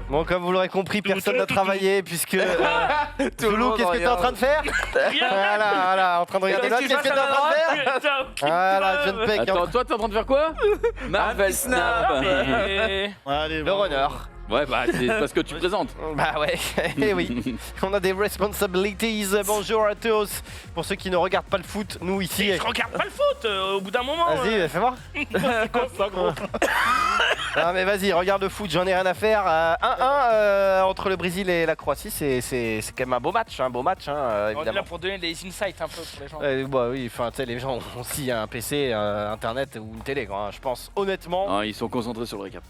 Bon, comme vous l'aurez compris, personne n'a travaillé puisque... Zoulou, qu'est-ce que t'es en train de faire? Voilà, en train de regarder l'autre, qu'est-ce que t'es en train de faire? Voilà, John Peck. Attends, toi t'es en train de faire quoi? Marvel Snap. Allez, Le runner. Ouais, bah c'est parce que tu présentes. Bah ouais, eh oui. On a des responsibilities. Bonjour à tous. Pour ceux qui ne regardent pas le foot, nous ici... Je regarde pas le foot au bout d'un moment. Vas-y, fais voir. C'est quoi ça, gros? Non mais vas-y, regarde le foot, j'en ai rien à faire. 1-1 entre le Brésil et la Croatie, c'est quand même un beau match, On est évidemment. là pour donner des insights un peu pour les gens. Bah oui, enfin tu sais, les gens ont aussi un PC, internet ou une télé, quoi, hein, je pense, honnêtement. Non, ils sont concentrés sur le récap.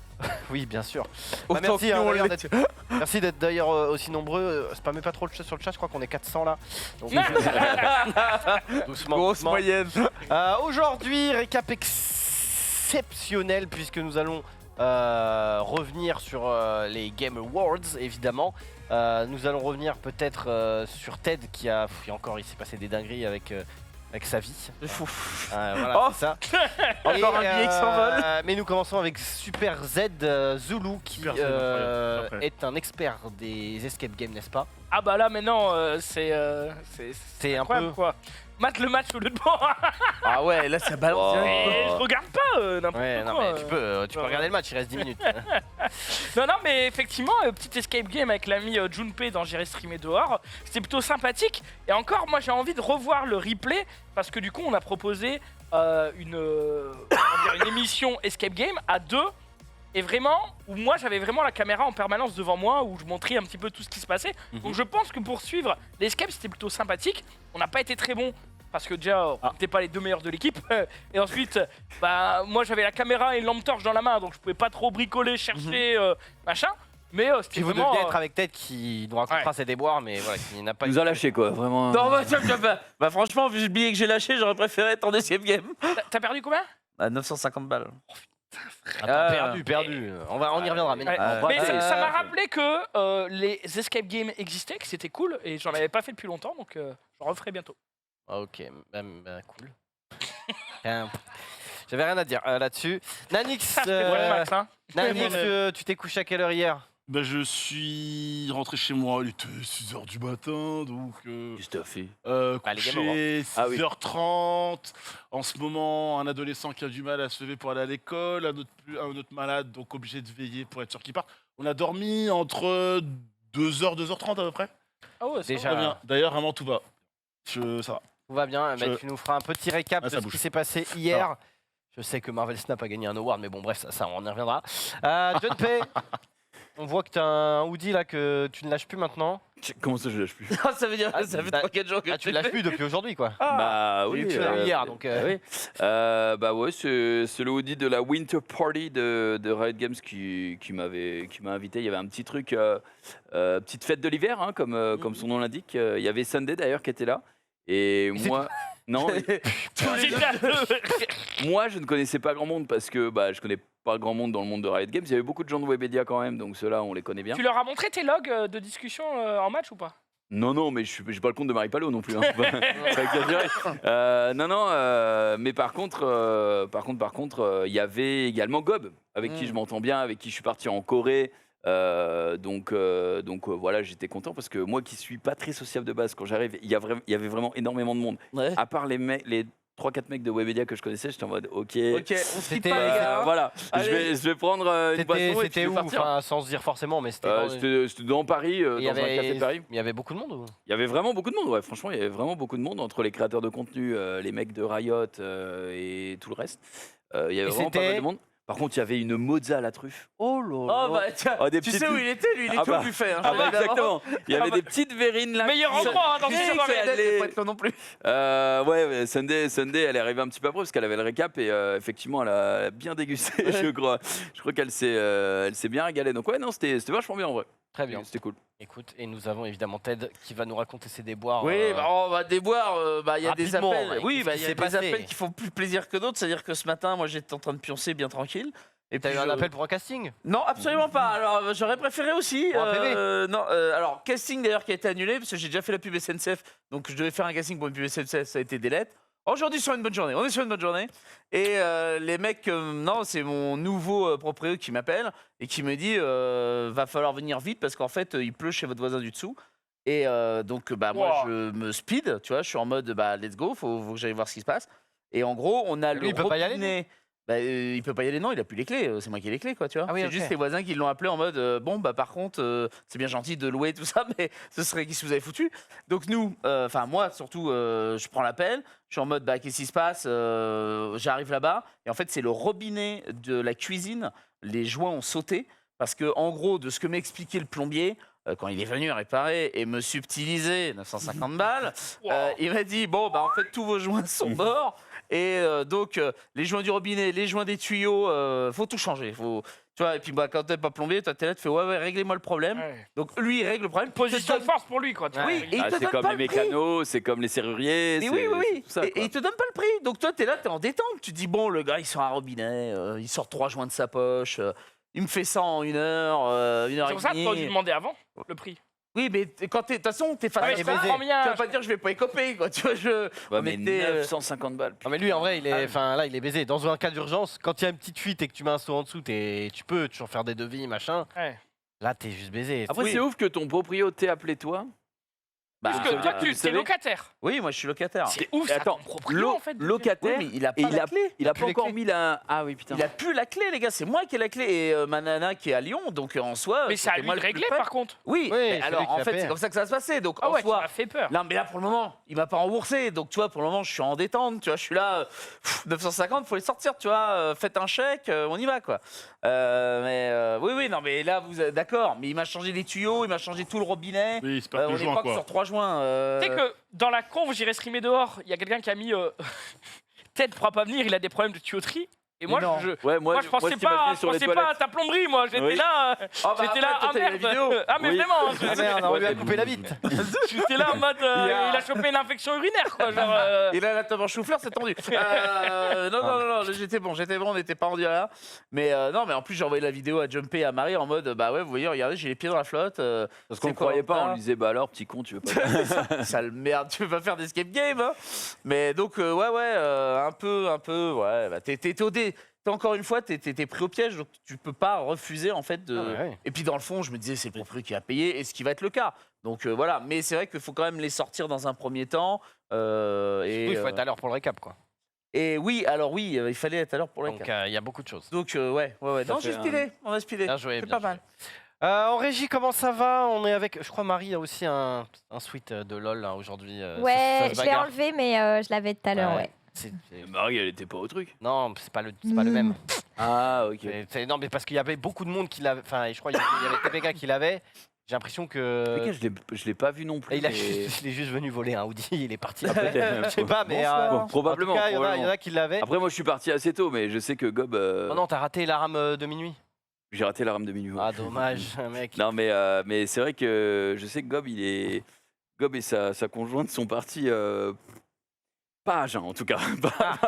Oui, bien sûr. Autant Merci, que nous, on d'ailleurs, l'est. merci d'être d'ailleurs aussi nombreux. Spammez pas trop le chat sur le chat, je crois qu'on est 400 là. Donc, doucement, Grosse doucement. moyenne. Aujourd'hui, récap exceptionnel puisque nous allons revenir sur les Game Awards évidemment. Nous allons revenir peut-être sur Ted qui a... encore il s'est passé des dingueries avec sa vie. Voilà, Oh. c'est ça. Encore un billet qui s'envole. Mais nous commençons avec Super Z Zulu qui Super Z, incroyable. Après. est un expert des escape games, n'est-ce pas? Ah bah là maintenant c'est un incroyable peu... quoi. Mate le match au lieu de moi. Ah ouais, là ça balance. Oh. direct. Et je regarde pas n'importe Ouais, non quoi. mais tu peux regarder le match, il reste 10 minutes. Non, mais effectivement, petit escape game avec l'ami Junpei dans J'irai streamer dehors, c'était plutôt sympathique. Et encore, moi j'ai envie de revoir le replay parce que du coup, on a proposé une émission escape game à deux. Et vraiment, où moi j'avais vraiment la caméra en permanence devant moi, où je montrais un petit peu tout ce qui se passait. Donc je pense que pour suivre l'escape, c'était plutôt sympathique. On n'a pas été très bon. Parce que déjà, on n'était pas les deux meilleurs de l'équipe. Et ensuite, bah, moi j'avais la caméra et une lampe torche dans la main, donc je pouvais pas trop bricoler, chercher, machin. Mais c'était Puis vous vraiment... deviez être avec Ted qui nous racontera ses déboires, mais voilà, qui n'a pas Il nous a lâché quoi, vraiment. Non, bah franchement, vu le billet que j'ai lâché, j'aurais préféré être en deuxième game. T'as perdu combien? À 950 balles. Attends, perdu. On y reviendra. Mais, non. Ouais. Mais ça m'a rappelé que les escape games existaient, que c'était cool, et j'en avais pas fait depuis longtemps, donc j'en referai bientôt. Ah, ok, cool. J'avais rien à dire là-dessus. Nanix, Ouais, Max, hein. Nanix, tu t'es couché à quelle heure hier? Bah, je suis rentré chez moi, il était 6h du matin, donc Qu'est-ce que t'as fait? les Game couché, Ah oui. 6h30. En ce moment, un adolescent qui a du mal à se lever pour aller à l'école, un autre malade, donc obligé de veiller pour être sûr qu'il parte. On a dormi entre 2h, 2h30 à peu près. Ah ouais, c'est Déjà. Très bien. D'ailleurs, vraiment, tout va. Ça va. Tout va bien, tu nous feras un petit récap Ah, de ça ce bouge. qui s'est passé hier. Je sais que Marvel Snap a gagné un award, mais bon, bref, ça on y reviendra. John Pay, on voit que tu as un hoodie là que tu ne lâches plus maintenant. Comment ça je lâche plus? Ça veut dire ça fait 3-4 jours que Tu ne lâches plus depuis aujourd'hui, quoi. Bah Oui, oui. tu l'as eu hier, donc. Oui. Bah ouais, c'est le hoodie de la Winter Party de Riot Games qui m'a invité. Il y avait un petit truc, petite fête de l'hiver, hein, comme son nom l'indique. Il y avait Sunday d'ailleurs qui était là. Et moi, non, moi je ne connaissais pas grand monde parce que bah, je connais pas grand monde dans le monde de Riot Games. Il y avait beaucoup de gens de Webedia quand même, donc ceux-là on les connaît bien. Tu leur as montré tes logs de discussion en match ou pas? Non, mais je n'ai pas le compte de Marie Palot non plus. Hein. Faut pas exagérer. Mais par contre, il y avait également Gob, avec qui je m'entends bien, avec qui je suis parti en Corée. Donc voilà, j'étais content parce que moi qui suis pas très sociable de base, quand j'arrive, il y avait vraiment énormément de monde. Ouais. À part les 3-4 mecs de Webedia que je connaissais, j'étais en mode ok, Ok, on se quitte C'était, pas les gars. voilà, Allez. je vais prendre une boisson et puis C'était je où? vais partir. Enfin, sans se dire forcément, mais c'était. C'était dans Paris, dans un café de Paris. Il y avait beaucoup de monde ou? Il y avait vraiment beaucoup de monde, ouais. Franchement, il y avait vraiment beaucoup de monde entre les créateurs de contenu, les mecs de Riot et tout le reste. Il y avait vraiment pas mal de monde. Par contre, il y avait une mozza à la truffe. Oh là là. Oh bah tiens, des tu petites- sais où il était lui, il était au buffet. Hein, Ah bah, évidemment. exactement. Il y avait des petites verrines là. Meilleur endroit hein, dans Tu ce sais soirée. qu'elle allait pas être non plus. Ouais, Sunday, elle est arrivée un petit peu après parce qu'elle avait le récap et effectivement, elle a bien dégusté, je crois. Je crois qu'elle s'est bien régalée. Donc ouais, non, c'était vachement bien en vrai. Très bien. C'était cool. Écoute, et nous avons évidemment Ted qui va nous raconter ses déboires. Oui, bah, on va déboire. Il y a des rapidement, appels. ouais. Oui, Qu'est-ce bah, qui il y a s'est des passé appels qui font plus plaisir que d'autres. C'est-à-dire que ce matin, moi, j'étais en train de pioncer bien tranquille. Et T'as eu puis un appel pour un casting? Non, absolument pas. Alors, j'aurais préféré aussi. Pour un PV. Non, alors, casting d'ailleurs qui a été annulé parce que j'ai déjà fait la pub SNCF. Donc, je devais faire un casting pour une pub SNCF, ça a été délette. Aujourd'hui sur une bonne journée, on est sur une bonne journée. Et les mecs, non, c'est mon nouveau proprio qui m'appelle et qui me dit va falloir venir vite parce qu'en fait il pleut chez votre voisin du dessous. Et donc moi je me speed, tu vois, je suis en mode let's go, faut que j'aille voir ce qui se passe. Et en gros on a Lui, le il peut pas y aller, robinet. Il peut pas y aller, non, il a plus les clés, c'est moi qui ai les clés, quoi, tu vois. Ah oui, c'est ok. juste les voisins qui l'ont appelé en mode par contre, c'est bien gentil de louer tout ça, mais ce serait qui vous avez foutu. Donc nous, enfin moi surtout, je prends l'appel, je suis en mode qu'est-ce qui se passe, j'arrive là-bas, et en fait c'est le robinet de la cuisine, les joints ont sauté, parce que en gros, de ce que m'expliquait le plombier, quand il est venu réparer et me subtiliser 950 balles, il m'a dit bon en fait tous vos joints sont morts. Et donc, les joints du robinet, les joints des tuyaux, faut tout changer. Tu vois, et puis quand t'es pas plombier, toi t'es là, tu fais ouais, réglez-moi le problème. Ouais. Donc lui, il règle le problème. Position de force pour lui, quoi. Tu vois. Oui, et il te C'est donne comme pas les le prix. mécanos, c'est comme les serruriers. Et oui, c'est tout ça, et quoi. il te donne pas le prix. Donc toi, t'es là, t'es en détente. Tu te dis bon, le gars, il sort un robinet, il sort 3 joints de sa poche, il me fait ça en 1 heure, 1 heure C'est et pour ça que tu demie. aurais dû demander avant le prix. Oui, mais quand de toute façon, t'es face Ah, à mais je ça. comprends bien. Tu vas pas dire je vais pas écoper, quoi. Tu vois, Ouais, on mais était, 950 balles. Ah, mais lui, en vrai, il est, enfin, là, il est baisé. Dans un cas d'urgence, quand il y a une petite fuite et que tu mets un seau en dessous, tu peux toujours faire des devis, machin. Ouais. Là, t'es juste baisé. Après, Oui. c'est ouf que ton proprio t'ait appelé toi. Parce ça que veut toi, dire que tu vous es savez- locataire. Oui, moi, je suis locataire. C'est ouf, Et ça, attends, ton proprio, en fait. de- Oui, locataire, mais il a et pas il la a, clé. il a plus pas les encore clés. mis la. Ah oui, putain. Il a plus la clé, les gars. C'est moi qui ai la clé. Et ma nana qui est à Lyon, donc en soi. Mais c'est à c'était lui moi de le plus régler, près. par contre. Oui, Oui, mais c'est lui alors qui en l'a fait, fait. c'est comme ça que ça va se passer. Donc Ah en ouais, tu soi. m'as fait peur. Non, mais là pour le moment, il m'a pas remboursé. Donc tu vois, pour le moment, je suis en détente. Tu vois, je suis là, 950, faut les sortir. Tu vois, faites un chèque, on y va, quoi. Oui, non, mais là, vous êtes d'accord. Mais il m'a changé les tuyaux, il m'a changé tout le robinet. Oui, c'est pas On que est le joint, pas que quoi. sur 3 joints. Tu sais que dans la conve, j'irai streamer dehors, il y a quelqu'un qui a mis Ted pourra pas venir, il a des problèmes de tuyauterie. Et moi, Mais non. Ouais, moi, je pensais je t'imaginais pas, sur les à toilettes. ta plomberie, moi. J'étais Oui. là, Ah, bah, j'étais là, après, toi, ah t'as eu la merde. vidéo. Ah mais Oui. vraiment, Ah merde, on lui a coupé la bite. j'étais là en mode, il a chopé une infection urinaire, quoi. Genre, Et là, la table en chou-fleur, c'est tendu. Non, j'étais bon, on n'était pas rendu là. Mais non, mais en plus, j'ai envoyé la vidéo à Jumpé et à Marie en mode, bah ouais, vous voyez, regardez, j'ai les pieds dans la flotte. Parce qu'on c'est ne croyait pas, Koh-Lanta. on lui disait bah alors, petit con, tu veux pas. Sale merde, tu veux pas faire d'escape game, hein. Mais donc, ouais, un peu, ouais. Bah, t'es encore une fois, t'es pris au piège, donc tu peux pas refuser en fait de. Ah ouais. Et puis dans le fond, je me disais, c'est le proprio qui a payé, et ce qui va être le cas. Donc voilà, mais c'est vrai qu'il faut quand même les sortir dans un premier temps. Oui, il faut être à l'heure pour le récap, quoi. Et oui, alors oui, il fallait être à l'heure pour la Donc, carte. il y a beaucoup de choses. Donc ouais. Ça Non, fait j'ai speedé, on a speedé. Bien joué, C'est bien pas mal. En régie, comment ça va? On est avec, je crois, Marie a aussi un suite de LoL là, aujourd'hui. Ça Ouais, se je l'ai bagarre. enlevé, mais je l'avais tout à l'heure, ouais. Marie, elle était pas au truc. Non, c'est pas le même. Ah, ok. Non, mais parce qu'il y avait beaucoup de monde qui l'avait. Enfin, je crois qu'il y avait TPK qui l'avait. J'ai l'impression que. Ok, je l'ai pas vu non plus. Et il mais- est juste venu voler un Audi, il est parti. Ah, peut-être. Je sais pas, mais. Bon, probablement. En tout cas, il y en probablement. a qui l'avaient. Après, moi, je suis parti assez tôt, mais je sais que Gob. Oh non, t'as raté la rame de minuit. J'ai raté la rame de minuit. ouais. Ah, dommage, mec. Non, mais c'est vrai que je sais que Gob, Gob et sa conjointe sont partis. Pas à jeun, en tout cas.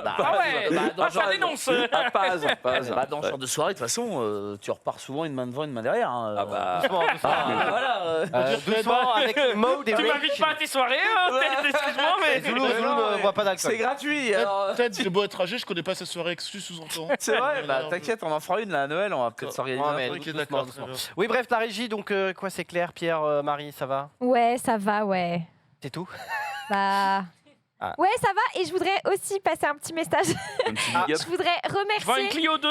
ah ouais, dans ça genre- dénonce. Pas à jeun, pas à jeun. Bah, dans ce Ouais. genre de soirée, de toute façon, tu repars souvent une main devant, une main derrière. Hein. Ah bah. Doucement, doucement. Voilà. Doucement avec Mode et Tu Rage. m'invites pas à tes soirées, Ted, excuse-moi, mais. Zoulou ne boit pas d'alcool. C'est gratuit. Alors... Peut-être, j'ai beau être âgé, je connais pas cette soirée exclue sous-entend. C'est vrai, bah t'inquiète, on en fera une là à Noël, on va peut-être s'organiser. Ouais, un mais truc. Ok, doucement, d'accord. doucement. très bien. Oui, bref, la régie, donc quoi, c'est clair, Pierre, Marie, ça va? Ouais, ça va, ouais. C'est tout? Bah. Ah. Ouais, ça va. Et je voudrais aussi passer un petit message. Un petit Ah. big up. Je voudrais Je vends une remercier. Clio 2.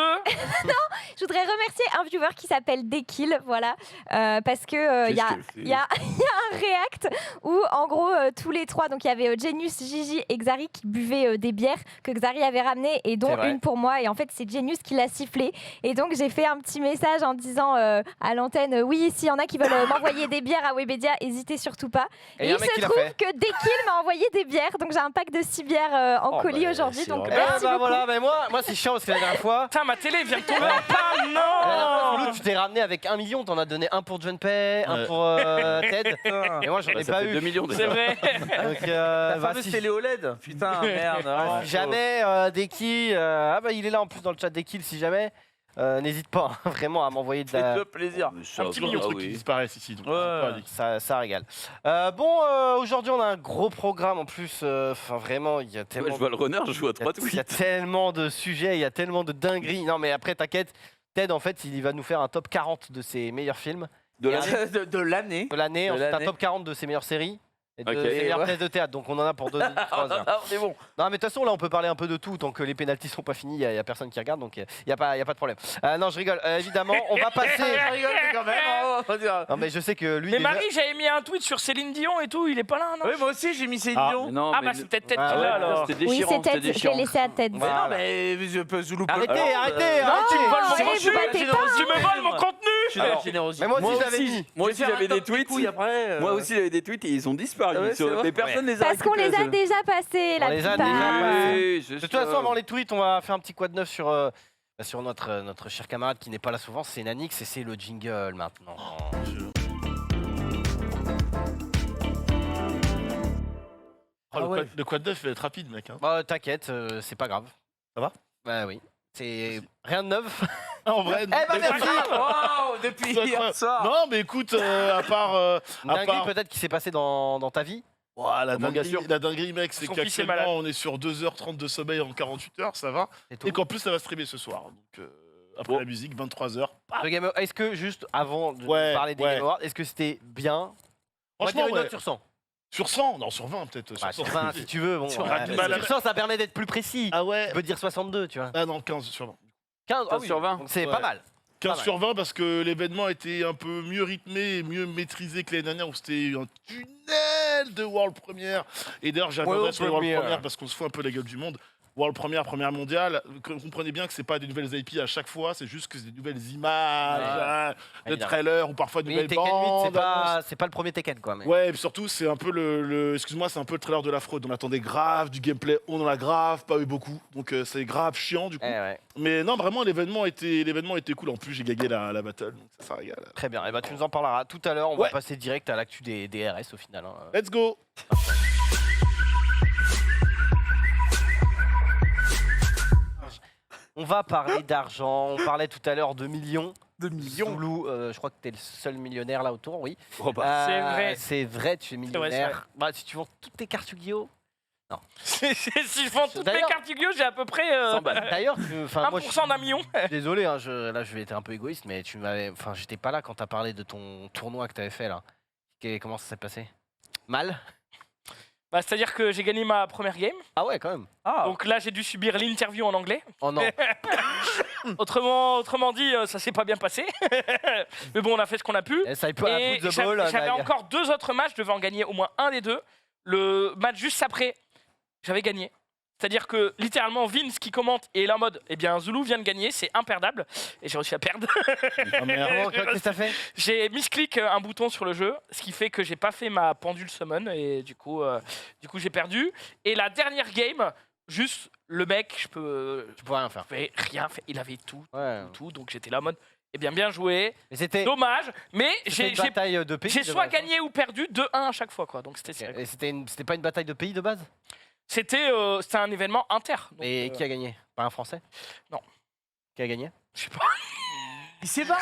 Je voudrais remercier un viewer qui s'appelle Dekil, voilà, parce que il y a Qu'est-ce qu'elle fait un react où en gros tous les trois, donc il y avait Genius, Gigi et Xari qui buvaient des bières que Xari avait ramenées et C'est dont vrai. une pour moi, et en fait c'est Genius qui l'a sifflé, et donc j'ai fait un petit message en disant à l'antenne oui, s'il y en a qui veulent m'envoyer des bières à Webedia, n'hésitez surtout pas. Et Et y a il un mec qui se l'a trouve fait. que Dekil m'a envoyé des bières, donc j'ai un pack de 6 bières en Oh, colis bah, aujourd'hui, c'est donc vrai. merci bah beaucoup. voilà, mais moi c'est chiant parce que la dernière fois. Putain, ma télé vient de tomber en La panne, dernière fois, non. Zoulou, tu t'es ramené avec 1 million, t'en as donné un pour Junpei, un Ouais. pour Ted, et moi j'en ai Bah, ça pas fait eu. 2 millions C'est déjà. vrai. Donc, La bah, fameuse si- télé OLED. Putain, merde. si jamais Deki, ah bah il est là en plus dans le chat Deki, si jamais n'hésite pas hein, vraiment à m'envoyer de la... Fais-le plaisir. Ça petit va, million. Toujours ah trucs qui oui. disparaissent ici. Donc, Ouais. pas addict. Ça régale. Aujourd'hui, on a un gros programme en plus. Enfin, vraiment, il y a Ouais, tellement... je vois le runner, je joue à Il y a- 3 il y a tweets. tellement de sujets, il y a tellement de dingueries. Non, mais après, t'inquiète, Ted, en fait, il va nous faire un top 40 de ses meilleurs films De la... De l'année. de l'année, De ensuite un l'année. top 40 de ses meilleures séries et de Ok. ses meilleures Ouais. pièces de théâtre. Donc, on en a pour 2 3 heures. Ah, on est bon. Non, mais de toute façon, là, on peut parler un peu de tout. Tant que les pénaltys sont pas finis, il n'y a personne qui regarde, donc il n'y a pas de problème. Non, je rigole. Évidemment, on va passer. Je rigole, mais quand même. On va dire. Non, mais je sais que lui. Mais déjà- Marie, j'avais mis un tweet sur Céline Dion et tout, il est pas là, non? Oui, moi aussi, j'ai mis Céline Ah, Dion. Mais non, Ah mais bah c'est peut-être Ted Ah qui ouais, l'a alors. C'était Oui, déchirant, c'est c'était Ted. Je l'ai déchirant. laissé à Ted. Mais Voilà. non, mais je peux Zoulou. Arrêtez, Alors, arrêtez, non, arrêtez. tu me voles mon Allez, contenu, vous battez la pas. générosité. Tu me voles mon contenu! Je suis de la Alors, générosité. Mais moi aussi, Moi je l'avais aussi, mis. moi aussi j'avais des tweets. Après, Moi aussi j'avais des tweets et ils ont disparu. Ah ouais, c'est vrai. Mais personne les a Parce qu'on les a récupérés, déjà passés, On la les a plupart. déjà passés. Oui, c'est De toute ça. façon, avant les tweets, on va faire un petit quad neuf sur notre cher camarade qui n'est pas là souvent, c'est Nanix et c'est le jingle maintenant. Oh, ouais. le quad neuf va être rapide, mec. Hein. Bah, t'inquiète, c'est pas grave. Ça va? Bah oui. C'est rien de neuf. En vrai, bah, merci. Wow, depuis C'est hier incroyable. soir. Non, mais écoute, à part. Une dinguerie peut-être qui s'est passée dans ta vie. Ouah, Manga sûr. la dinguerie, mec, c'est Son fils est qu'actuellement, malade. on est sur 2h30 de sommeil en 48 heures, ça va. C'est tout. Et qu'en plus, ça va streamer ce soir. Donc, après Bon. la musique, 23h. Le Game Est-ce que juste avant de Ouais, parler des ouais. Game Awards, est-ce que c'était bien? On va Franchement, dire une ouais. note sur 100. Sur 100 Non, sur 20 peut-être. Bah, sur sur 100. 20 si tu veux. Bon, Sur ouais. 20, bah, Sur 100, ça permet d'être plus précis. Ah ouais Tu peux dire 62, tu vois. Ah non, 15 sur 20. 15, 15 sur 20. Donc c'est Ouais. pas mal. 15 Pas mal. sur 20 parce que l'événement était un peu mieux rythmé et mieux maîtrisé que l'année dernière où c'était un tunnel de World Premiere. Et d'ailleurs, j'ai un World regret sur les World Premiere. Premiere parce qu'on se fout un peu la gueule du monde. World Premiere, Première mondiale, comprenez bien que c'est pas des nouvelles IP à chaque fois, c'est juste que c'est des nouvelles images, hein, des Évidemment. trailers ou parfois de Oui, nouvelles Tekken 8, bandes. c'est pas le premier Tekken quoi. Mais... Ouais, et puis surtout, c'est un peu excuse-moi, c'est un peu le trailer de la fraude. On attendait grave du gameplay, on en a grave pas eu beaucoup, donc c'est grave chiant du coup. Eh ouais. Mais non, vraiment, l'événement était cool. En plus, j'ai gagné la battle, donc ça régale. Très bien. Et bah tu nous en parleras tout à l'heure. On va Ouais. passer direct à l'actu des RS au final. Hein. Let's go. On va parler d'argent. On parlait tout à l'heure de millions. De millions. Zoulou, je crois que t'es le seul millionnaire là autour, oui. Oh, bah, C'est vrai. C'est vrai, tu es vrai, millionnaire. Bah, si tu vends toutes tes cartes Yu-Gi-Oh! Si je vends toutes mes D'ailleurs- cartes Yu-Gi-Oh, j'ai à peu près 100 balles. D'ailleurs, moi, 1% d'un million. je suis désolé, hein, là je vais être un peu égoïste, mais j'étais pas là quand t'as parlé de ton tournoi que t'avais fait là. Comment ça s'est passé? Mal? Bah, c'est-à-dire que j'ai gagné ma première game. Ah ouais, quand même. Ah, Donc là, j'ai dû subir l'interview en anglais. Oh non. Autrement dit, ça s'est pas bien passé. Mais bon, on a fait ce qu'on a pu. Eh, ça peut Et put the ball. j'avais encore 2 autres matchs, je devais en gagner au moins un des deux. Le match juste après, j'avais gagné. C'est-à-dire que littéralement, Vince qui commente et est là en mode, eh bien, Zoulou vient de gagner, c'est imperdable. Et j'ai réussi à perdre. Ah, merde. Qu'est-ce que t'as fait? J'ai misclick un bouton sur le jeu, ce qui fait que j'ai pas fait ma pendule summon et du coup j'ai perdu. Et la dernière game, juste le mec, Tu pouvais rien faire. je pouvais rien faire, il avait tout, Ouais. donc j'étais là en mode, eh bien joué, Mais c'était dommage, mais une bataille de pays. j'ai de soit base, hein. gagné ou perdu 2-1 à chaque fois quoi, donc c'était Ok. Et c'était pas une bataille de pays de base? c'était un événement inter. Donc, Et qui a gagné? Pas un Français? Non. Qui a gagné? je sais pas. il s'est barré.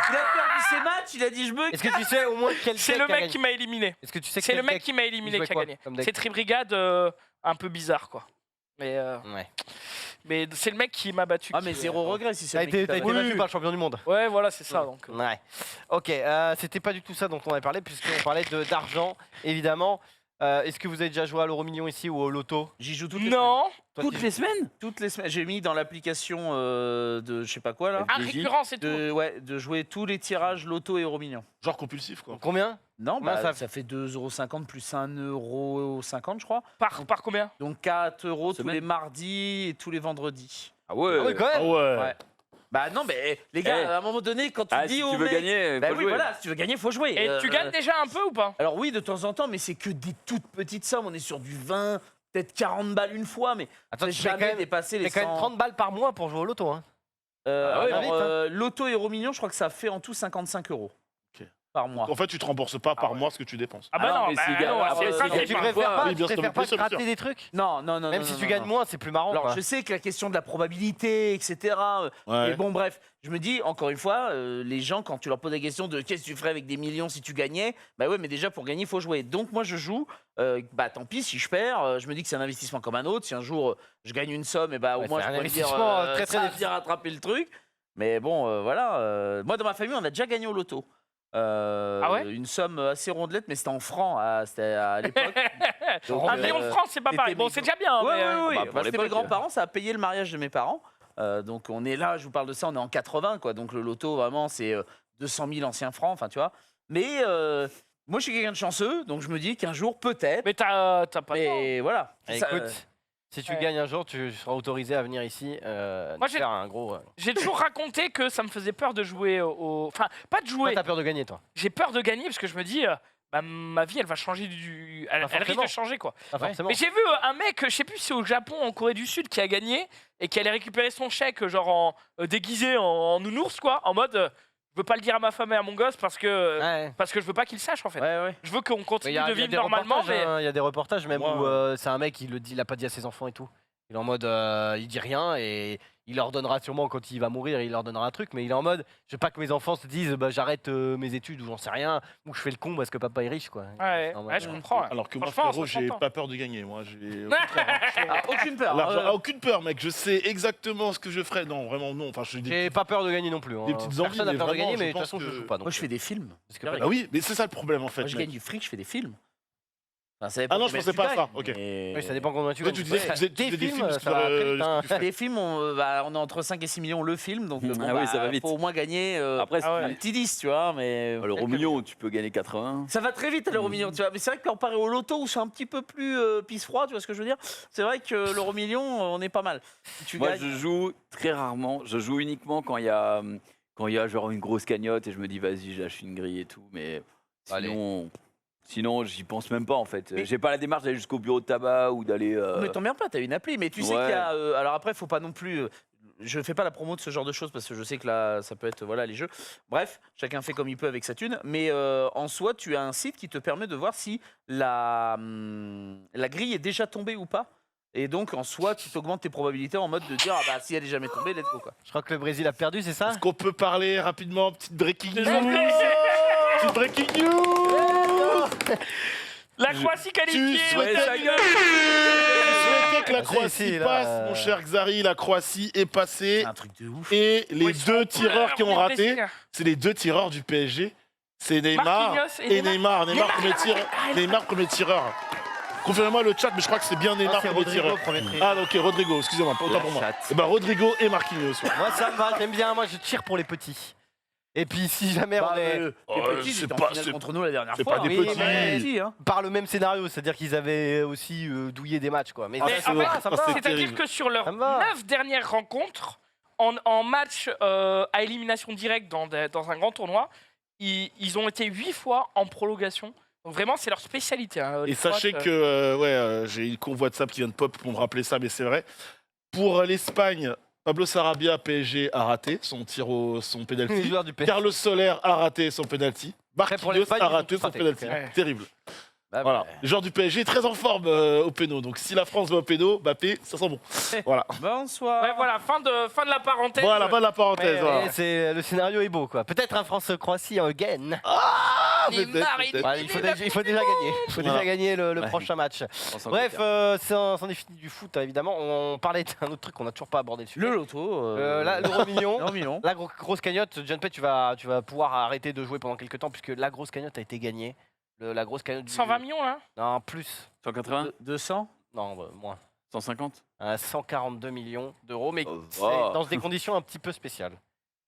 Il a perdu ses matchs. Il a dit je me. Est-ce que tu sais au moins quel C'est deck le a mec gagné? qui m'a éliminé. Est-ce que tu sais C'est quel le mec deck qui m'a éliminé jouait qui a quoi gagné. comme deck? C'est Tribrigade un peu bizarre quoi. Mais Ouais. c'est le mec qui m'a battu. Ah qui, mais zéro regret si c'est T'as le mec qui été t'a battu. battu par le champion du monde. Ouais, voilà, c'est ça. Donc, Ouais. Ok, c'était pas du tout ça dont on avait parlé, puisqu'on parlait d'argent, évidemment. Est-ce que vous avez déjà joué à l'euro million ici ou au loto? J'y joue toutes les non, Toi, semaines. tu- les semaines. Toutes les semaines. J'ai mis dans l'application de je sais pas quoi là. à récurrence et tout. De jouer tous les tirages loto et euro million. Genre compulsif, quoi. Combien? Non, Combien bah, ça ça fait 2,50 € plus 1,50 € je crois. Par combien? Donc 4 € tous Semaine. les mardis et tous les vendredis. Ah ouais. Ah oui, quand Ah même. ouais. Ouais. Bah non, mais les gars, Eh. à un moment donné, quand tu Ah, dis si au tu veux mec- gagner, bah faut oui, jouer. voilà, si tu veux gagner, faut jouer. Et tu gagnes déjà un peu ou pas? Alors oui, de temps en temps, mais c'est que des toutes petites sommes. On est sur du 20, peut-être 40 balles une fois, mais Attends, c'est tu fais quand jamais même, dépassé tu les fais quand même 100. 30 balles par mois pour jouer au loto. Hein. Euh, Ah ouais, alors, vite, hein. Loto et euro million, je crois que ça fait en tout 55 €. par mois. En fait, tu te rembourses pas par mois ce que tu dépenses. Ah bah Ah non, non, mais bah s'il gagne- non, après, c'est s'il pas gagne le Tu une principe. préfères fois, pas, oui, bien tu sûr, préfères pas bien sûr, bien gratter sûr. des trucs Non. Même si tu gagnes moins, c'est plus marrant. Alors, quoi. je sais que la question de la probabilité, etc. Ouais. Mais bon, bref, je me dis, encore une fois, les gens, quand tu leur poses la question de qu'est-ce que tu ferais avec des millions si tu gagnais, bah ouais, mais déjà, pour gagner, il faut jouer. Donc, moi, je joue. Bah, tant pis, si je perds, je me dis que c'est un investissement comme un autre. Si un jour, je gagne une somme, et bah, au Ouais, moins, c'est je un peux me dire, investissement, très, très ça va difficile. bien rattraper le truc. Mais bon, voilà. Moi, dans ma famille, on a déjà gagné au loto. Ah ouais Une somme assez rondelette, mais c'était en francs, c'était à l'époque. Donc, Un million de francs, c'est pas c'était pareil. Bon, mes- c'est déjà bien. hein, Ouais, mais, ouais, ouais. bah, Bah, pour c'était mes l'époque. grands-parents, ça a payé le mariage de mes parents. Donc on est là, je vous parle de ça, on est en 80, quoi. Donc le loto, vraiment, c'est 200 000 anciens francs, enfin, tu vois. Mais moi, je suis quelqu'un de chanceux, donc je me dis qu'un jour, peut-être. Mais t'as pas de temps. Mais voilà. Eh, Ça, Écoute, si tu ouais. gagnes un jour, tu seras autorisé à venir ici Moi, j'ai- faire un gros. J'ai toujours raconté que ça me faisait peur de jouer au. Enfin, pas de Toi, jouer. t'as peur de gagner, toi J'ai peur de gagner parce que je me dis, bah, ma vie, elle va changer du. Elle risque forcément. de changer, quoi. Pas forcément. Mais j'ai vu un mec, je sais plus si c'est au Japon, en Corée du Sud, qui a gagné et qui allait récupérer son chèque, genre déguisé en nounours, quoi, en mode. Je veux pas le dire à ma femme et à mon gosse parce que je veux pas qu'il sache, en fait. Ouais, ouais. Je veux qu'on Mais continue il y a de vivre des normalement, reportages, mais. hein, il y a des reportages même Moi, où c'est un mec, il a pas dit à ses enfants et tout. Il est en mode, il dit rien et il leur donnera sûrement quand il va mourir, il leur donnera un truc, mais il est en mode, je veux pas que mes enfants se disent, bah, j'arrête mes études ou j'en sais rien, ou je fais le con parce que papa est riche, quoi. Ouais, En mode, ouais, je comprends. ouais. Alors que moi, Franchement, frérot, ça j'ai s'entend. pas peur de gagner. Moi, j'ai au contraire, hein. Ah, aucune peur. L'argent- hein. aucune peur, mec. Je sais exactement ce que je ferais. Non, vraiment, non. Enfin, je dis. J'ai pas peur de gagner non plus. Hein. Des petites envies, Personne n'a mais peur de vraiment, gagner, je mais de toute pense façon, je que- joue pas. Donc, Moi, je fais des films. parce que- Ah oui, mais c'est ça le problème, en fait. Moi, je mec. gagne du fric, je fais des films. Enfin, ça Ah dépend non, je combien pensais tu pas à ça. gagnes, Ok. mais- Oui, ça dépend combien tu Toi, gagnes. tu disais que tu faisais Des des films, films ça va très vite. hein. Les films, on est entre 5 et 6 millions le film, donc Ah bon, oui, ça va vite. faut au moins gagner Après, Ah ouais. un petit 10, tu vois, mais... l'euro million, tu peux gagner 80. Ça va très vite à l'euro million, tu vois. Mais c'est vrai que comparé au loto où c'est un petit peu plus pisse-froid, tu vois ce que je veux dire. C'est vrai que l'euro million, on est pas mal. Si tu Moi, gagnes... je joue très rarement. Je joue uniquement quand il y a genre une grosse cagnotte et je me dis vas-y, je lâche une grille et tout. Mais Allez. sinon j'y pense même pas en fait. Mais- J'ai pas la démarche d'aller jusqu'au bureau de tabac ou d'aller. Mais t'emmerdes pas, t'as une appli. Mais tu sais Ouais. qu'il y a... alors après, faut pas non plus... je fais pas la promo de ce genre de choses parce que je sais que là, ça peut être voilà les jeux. Bref, chacun fait comme il peut avec sa thune. Mais en soi, tu as un site qui te permet de voir si la grille est déjà tombée ou pas. Et donc, en soi, tu t'augmentes tes probabilités en mode de dire, ah bah si elle est jamais tombée, let's go quoi. Je crois que le Brésil a perdu, c'est ça Est-ce qu'on peut parler rapidement, petite breaking news Désolé. Petite breaking news La Croatie qualifiée au souhaites- stade du- Je souhaitais que la Si, Croatie si, là, passe, mon cher Xari, la Croatie est passée. C'est un truc de ouf. Et les Ouais, ils sont deux en tireurs qui ont couleur, raté, Brésil. c'est les deux tireurs du PSG. C'est Neymar Marquinhos et et Neymar. Neymar, premier tireur. Neymar, premier tireur. Confirmez-moi le chat, mais je crois que c'est bien Ah, Neymar, c'est premier Rodrigo, tireur. premier tir. Ah, ok, Rodrigo, excusez-moi, autant pour moi. chatte. Et ben Rodrigo et Marquinhos. ouais. Moi, ça me va, j'aime bien. Moi, je tire pour les petits. Et puis, si jamais Bah, on est les Oh, petits, c'est ils étaient en pas- finale c'est- contre nous la dernière c'est fois. pas des hein. petits. mais petits, hein. par le même scénario, c'est-à-dire qu'ils avaient aussi douillé des matchs, quoi. Mais Ah, Mais c'est en fait, vrai, ça me ça, va. c'est c'est-à-dire terrible. que sur leurs Ça me va. 9 dernières rencontres, en match à élimination directe dans un grand tournoi, ils ont été 8 fois en prolongation. Donc vraiment, c'est leur spécialité. hein, Et les sachez Croates, que j'ai une convoi de sable qui vient de pop pour me rappeler ça, mais c'est vrai. Pour l'Espagne, Pablo Sarabia, PSG, a raté son les penalty. joueurs du PSG. Carlos Soler a raté son penalty. Après, pour Marquinhos l'Espagne, a ils ont raté tous son raté. penalty. Ouais. Terrible. Bah, Voilà. bah, Le joueur du PSG est très en forme au péno. Donc si la France va au péno, Mbappé, ça sent bon. Voilà. Bonsoir. Ouais, voilà, fin de la parenthèse. Voilà, pas de la parenthèse. mais- voilà. mais c'est le scénario est beau, quoi. Peut-être un France-Croatie again. Ah, Neymar, peut-être, il- peut-être. Ouais, il faut déjà gagner. Il faut déjà Voilà. gagner le Ouais. prochain match. Bref, c'en est fini du foot, évidemment. On parlait d'un autre truc qu'on n'a toujours pas abordé dessus. Le loto. Là, l'euro million. l'euro million. La grosse cagnotte, John Pay, tu vas pouvoir arrêter de jouer pendant quelques temps puisque la grosse cagnotte a été gagnée. La grosse cagnotte. du- 120 millions, là. Non, plus. 180 200. Non, moins. 150 142 millions d'euros, mais Oh, c'est oh. dans des conditions un petit peu spéciales.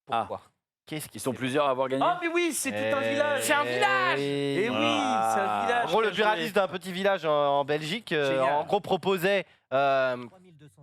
Pourquoi Qu'est-ce Ils qui sont s'est- plusieurs à avoir gagné. Ah, mais oui, c'est tout un village. C'est un village. Et oui, c'est un En village. gros, le buraliste d'un petit village en Belgique, Génial. en gros, proposait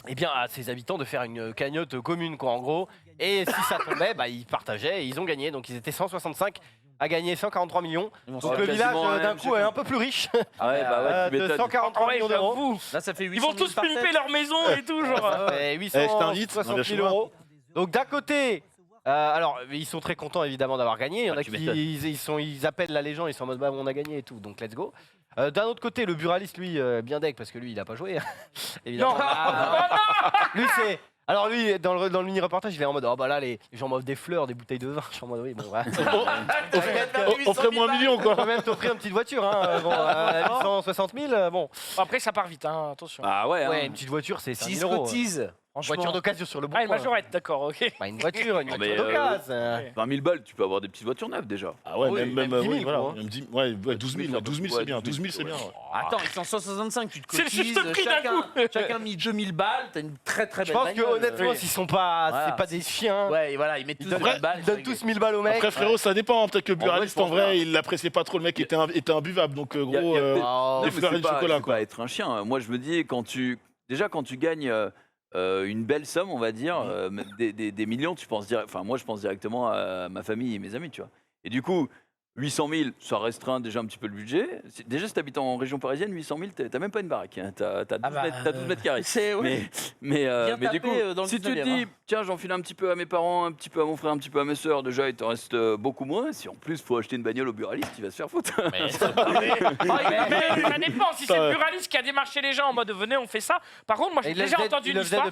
eh bien, à ses habitants de faire une cagnotte commune, quoi, en gros. Et si ça tombait, bah, ils partageaient et ils ont gagné. Donc, ils étaient 165 à gagner 143 millions. Ils vont Donc, se- le village, quasiment, d'un ouais, coup, est un peu plus riche. Ah ouais, bah ouais, tu de m'étonnes. 143 Ouais, millions d'euros. j'avoue. Là, ça fait 800 Ils vont 000 tous par pimper tête. leur maison et tout, genre. Ça fait Eh, je t'invite, 860 viens 000 chez moi. euros. Donc, d'un côté, Alors, ils sont très contents évidemment d'avoir gagné. Il y en Ah, a tu qui m'étonnes. ils appellent la légende, ils sont en mode bah on a gagné et tout, donc let's go. D'un autre côté, le buraliste lui bien deck parce que lui il a pas joué. Évidemment. Non. Lui c'est. Alors lui dans le mini reportage il est en mode oh bah là les gens m'offrent des fleurs, des bouteilles de vin. Je suis en mode oui bon ouais. Offrez-moi 1 million, On quoi. peut même t'offrir une petite voiture hein. Bon, 860 000 bon. Après, ça part vite, hein, attention. Ah ouais, Ouais hein. une petite voiture c'est 5 S'ils 000 se euros. cotisent, franchement. Voiture d'occasion sur le bon Ah, une coin. majorette, d'accord, ok. Pas une voiture mais, d'occasion. 20 000 balles, tu peux avoir des petites voitures neuves déjà. Ah ouais, Oui, même même 10 000, oui, voilà. quoi, hein. Même 10 ouais, 12 000, 12 000 c'est bien, 12 000 c'est bien. ouais. Attends, ils sont 165, tu te C'est le cotises, juste prix d'un coup. chacun mis 2000 balles, t'as une très très Je belle pense que bagnole. honnêtement Oui. s'ils sont pas Voilà. c'est pas des chiens. Ouais, et voilà, ils mettent tous Ils 2000 balles. Ils donnent tous 1000 balles au mec. Après frérot, ça dépend, hein. Peut-être que le En vrai, buraliste je pense en vrai, pas. il l'appréciait pas trop, le mec était imbuvable, donc Y a- gros. y a peut-être- Oh, des Non, mais fleurs et c'est du pas- chocolat, c'est quoi. pas être un chien. Moi, je me dis, quand tu gagnes une belle somme, on va dire, même des millions, tu penses enfin, moi, je pense directement à ma famille et mes amis, tu vois. Et du coup, 800 000, ça restreint déjà un petit peu le budget. Déjà, si tu habites en région parisienne, 800 000, t'as même pas une baraque. Hein. T'as 12, t'as 12 mètres carrés. C'est Mais Bien du coup, tapé, dans le si tu te 19e, dis, hein. tiens, j'enfile un petit peu à mes parents, un petit peu à mon frère, un petit peu à mes sœurs, déjà, il t'en reste beaucoup moins. Si en plus, faut acheter une bagnole au buraliste, il va se faire foutre. Mais ça dépend. Si c'est le pluraliste qui a démarché les gens en mode venez, on fait ça. Par contre, moi, j'ai Il le déjà faisait- entendu il une le faisait histoire.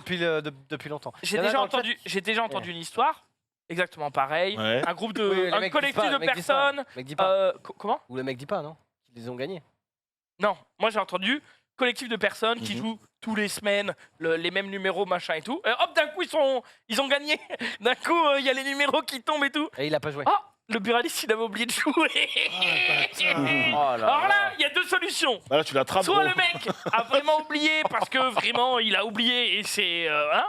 depuis longtemps. J'ai Il y en a déjà dans le chat- entendu une histoire. Exactement pareil. Ouais. Un groupe de. Oui, le un mec collectif dit pas, de le mec dit pas. personnes. Le mec dit pas. Comment Ou le mec dit pas, non Qu'ils les ont gagnés. Non, moi j'ai entendu collectif de personnes qui Mhm. jouent tous les semaines les mêmes numéros, machin et tout. Hop, d'un coup, ils ont gagné. D'un coup, il y a les numéros qui tombent et tout. Et il a pas joué. Oh, le buraliste, il avait oublié de jouer. Oh Alors là, il y a deux solutions. Bah là, tu l'attrapes. Soit gros. le mec a vraiment oublié parce que vraiment il a oublié et c'est. Hein,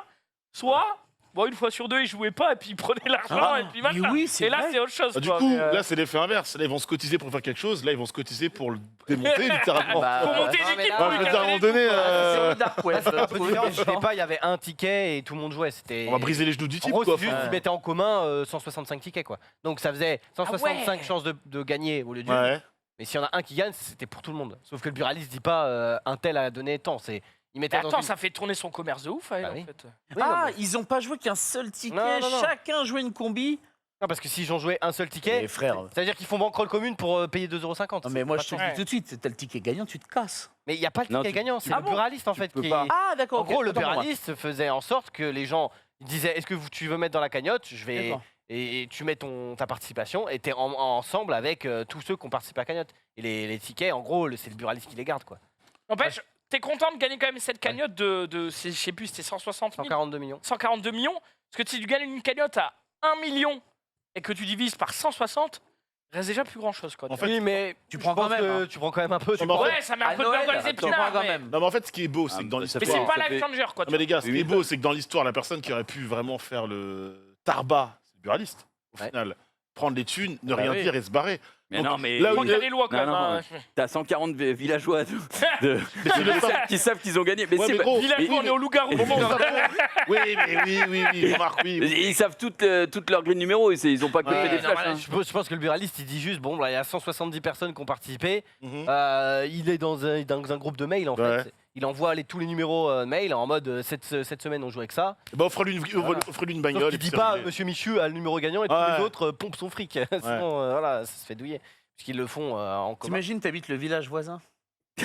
soit, bon, une fois sur deux, il jouait pas et puis il prenait l'argent et puis machin. mais oui, c'est et là, vrai. c'est autre chose. Ah, du quoi, coup, mais, là, c'est l'effet inverse. Là, ils vont se cotiser pour faire quelque chose. Là, ils vont se cotiser pour le démonter, littéralement. faut monter non, une mais équipe là, pour Bah, je lui veux dire, à un casser moment les donné, C'est sur le dark web. Un peu différent, je sais pas, il y avait un ticket et tout le monde jouait. C'était. on va briser les genoux du En type, gros, quoi. c'est juste Enfin, qu'ils mettaient en commun 165 tickets, quoi. Donc ça faisait 165 chances de gagner au lieu d'une. Ouais. Mais s'il y en a un qui gagne, c'était pour tout le monde. Sauf que le buraliste dit pas un tel a donné tant. Il Mais mettait dans attends, une- ça fait tourner son commerce de ouf, elle, Bah en oui. fait. Oui, non, Ah, mais- ils ont pas joué qu'un seul ticket, Non, non, non. chacun jouait une combi. Non, parce que s'ils ont joué un seul ticket, Mais frère. ça veut dire qu'ils font banquerolle commune pour payer 2,50 €. Non, mais moi, Pas je te de le sens. dis tout de suite, t'as le ticket gagnant, tu te casses. Mais il n'y a pas le Non, ticket gagnant, c'est Ah le bon buraliste en fait peux qui. pas. Ah, d'accord. En ok, gros, le autant pour moi. buraliste faisait en sorte que les gens disaient est-ce que tu veux mettre dans la cagnotte je vais D'accord. et tu mets ta participation et t'es ensemble avec tous ceux qui ont participé à la cagnotte. Et les tickets, en gros, c'est le buraliste qui les garde quoi. N'empêche, t'es content de gagner quand même cette cagnotte de je sais plus, c'était 160 000, 142 millions. 142 millions. Parce que si tu gagnes une cagnotte à 1 million et que tu divises par 160, il reste déjà plus grand chose. Quoi. En fait, Oui, mais tu je prends pense quand même, que hein. tu prends quand même un peu. Non, mais en ouais, ça met un À peu de beurre dans Noël, les tu prends épinards. quand Mais, même. Non, mais en fait, ce qui est beau, c'est Ah, que dans mais ça mais fait- c'est l'histoire. pas ça fait- life changer quoi. Non, mais les gars, ce qui est Oui, beau, c'est que dans l'histoire, la personne qui aurait pu vraiment faire le tarba, c'est le buraliste, au Ouais. final. Prendre les thunes, ne Bah rien oui. dire et se barrer. Mais Donc, non, mais là Je où crois qu'il y a des lois quand Non, même. non, hein. t'as 140 villageois qui savent qu'ils ont gagné. Mais Ouais, c'est mais pas- gros, Village, on est au loup-garou. Comment ça Oui, mais oui, remarque, oui. Ils savent toutes leurs grilles de numéros. Ils ont pas copié Ouais, des Non, flashs. voilà, hein. je pense que le buraliste il dit juste bon, là, il y a 170 personnes qui ont participé. Mhm. Il est dans un groupe de mail en Ouais. fait. Il envoie tous les numéros mail en mode cette semaine on joue avec ça. Bah, offre-lui une, Voilà. offre-lui une Sauf bagnole. qu'il et puis dit c'est pas réglé. Monsieur Michu a le numéro gagnant et tous Ouais. les autres pompent son fric. Sinon voilà, ça se fait douiller. Parce qu'ils le font en commun. T'imagines, t'habites le village voisin.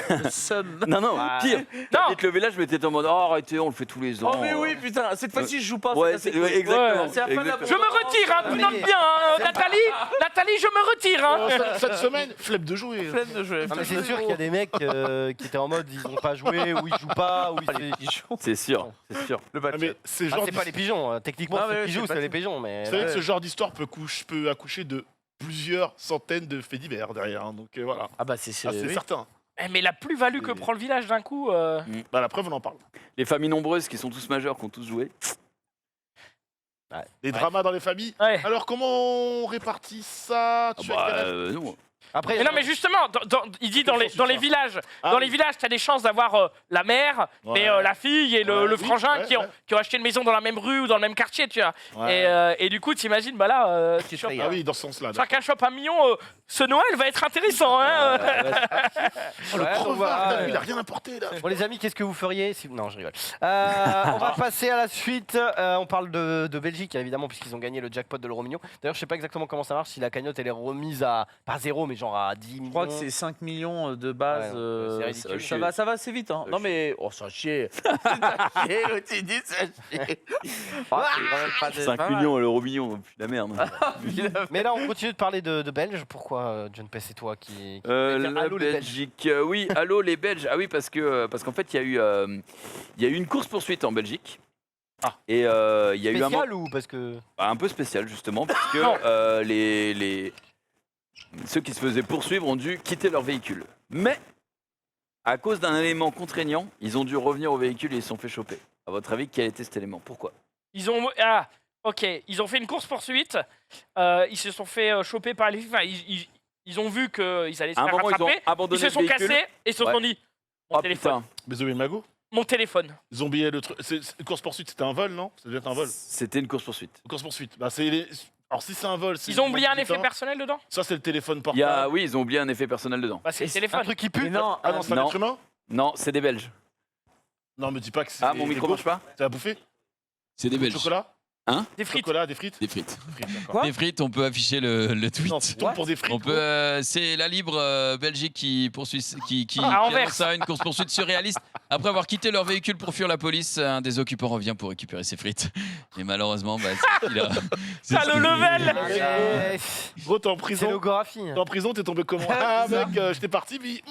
Le seum. Non, non, Ah. pire. T'habites le village, mais t'es en mode oh, arrêtez, on le fait tous les ans. Oh, mais oui, putain, cette fois-ci, je joue pas. Ouais, c'est c'est- ouais, exactement. C'est la fin de la Exactement. Je me retire, hein, tu Mais- notes bien, hein, Nathalie, je me retire. Hein. Cette semaine, flemme de jouer. Flemme de jouer. Non, mais c'est sûr qu'il y a des mecs qui étaient en mode ils n'ont pas joué ou ils jouent pas ou C'est sûr, c'est sûr. Le Ah, mais c'est Ah, genre c'est pas les pigeons. Techniquement, Ah, ceux ouais, qui c'est jouent, pas c'est les tout. pigeons. Mais Vous savez que ce genre d'histoire peut accoucher de plusieurs centaines de faits divers derrière. hein, donc voilà. Ah bah c'est Ah, c'est oui. certain. Eh, mais la plus-value que prend le village d'un coup. Bah, la preuve, on en parle. Les familles nombreuses qui sont tous majeures, qui ont tous joué. Des dramas dans les familles. Ouais. Alors, comment on répartit ça Ah Tu bah, as quel âge non. Après, Mais non, mais justement, il dit dans les villages. Ah, Dans oui. les villages, t'as des chances d'avoir la mère, mais Ouais. la fille et le Ouais, oui, frangin ouais, qui ont acheté une maison dans la même rue ou dans le même quartier, tu vois. Ouais. Et du coup, t'imagines, bah là, tu chopes- effrayant. Ah oui, dans ce sens-là. chacun chope 1 million. Ce Noël va être intéressant, hein. Oh, le Ouais, donc crevard, voilà, t'as vu, il a rien apporté là. Bon les amis, qu'est-ce que vous feriez si... Non, je rigole. On va passer à la suite. On parle de Belgique, évidemment, puisqu'ils ont gagné le jackpot de l'euro million. D'ailleurs, je sais pas exactement comment ça marche, si la cagnotte elle est remise à... Pas 0, mais genre à 10 millions. Je crois que c'est 5 millions de base. Ouais, donc, c'est ridicule. ça va assez vite. Hein. Ça Non chie. mais. Oh, ça chie. Ça chie, l'autre, il dit ça chie. Oh, c'est quand même pas de- 5 pas mal. millions à l'euro million, putain la merde. Mais là, on continue de parler de Belges. Pourquoi, John P, c'est toi qui La allô, les Belges. Belgique, oui, allô les Belges. Ah oui, parce qu'en fait, il y a eu une course-poursuite en Belgique. Ah. Et il y a eu Spécial ou parce que... un peu spécial, justement, parce Non. que ceux qui se faisaient poursuivre ont dû quitter leur véhicule. Mais, à cause d'un élément contraignant, ils ont dû revenir au véhicule et ils se sont fait choper. À votre avis, quel était cet élément? Pourquoi? Ils ont ils ont fait une course poursuite. Ils se sont fait choper par les. Enfin, ils ont vu qu'ils allaient se À un faire moment, ils ont rattraper. abandonné Ils se le sont véhicule. cassés et se Ouais. sont dit mon Oh téléphone. putain, Mais Zoé Mago, Mon téléphone. ils ont oublié le truc. Course poursuite, c'était un vol, non? Ça devait être un vol. c'était une course-poursuite. Course poursuite. Bah, alors si c'est un vol, c'est Ils ont oublié un effet putain. personnel dedans. Ça c'est le téléphone Il y portable. a, oui, ils ont oublié un effet personnel dedans. Bah, c'est le Un téléphone. truc qui pue? Mais non, Ah non, c'est un Non. être humain? Non, c'est des Belges. Non, me dis pas que c'est. Ah, mon micro marche pas? T'as à bouffer? C'est des Du Belges. chocolat? Des frites. Chocolat, des frites? Des frites. Des frites, d'accord. Quoi Des frites, on peut afficher le tweet. Non, tu tombes pour des frites. On peut, c'est la Libre Belgique qui poursuit, qui Anvers. annonce ça, une course poursuite surréaliste. Après avoir quitté leur véhicule pour fuir la police, un des occupants revient pour récupérer ses frites. Et malheureusement, bah, c'est Ah, le level. Gros, t'es en C'est prison. l'éographie. T'es en prison, t'es tombé comment? Ah, mec, j'étais parti, puis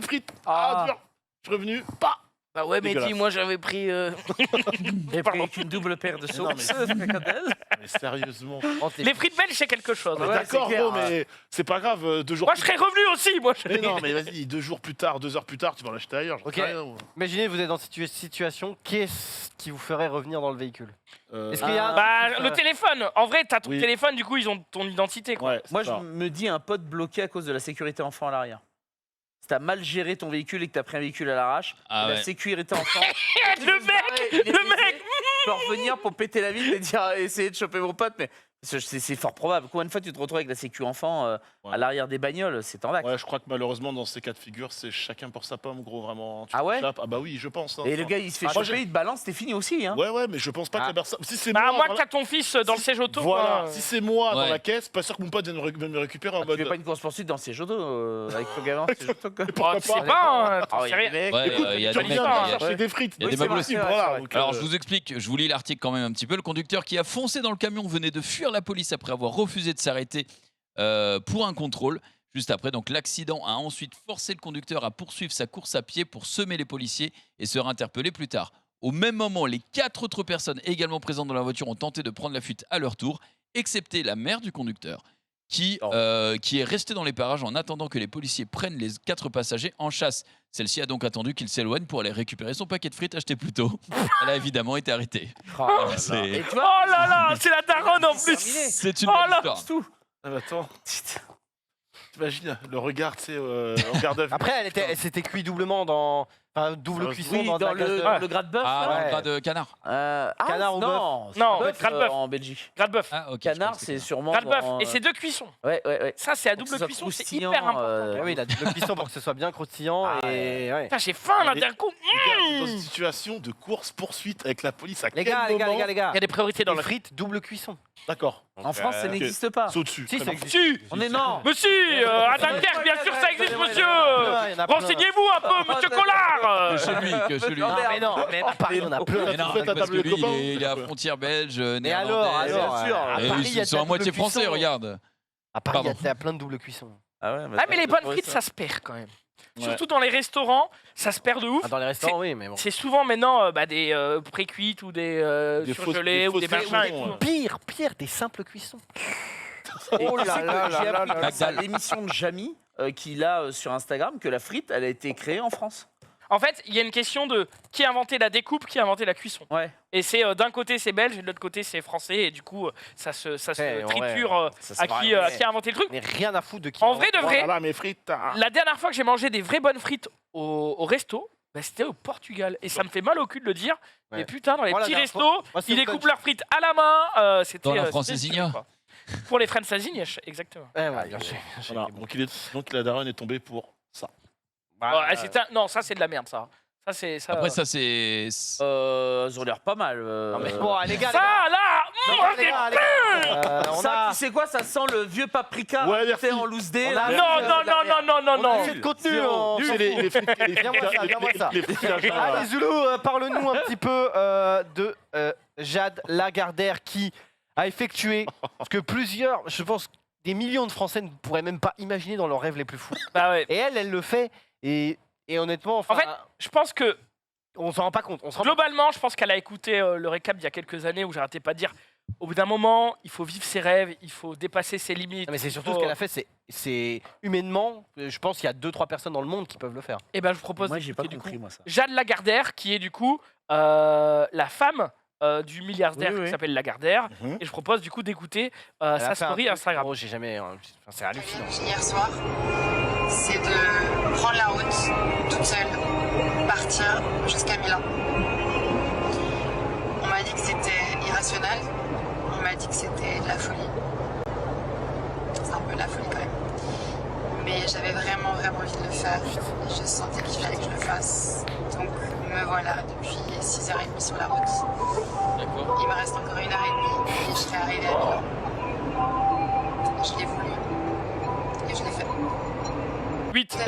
frites. Ah, dur. Je suis revenu. Pas. Bah ouais, mais Dégueulasse. dis, moi j'avais pris. J'ai pris avec une double paire de Mais non, sauces. Mais sérieusement. Les frites belges, c'est quelque chose. Mais Ouais, d'accord, c'est clair, gros, mais c'est pas grave. 2 jours Moi, je plus serais revenu aussi. Moi, je Mais non, mais vas-y, 2 jours plus tard, 2 heures plus tard, tu vas l'acheter ailleurs. j'en Ok. sais rien, moi. Imaginez, vous êtes dans cette situation. Qu'est-ce qui vous ferait revenir dans le véhicule? Euh, Est-ce qu'il y a un Bah, truc, le téléphone. En vrai, t'as ton Oui. téléphone, du coup, ils ont ton identité, quoi. Ouais, Moi, c'est je ça. me dis un pote bloqué à cause de la sécurité enfant à l'arrière. Si t'as mal géré ton véhicule et que t'as pris un véhicule à l'arrache, Ah la ouais. sécurité enfant. Le mec peut revenir pour péter la vitre et dire essayer de choper mon pote, mais c'est fort probable. Combien de fois tu te retrouves avec la sécu enfant Ouais. à l'arrière des bagnoles, c'est en vac. Ouais, je crois que malheureusement, dans ces cas de figure, c'est chacun pour sa pomme, gros, vraiment. Tu Ah ouais t'échappes. Ah bah oui, je pense. hein. Et le gars il se fait Moi, choper, il te balance, t'es fini aussi. Hein. Ouais, ouais, mais je pense pas que Ah. la personne. Si c'est Bah, moi. moi, dans que la- t'as ton fils dans le siège auto. Voilà, quoi. si c'est moi dans Ouais. la caisse, pas sûr que mon pote vienne me récupérer en Tu mode. fais pas une course poursuite dans le siège auto avec ton gamin. c'est juste quoi. Oh, Pourquoi tu sais pas pas, hein, t'en Ah, sais il y a rien. des mecs. Ouais, Écoute, il y a tu des mecs. reviens il y a- chercher des frites. il y a des Oui, c'est baboules. vrai, c'est vrai, Voilà, c'est vrai. donc, Alors je vous explique, je vous lis l'article quand même un petit peu. Le conducteur qui a foncé dans le camion venait de fuir la police après avoir refusé de s'arrêter pour un contrôle. Juste après, donc l'accident a ensuite forcé le conducteur à poursuivre sa course à pied pour semer les policiers et sera interpellé plus tard. Au même moment, les 4 autres personnes également présentes dans la voiture ont tenté de prendre la fuite à leur tour, excepté la mère du conducteur, qui est restée dans les parages en attendant que les policiers prennent les 4 passagers en chasse. Celle-ci a donc attendu qu'il s'éloigne pour aller récupérer son paquet de frites acheté plus tôt. Elle a évidemment été arrêtée. Oh, C'est- Et tu Oh vois, là là, c'est la daronne en plus. terminé. C'est une Oh belle là, histoire. c'est tout. Ah, mais attends. T'imagines le regard, tu sais, en garde à vue. Après, elle s'était cuit doublement dans. Enfin, double Oui, cuisson Oui, dans, dans la glace de- le gras de bœuf. Ah, là. dans Ouais. le gras de canard. Canard ou non, c'est Non, bœuf, gras de bœuf. en Belgique. Gras de bœuf. Ah, ok. Canard, je c'est pense que sûrement. Gras de bœuf. dans, Et c'est 2 cuissons. Ouais, ouais, ouais. Ça, c'est à Pour que double ce soit cuisson, c'est croustillant, hyper important. Ah oui, la double cuisson pour que ce soit bien croustillant Ah, et. Ouais. Putain, j'ai faim là Et- d'un coup. Les gars, dans une situation de course-poursuite avec la police, à Les quel gars, les gars, moment- les gars, les gars. Il y a des priorités dans Les la frites, double cuisson. D'accord. En France, ça ok. n'existe pas. Saut dessus. Si, très ça bien. existe. Si, On est non. monsieur, à Dunkerque, bien sûr, ça existe, monsieur. Ah, il y en a plein. Renseignez-vous un peu, monsieur Collard. Que chez lui, que chez lui. Non, Non, mais non, mais à Paris, on a plein. Mais non, Vous faites la parce que table lui, des copains, il est à frontière belge, Mais alors, néerlandaise. bien sûr. à Et Paris, il y a ils sont à de la moitié double français, cuisson. regarde. À Paris, il y Pardon. a plein de double cuisson. Ah, ouais, Ah, mais les bonnes c'est frites, ça. ça se perd quand même. Ouais. Surtout dans les restaurants, ça se perd de ouf. Ah, dans les restaurants, oui, mais bon. C'est souvent maintenant des pré-cuites ou des Des fausses- surgelés des ou des fausses machins et cuissons, tout. ouais. Pire, des simples cuissons. Oh là là là là là à l'émission de Jamy qu'il a sur Instagram que la frite, elle a été créée en France. En fait, il y a une question de qui a inventé la découpe, qui a inventé la cuisson. Ouais. Et c'est d'un côté c'est belge et de l'autre côté c'est français et du coup ça se Ouais, en triture Ça se à parie, qui ouais. qui a inventé le truc. Mais rien à foutre de qui. En vrai de vrai, Voilà mes frites. la dernière fois que j'ai mangé des vraies bonnes frites au resto, bah, c'était au Portugal et ça me fait mal au cul de le dire. Ouais. Mais putain dans les Moi, la petits dernière restos, moi, c'est ils au découpent Punch. leurs frites à la main. C'était Dans la c'était Francesinha. stylé, quoi. Pour les Francesinha, exactement. Ouais, bien sûr. Voilà. Donc la daronne est tombée pour ça. Bah, Non, ça c'est de la merde ça. Ça c'est ça. Après, ça, c'est. Ils ont l'air pas mal. non, mais bon, les gars, Ça là, les gars, on Ça, a. tu sais quoi, ça sent le vieux paprika Ouais, fait merci. en loose dé. On là. a- non. On a assez de contenu. on- C'est les frites. Viens-moi ça, viens-moi ça. Les frites à jeun, Allez Zoulou, parle-nous un petit peu de Jade Lagardère qui a effectué ce que plusieurs, je pense, des millions de Français ne pourraient même pas imaginer dans leurs rêves les plus fous. Bah ouais. Et elle le fait. Et honnêtement, enfin, En fait, je pense que on s'en rend pas compte. On se rend globalement, je pense qu'elle a écouté le récap d'il y a quelques années où j'arrêtais pas de dire au bout d'un moment, il faut vivre ses rêves, il faut dépasser ses limites. Non, mais c'est surtout il ce faut- qu'elle a fait, c'est humainement, je pense qu'il y a 2-3 personnes dans le monde qui peuvent le faire. Et ben je vous propose Moi, j'ai pas d'écouter, du compris, coup moi, ça. Jade Lagardère qui est du coup la femme du milliardaire Oui, oui. qui s'appelle Lagardère. Mhm. Et je propose du coup d'écouter Elle a sa fait un story truc, Instagram. gros, j'ai jamais. Enfin, c'est hallucinant. Hier soir, c'est de prendre la route toute seule, partir jusqu'à Milan. On m'a dit que c'était irrationnel, on m'a dit que c'était de la folie. C'est un peu de la folie quand même. Mais j'avais vraiment envie de le faire. Et je sentais qu'il fallait que je le fasse. Donc me voilà depuis 6h30 sur la route. D'accord. Il me reste encore 1h30 et je serai arrivée à Milan. Je l'ai voulu et je l'ai fait. 8.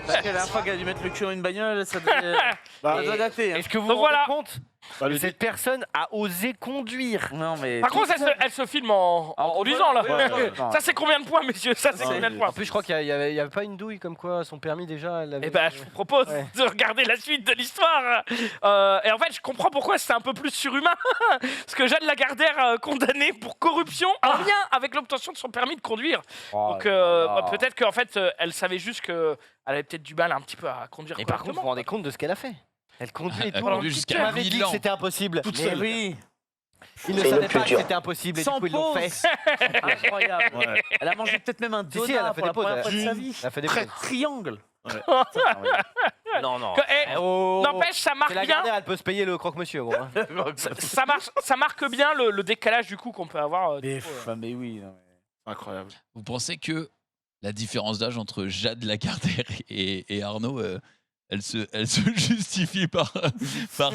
La dernière fois qu'elle a dû mettre le cul dans une bagnole, ça doit dater. hein. Est-ce que vous Donc vous voilà. rendez compte Bah, que le cette personne a osé conduire? Non, mais. Par contre, elle se filme en conduisant là. Ouais. Ça c'est combien de points, messieurs? Ça c'est Non, combien de mais- points? En plus, je crois qu'il y avait pas une douille comme quoi son permis déjà. Elle avait... Eh ben, je vous propose Ouais. de regarder la suite de l'histoire. Et en fait, je comprends pourquoi c'est un peu plus surhumain. Parce que Jade Lagardère condamnée pour corruption en lien avec l'obtention de son permis de conduire. Oh, Donc là. peut-être qu'en fait, elle savait juste qu'elle avait peut-être du mal un petit peu à conduire Mais par contre, vous vous correctement. rendez compte de ce qu'elle a fait? Elle conduit et Elle tout. conduit Tu jusqu'à m'avais dit que Milan. c'était impossible. Toute Mais seule. Oui. ils ne savaient pas que c'était impossible et du Sans coup ils l'ont pause. fait. Incroyable. Ouais. Elle a mangé peut-être même un Si, donut si, elle a fait pour la des pauses. première fois de sa elle- vie. Elle a fait des Très pauses. triangle. Non, non. Eh, N'empêche, ça marque C'est la bien. Gardère, elle peut se payer le croque-monsieur, gros. hein. Ça marque bien le décalage du coup qu'on peut avoir. Mais, mais oui. non, mais- Incroyable. Vous pensez que la différence d'âge entre Jade Lagardère et Arnaud, elle se justifie par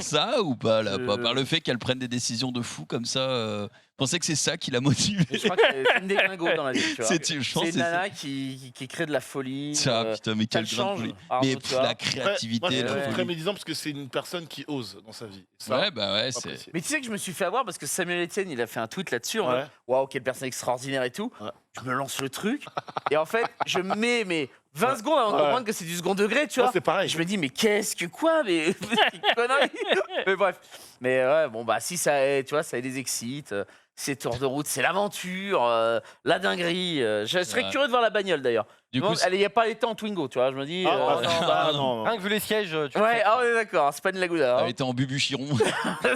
ça ou pas, là, par le fait qu'elle prenne des décisions de fou comme ça Vous pensez que c'est ça qui l'a motivée? Mais je crois que c'est une des gringos dans la vie. Tu vois. Je pense C'est que une nana qui crée de la folie. ça. Putain, mais quel ça grain de change. folie. Arnaud, Mais tu vois. la Moi, créativité, je la trouve folie. très médisant parce que c'est une personne qui ose dans sa vie. Ça, Ouais, bah ouais, faut c'est. apprécier. Mais tu sais que je me suis fait avoir parce que Samuel Etienne, il a fait un tweet là-dessus. en Ouais. mode, Waouh, quelle personne extraordinaire et tout. Ouais. Je me lance le truc. Et en fait, je mets mes 20 secondes avant de Ouais. comprendre que c'est du second degré, tu Moi, vois. c'est pareil. Je me dis, mais qu'est-ce que quoi? Mais quelle connerie. Mais bref. Mais ouais, bon, bah, si ça, tu vois, ça les excite. C'est tour de route, c'est l'aventure, la dinguerie. Je serais Ouais. curieux de voir la bagnole d'ailleurs. Du coup, Elle n'y a pas été en Twingo, tu vois. Je me dis. Ah, non, bah, Ah, non. Rien que vu les sièges, tu Ouais, ah ouais, d'accord, c'est pas une lagouda. elle hein. était en Bubu Chiron.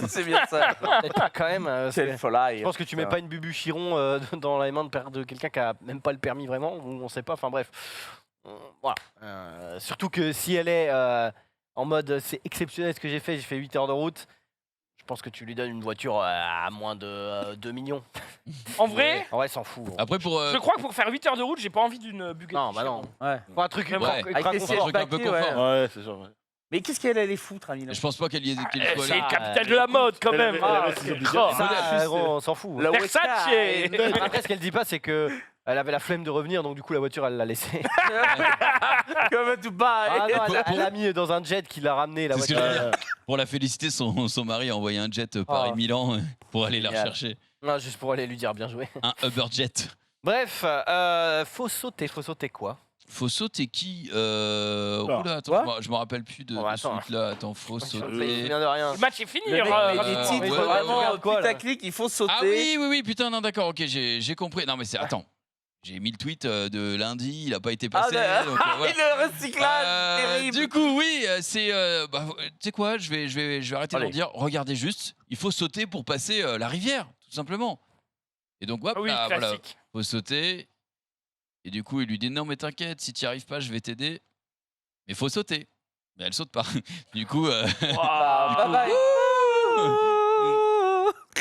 C'est bien ça. peut-être quand même. C'est le folie. Je pense que tu mets pas une Bubu Chiron dans les mains de quelqu'un qui a même pas le permis vraiment, ou on sait pas, enfin bref. Voilà. Surtout que si elle est en mode c'est exceptionnel ce que j'ai fait 8 heures de route, je pense que tu lui donnes une voiture à moins de 2 millions. En vrai, En vrai, s'en fout. gros. Après, pour. je crois que pour faire 8 heures de route, j'ai pas envie d'une Bugatti. Non, bah non. Ouais. Faut un truc Ouais. ultra- Avec ultra des confort. sièges un truc un peu baquets, ouais. confort. Ouais, c'est sûr. Ouais. Mais qu'est-ce qu'elle allait foutre à Milan? Je pense pas qu'elle y ait qu'il Eh, soit c'est le là. capital de la mode quand Elle même. avait- elle avait Ah, ses c'est obligations. grave. Ça, gros, on s'en fout. La Versace. Weka. Après, ce qu'elle dit pas, c'est que elle avait la flemme de revenir, donc du coup la voiture elle l'a laissée. Comme à Dubaï. Ah non, elle l'a mis dans un jet qui l'a ramené la C'est ce que voiture. je veux dire. Pour la féliciter, son mari a envoyé un jet Paris-Milan pour aller la Génial. rechercher. Non, juste pour aller lui dire bien joué. Un Uberjet. Bref, faut sauter quoi? Faut sauter qui Alors, Oula, attends, quoi je me rappelle plus de, Bon, bah, de ce attends. truc-là. Attends, faut Je me sauter. souviens de rien. Le match est fini. Le mec euh, met des euh, titres ouais, vraiment regarde quoi, là putaclic, il faut sauter. Ah oui, putain, non, d'accord, ok, j'ai compris. Non, mais c'est. Attends. J'ai mis le tweet de lundi, il a pas été passé. donc, voilà. Le recyclage, terrible. Du coup, oui, c'est. Tu sais quoi, je vais arrêter de Allez. leur dire. Regardez juste, il faut sauter pour passer la rivière, tout simplement. Et donc, hop, Ah oui, là, voilà, classique. faut sauter. Et du coup, il lui dit non, mais t'inquiète, si tu n'y arrives pas, je vais t'aider. Mais faut sauter. Mais elle saute pas. Du coup, Bye bye.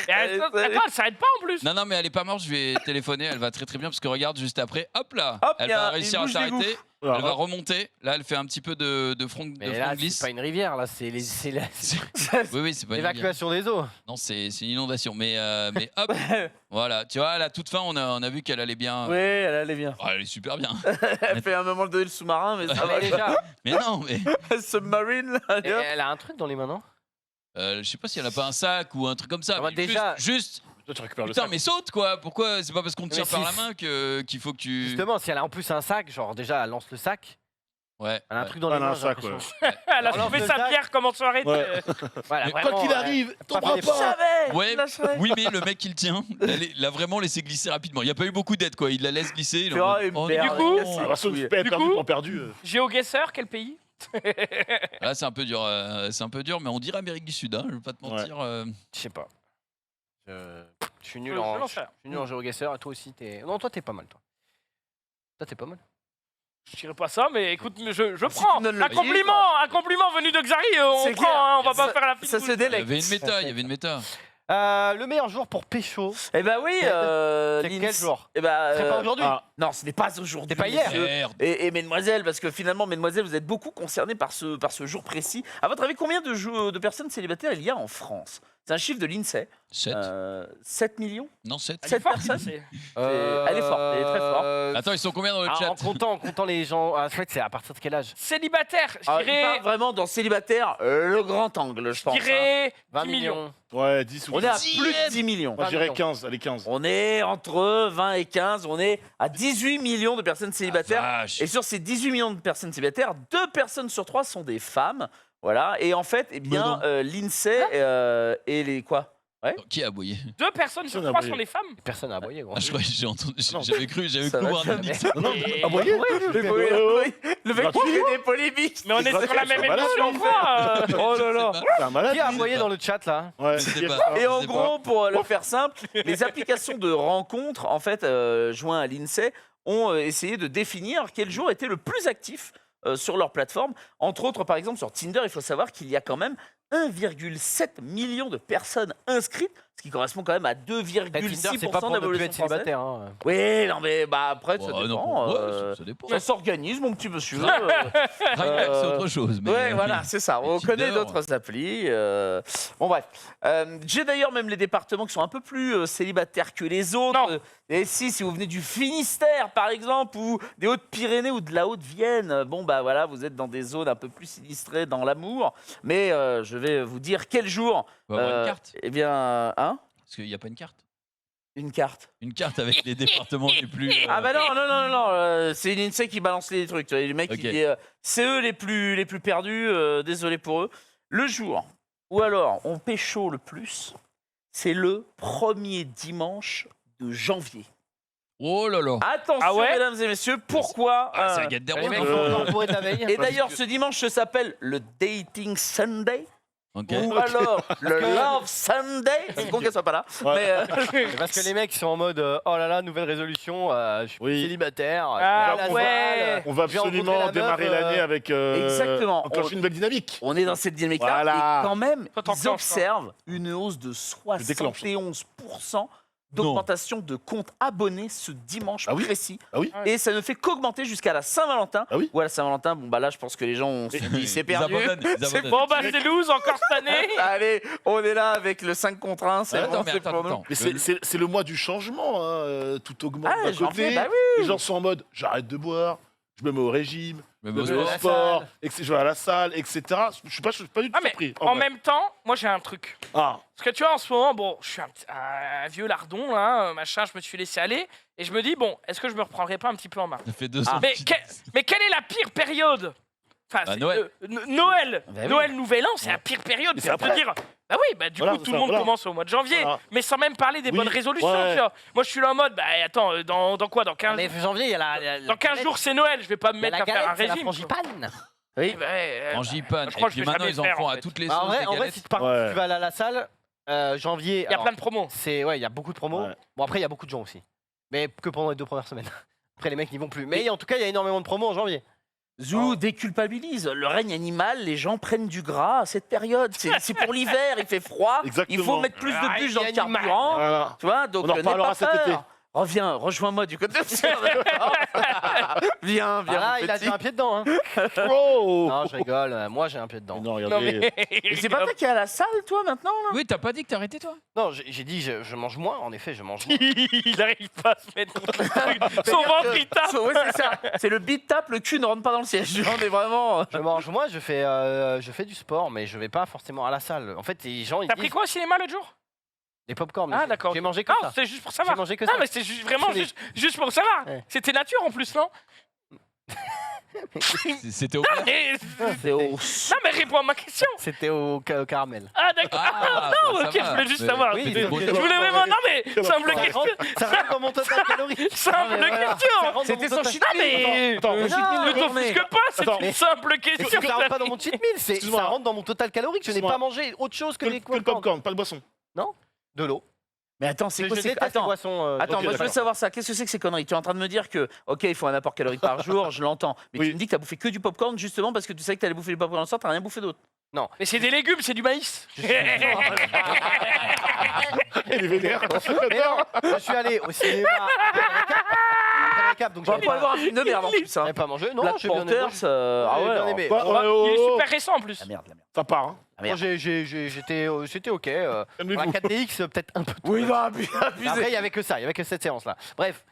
Et attends, elle s'arrête pas en plus. non, mais elle est pas morte. Je vais téléphoner. Elle va très très bien parce que regarde juste après, hop là, Hop, elle y a va une réussir à bouche d'égout. s'arrêter. Elle va remonter. Là, elle fait un petit peu de front Mais de là, front glisse. c'est pas une rivière, là, c'est Oui, c'est pas une rivière. l'évacuation des eaux. Non, c'est une inondation. Mais hop, voilà. Tu vois, à la toute fin, on a vu qu'elle allait bien. Oui, elle allait bien. Oh, elle est super bien. Elle fait un moment donné le sous-marin, mais ça Ah, va. mais déjà, Mais non, mais Submarine, là. et elle a un truc dans les mains, non? je sais pas si elle a pas un sac ou un truc comme ça. Ah bah, mais déjà- juste Toi, tu récupères le putain, sac. mais saute quoi. Pourquoi c'est pas parce qu'on te Mais tire par la si- main qu'il faut que tu. Justement, si elle a en plus un sac, genre déjà, elle lance le sac. Ouais. Elle a un ouais. truc dans Elle les a un mains. j'ai sac, l'impression. Elle a Alors, trouvé le sa sac- pierre, comment s'arrêter. Ouais. Voilà, Mais Quoi vraiment, qu'il arrive, tombera fait des pas. Jamais. Ouais, Je lâcherai. oui, mais le mec qui le tient, il a vraiment laissé glisser rapidement. Il n'y a pas eu beaucoup d'aide, quoi. Il la laisse glisser. il est en Tu mode, vois, oh, une non. merde. Du coup- De toute façon, Oui. tu peux être Du perdu coup- pour perdu. GeoGuessr, quel pays? Là, c'est un peu dur. Mais on dirait Amérique du Sud, hein, je vais pas te mentir. Je sais pas. Je suis nul Je en n'en sais rien. GeoGuessr et toi aussi t'es. Non, toi t'es pas mal, toi. Toi t'es pas mal. Je dirais pas ça, mais écoute, je Si prends. tu donnes le Un billet, compliment venu de Xari, on C'est prend, clair. hein, on va pas Ça- faire la Ça fine se Il y délecte. avait une méta. Le meilleur jour pour pécho, Eh ben oui, c'est Linz. quel jour? Eh ben, C'est pas aujourd'hui. Ah, non, ce n'est pas aujourd'hui. C'est pas hier. messieurs. Merde. Et mesdemoiselles, parce que finalement, mesdemoiselles, vous êtes beaucoup concernées par ce jour précis. À votre avis, combien de personnes célibataires il y a en France? C'est un chiffre de l'INSEE. 7 7 millions. Non, 7. Elle est Cette forte, personne. c'est- Elle est forte, elle est très forte. Attends, ils sont combien dans le chat En comptant les gens. Ah, en fait, c'est à partir de quel âge? Célibataire, je Ah, il dirais, parle vraiment dans célibataire, le grand angle, je pense. je dirais 20 10 millions. ouais, 10 ou On est à 10. plus de 10 millions. Moi, je dirais 20 15. Allez, 15. On est entre 20 et 15. On est à 18 millions de personnes célibataires. Vache. Et sur ces 18 millions de personnes célibataires, 2 personnes sur 3 sont des femmes. Voilà. Et en fait, eh bien, non. l'INSEE et les quoi? Qui a aboyé 2 personnes sur Personne 3 n'a sont des femmes. Personne n'a aboyé, gros. Ah, je croyais, j'ai entendu, Non. j'avais cru Ça va, voir un jamais. indice. Non, non, Et- aboyé Le mec qui fait des polémiques. Mais on est sur la même c'est malade, émission, quoi. Oh là là. C'est un malade. Qui a lui. aboyé dans le chat là? Ouais. Je sais qui- pas. Et en Je sais gros, pour le faire simple, les applications de rencontres, en fait, joints à l'INSEE, ont essayé de définir quel jour était le plus actif sur leur plateforme. Entre autres, par exemple, sur Tinder, il faut savoir qu'il y a quand même 1,7 million de personnes inscrites, ce qui correspond quand même à Tinder, c'est pas 2,6% pour de ne la plus population être française. célibataire. Hein. Oui, non mais bah après ça Ouais, dépend. non, ouais, ça dépend. Ça s'organise, mon petit monsieur. Grindr, c'est autre chose. Mais Ouais, voilà, c'est ça. On Tinder. connaît d'autres applis. Bon, bref. J'ai d'ailleurs même les départements qui sont un peu plus célibataires que les autres. Non. Et si vous venez du Finistère, par exemple, ou des Hautes-Pyrénées ou de la Haute-Vienne, bon, bah voilà, vous êtes dans des zones un peu plus sinistrées dans l'amour. Mais je vais vous dire quel jour. On va avoir une carte. Eh bien, hein? Parce qu'il n'y a pas une carte. Une carte. Une carte avec les départements les plus. Ah bah non, c'est l'INSEE qui balance les trucs. Tu vois, les mecs, Ok. il dit, c'est eux les plus perdus, désolé pour eux. Le jour où alors on pécho le plus, c'est le premier dimanche de janvier. Oh là là. Attention, Ah ouais mesdames et messieurs, pourquoi Ah, ça gâte des Les mecs rois. sont temporaires de la veille. Et d'ailleurs, ce dimanche s'appelle le Dating Sunday Ok. ou alors le Love Sunday. C'est con qu'elle soit pas là. Ouais. Mais C'est parce que les mecs sont en mode oh là là, nouvelle résolution, je suis Oui. célibataire. Ah je vais à la ouais. salle, On va je vais rencontrer absolument la meuf, démarrer l'année avec. Exactement. Enclencher une nouvelle dynamique. on est dans cette dynamique-là. Voilà. Et quand même, Toi, t'enclenches, ils observent une hausse de déclenche. 71% d'augmentation de comptes abonnés ce dimanche Ah oui. précis. Ah oui. Et ça ne fait qu'augmenter jusqu'à la Saint-Valentin. Ah oui. Ou à la Saint-Valentin, bon bah là je pense que les gens ont se dit c'est Ils perdu. abandonnent, ils C'est abandonnent. Bon, bah, c'est loose encore cette année. Allez, on est là avec le 5 contre 1, c'est Attends, bon, mais c'est attends, pour nous. attends. Mais c'est le mois du changement. Hein. Tout augmente Ah, d'un janvier, côté. bah Les gens sont en mode j'arrête de boire, je me mets au régime, Mais je bon, me c'est mets au à la sport, salle. je vais à la salle, etc. Je suis pas du tout Ah, mais surpris. en vrai. même temps, moi j'ai un truc. Ah, Parce que tu vois, en ce moment, bon, je suis un vieux lardon, là, machin, je me suis laissé aller. Et je me dis, bon, est-ce que je me reprendrai pas un petit peu en main? Ça fait 200. Mais, mais quelle est la pire période? Enfin, Bah, c'est, Noël. Noël. Bah oui. Noël, Nouvel An, c'est la pire période. Mais C'est c'est de te après. dire, Bah oui, bah du Voilà, coup, c'est tout le ça, monde voilà. commence au mois de janvier. Voilà. Mais sans même parler des Oui, bonnes résolutions, ouais. tu vois. Moi, je suis là en mode, bah attends, dans quoi? Dans 15 Mais janvier, il y a Dans 15 jours, c'est Noël, je vais pas me il y a mettre la à faire un galette, c'est la régime. frangipane. Oui. Bah, Frangipane. je crois Et que je puis vais maintenant, jamais ils en le faire, font en à fait. toutes les Bah, sauces. en vrai, des si galettes. tu vas aller à la salle, janvier. il y a plein de promos. Il y a beaucoup de promos. Ouais. Bon, après, il y a beaucoup de gens aussi. Mais que pendant les 2 premières semaines. Après, les mecs n'y vont plus. Mais en tout cas, il y a énormément de promos en janvier. Zou déculpabilise. Le règne animal, les gens prennent du gras à cette période. C'est pour l'hiver, il fait froid. Exactement. Il faut mettre plus de bûches dans le Règne animal. carburant. Voilà. Tu vois, donc On en n'aie reparlera pas cet peur. été. Reviens, rejoins-moi du côté de Viens, Ah là, mon il a petit. déjà un pied dedans. Hein. Oh Non, je rigole. Moi, j'ai un pied dedans. Non, Non, regardez. mais. Et c'est pas toi qui es à la salle, toi, maintenant là Oui, t'as pas dit que t'as arrêté, toi? Non, j'ai dit, je mange moins. En effet, je mange moins. Il arrive pas à se mettre contre le truc. Son ventre, il tape. Ouais, c'est ça. C'est le beat tape, le cul ne rentre pas dans le siège. On est vraiment. Je mange moins, je fais du sport, mais je vais pas forcément à la salle. En fait, les gens, ils T'as pris disent quoi au cinéma l'autre jour? des pop-corn. Ah, d'accord. J'ai mangé que Non, ça. c'est juste pour J'ai savoir. mangé que Ah, ça. mais c'est vraiment C'est- juste pour savoir. Ouais. C'était nature en plus, non? C'était au Ah, mais... C'est au. Non, mais réponds à ma question. C'était au caramel. Ah, d'accord. Ah, non, bah, ok, ça je va. voulais juste Mais- savoir. Oui, C'était c'est- beau. Je voulais vraiment. Non, mais simple Ça question. rentre dans mon total calorique. Simple Non, mais voilà. question. Ça rentre dans C'était mon son total- shit Ah, mais. Attends, Le attends, shit meal Ne de journée. t'offusque pas, c'est Attends. une simple Mais question. ça rentre pas dans mon cheat meal, ça Excuse-moi. rentre dans mon total calorique. Je n'ai Excuse-moi. pas mangé autre chose que que des le popcorn, pas de boisson. De l'eau. Mais attends, c'est Je quoi déteste les Attends, boissons. attends, ok, moi je veux d'accord. savoir ça. Qu'est-ce que c'est que ces conneries? Tu es en train de me dire que, ok, il faut un apport calorique par jour, je l'entends. Mais Oui. tu me dis que tu as bouffé que du popcorn justement parce que tu savais que tu allais bouffer du popcorn en soir, tu rien bouffé d'autre. Mais c'est des légumes, c'est du maïs. Il est vénère. Mais non, je suis allé au cinéma. Après récap, donc On va j'avais pas pas, avoir un film de merde en plus. Hein. j'avais pas mangé. Non, Black j'ai bien aimé. Panthers, ah J'ai ouais. bien aimé. Quoi Bon, Il est Oh, super récent en plus. La merde, la merde. Ça part, hein. merde. C'était ok. La Calmez-vous. 4DX, peut-être un peu. Oui, non, abusé. Mais après, il y avait que ça, il y avait que cette séance-là. Bref.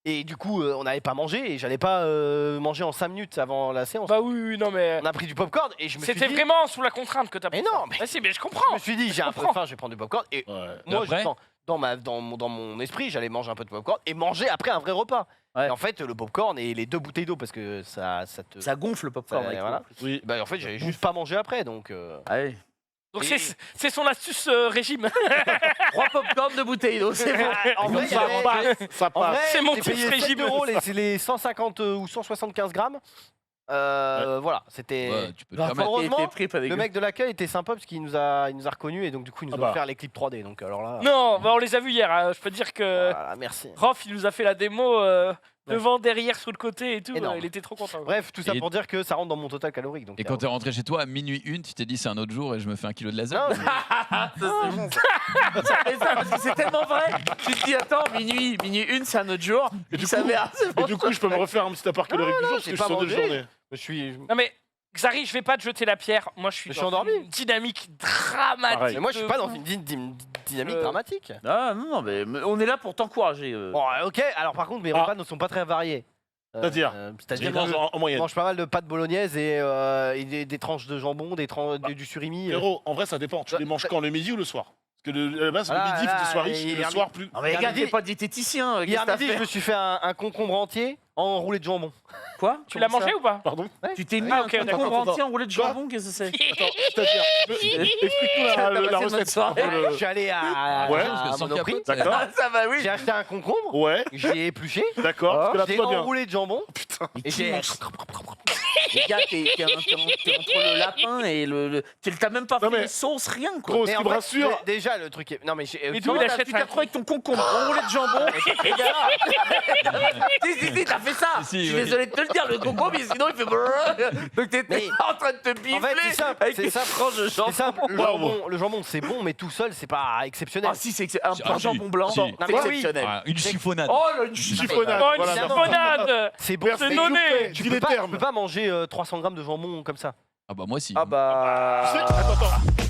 Et du coup, on n'avait pas mangé et j'allais pas manger en 5 minutes avant la séance. Bah oui, non, mais. On a pris du popcorn et je me suis C'était dit. vraiment sous la contrainte que t'as pris. Mais non, mais Ah si, mais je je comprends. me suis dit, j'ai un peu comprends. faim, je vais prendre du popcorn. Et Ouais. moi, après dans mon esprit, j'allais manger un peu de popcorn et manger après un vrai repas. Ouais. Et en fait, le popcorn et les 2 bouteilles d'eau parce que ça te. Ça gonfle le popcorn. Ça, avec voilà. tout. Oui. Bah, en fait, j'avais juste pas mangé après donc. Allez. Donc Et- c'est son astuce régime. 3 popcorn de bouteille d'eau, c'est bon. En vrai, Ça il y avait- passe. Ça En vrai, passe. C'est mon j'ai petit payé 7 régime. euros les 150 ou 175 grammes. Voilà, c'était. Ouais, tu peux te Non, permettre. heureusement, t'es pris, pas Le dégueu. mec de l'accueil était sympa parce qu'il nous a reconnus et donc du coup il nous Ah a bah. offert les clips 3D. Donc alors là, Non, bah on les a vus hier. Hein. Je peux te dire que voilà, merci. Rof, il nous a fait la démo devant, derrière, sous le côté et tout. Énorme. Il était trop content. Bref, tout ça Et- pour dire que ça rentre dans mon total calorique. Donc, Et quand t'es rentré chez toi à minuit 1, tu t'es dit c'est un autre jour et je me fais un kilo de lasagne. non, Ça, c'est bon. Et ça, parce que c'est tellement vrai. Tu te dis, attends, minuit 1, c'est un autre jour. Et du Ça coup- merde, c'est bon. Et du coup, je peux me refaire un petit apport calorique du jour parce j'ai que je pas suis sur 2 mangé. journées. je suis. Non mais Xari, je vais pas te jeter la pierre. Moi, je suis Je suis dans endormi. une dynamique dramatique. Pareil. Mais moi je suis pas dans de une dynamique Euh, dramatique. Ah non, mais on est là pour t'encourager. Bon, ok. Alors par contre mes repas ne sont pas très variés. C'est-à-dire C'est-à-dire Je mange que en je moyenne. mange pas mal de pâtes bolognaises et des tranches de jambon, du surimi. Héros, en vrai, ça dépend. Tu les manges quand, le midi ou le soir? Parce que à la base, Voilà, le midi, là, le soir riche, et et le hier soir plus. Ah, mais Hier regarde, midi- t'es pas diététicien. Qu'est-ce Hier que t'as midi, je fait me suis fait un concombre entier enroulé de jambon. Quoi Tu l'as Comment ça mangé ou pas? Pardon Tu t'es mis Ah, un ok, d'accord. concombre Attends, entier enroulé de Quoi jambon, qu'est-ce que c'est Attends, c'est-à-dire, explique-nous T'as la passé une bonne recette. soirée. Je suis allé à Ouais. Parce que à sans Monoprix. capote, D'accord. Ah, ça va, oui. J'ai acheté un concombre, Ouais, j'ai épluché, d'accord. Parce que là, j'ai tout va bien. enroulé de jambon Putain. et j'ai. Les gars, t'es entre le lapin et le. T'as même pas Non, fait mais- les sauces, rien quoi. Gros, Mais ce en qui me fait, rassure. déjà le truc est. Non mais Mais d'où Comment il t'as achète tu t'as un trouvé avec ton concombre enroulé de jambon et si, t'as fait ça. Si, Je suis oui. désolé de te le dire, le concombre, sinon il fait brrr. Donc t'étais Mais- en train de te bifler En fait, c'est simple, avec c'est des simple. tranches de C'est jambon. simple, le jambon c'est bon mais tout seul c'est pas exceptionnel. Ah si, c'est un Si, pain si, jambon blanc, si. c'est Non, mais oui. exceptionnel. Ah, une chiffonnade. Oh là, une Chiffonnade. Oh, une Voilà, chiffonnade. C'est bon, Merci. C'est mais donné. tu Dis peux les pas, tu termes. peux pas manger 300 grammes de jambon comme ça. Ah bah moi si. Ah bah. Tu sais, attends.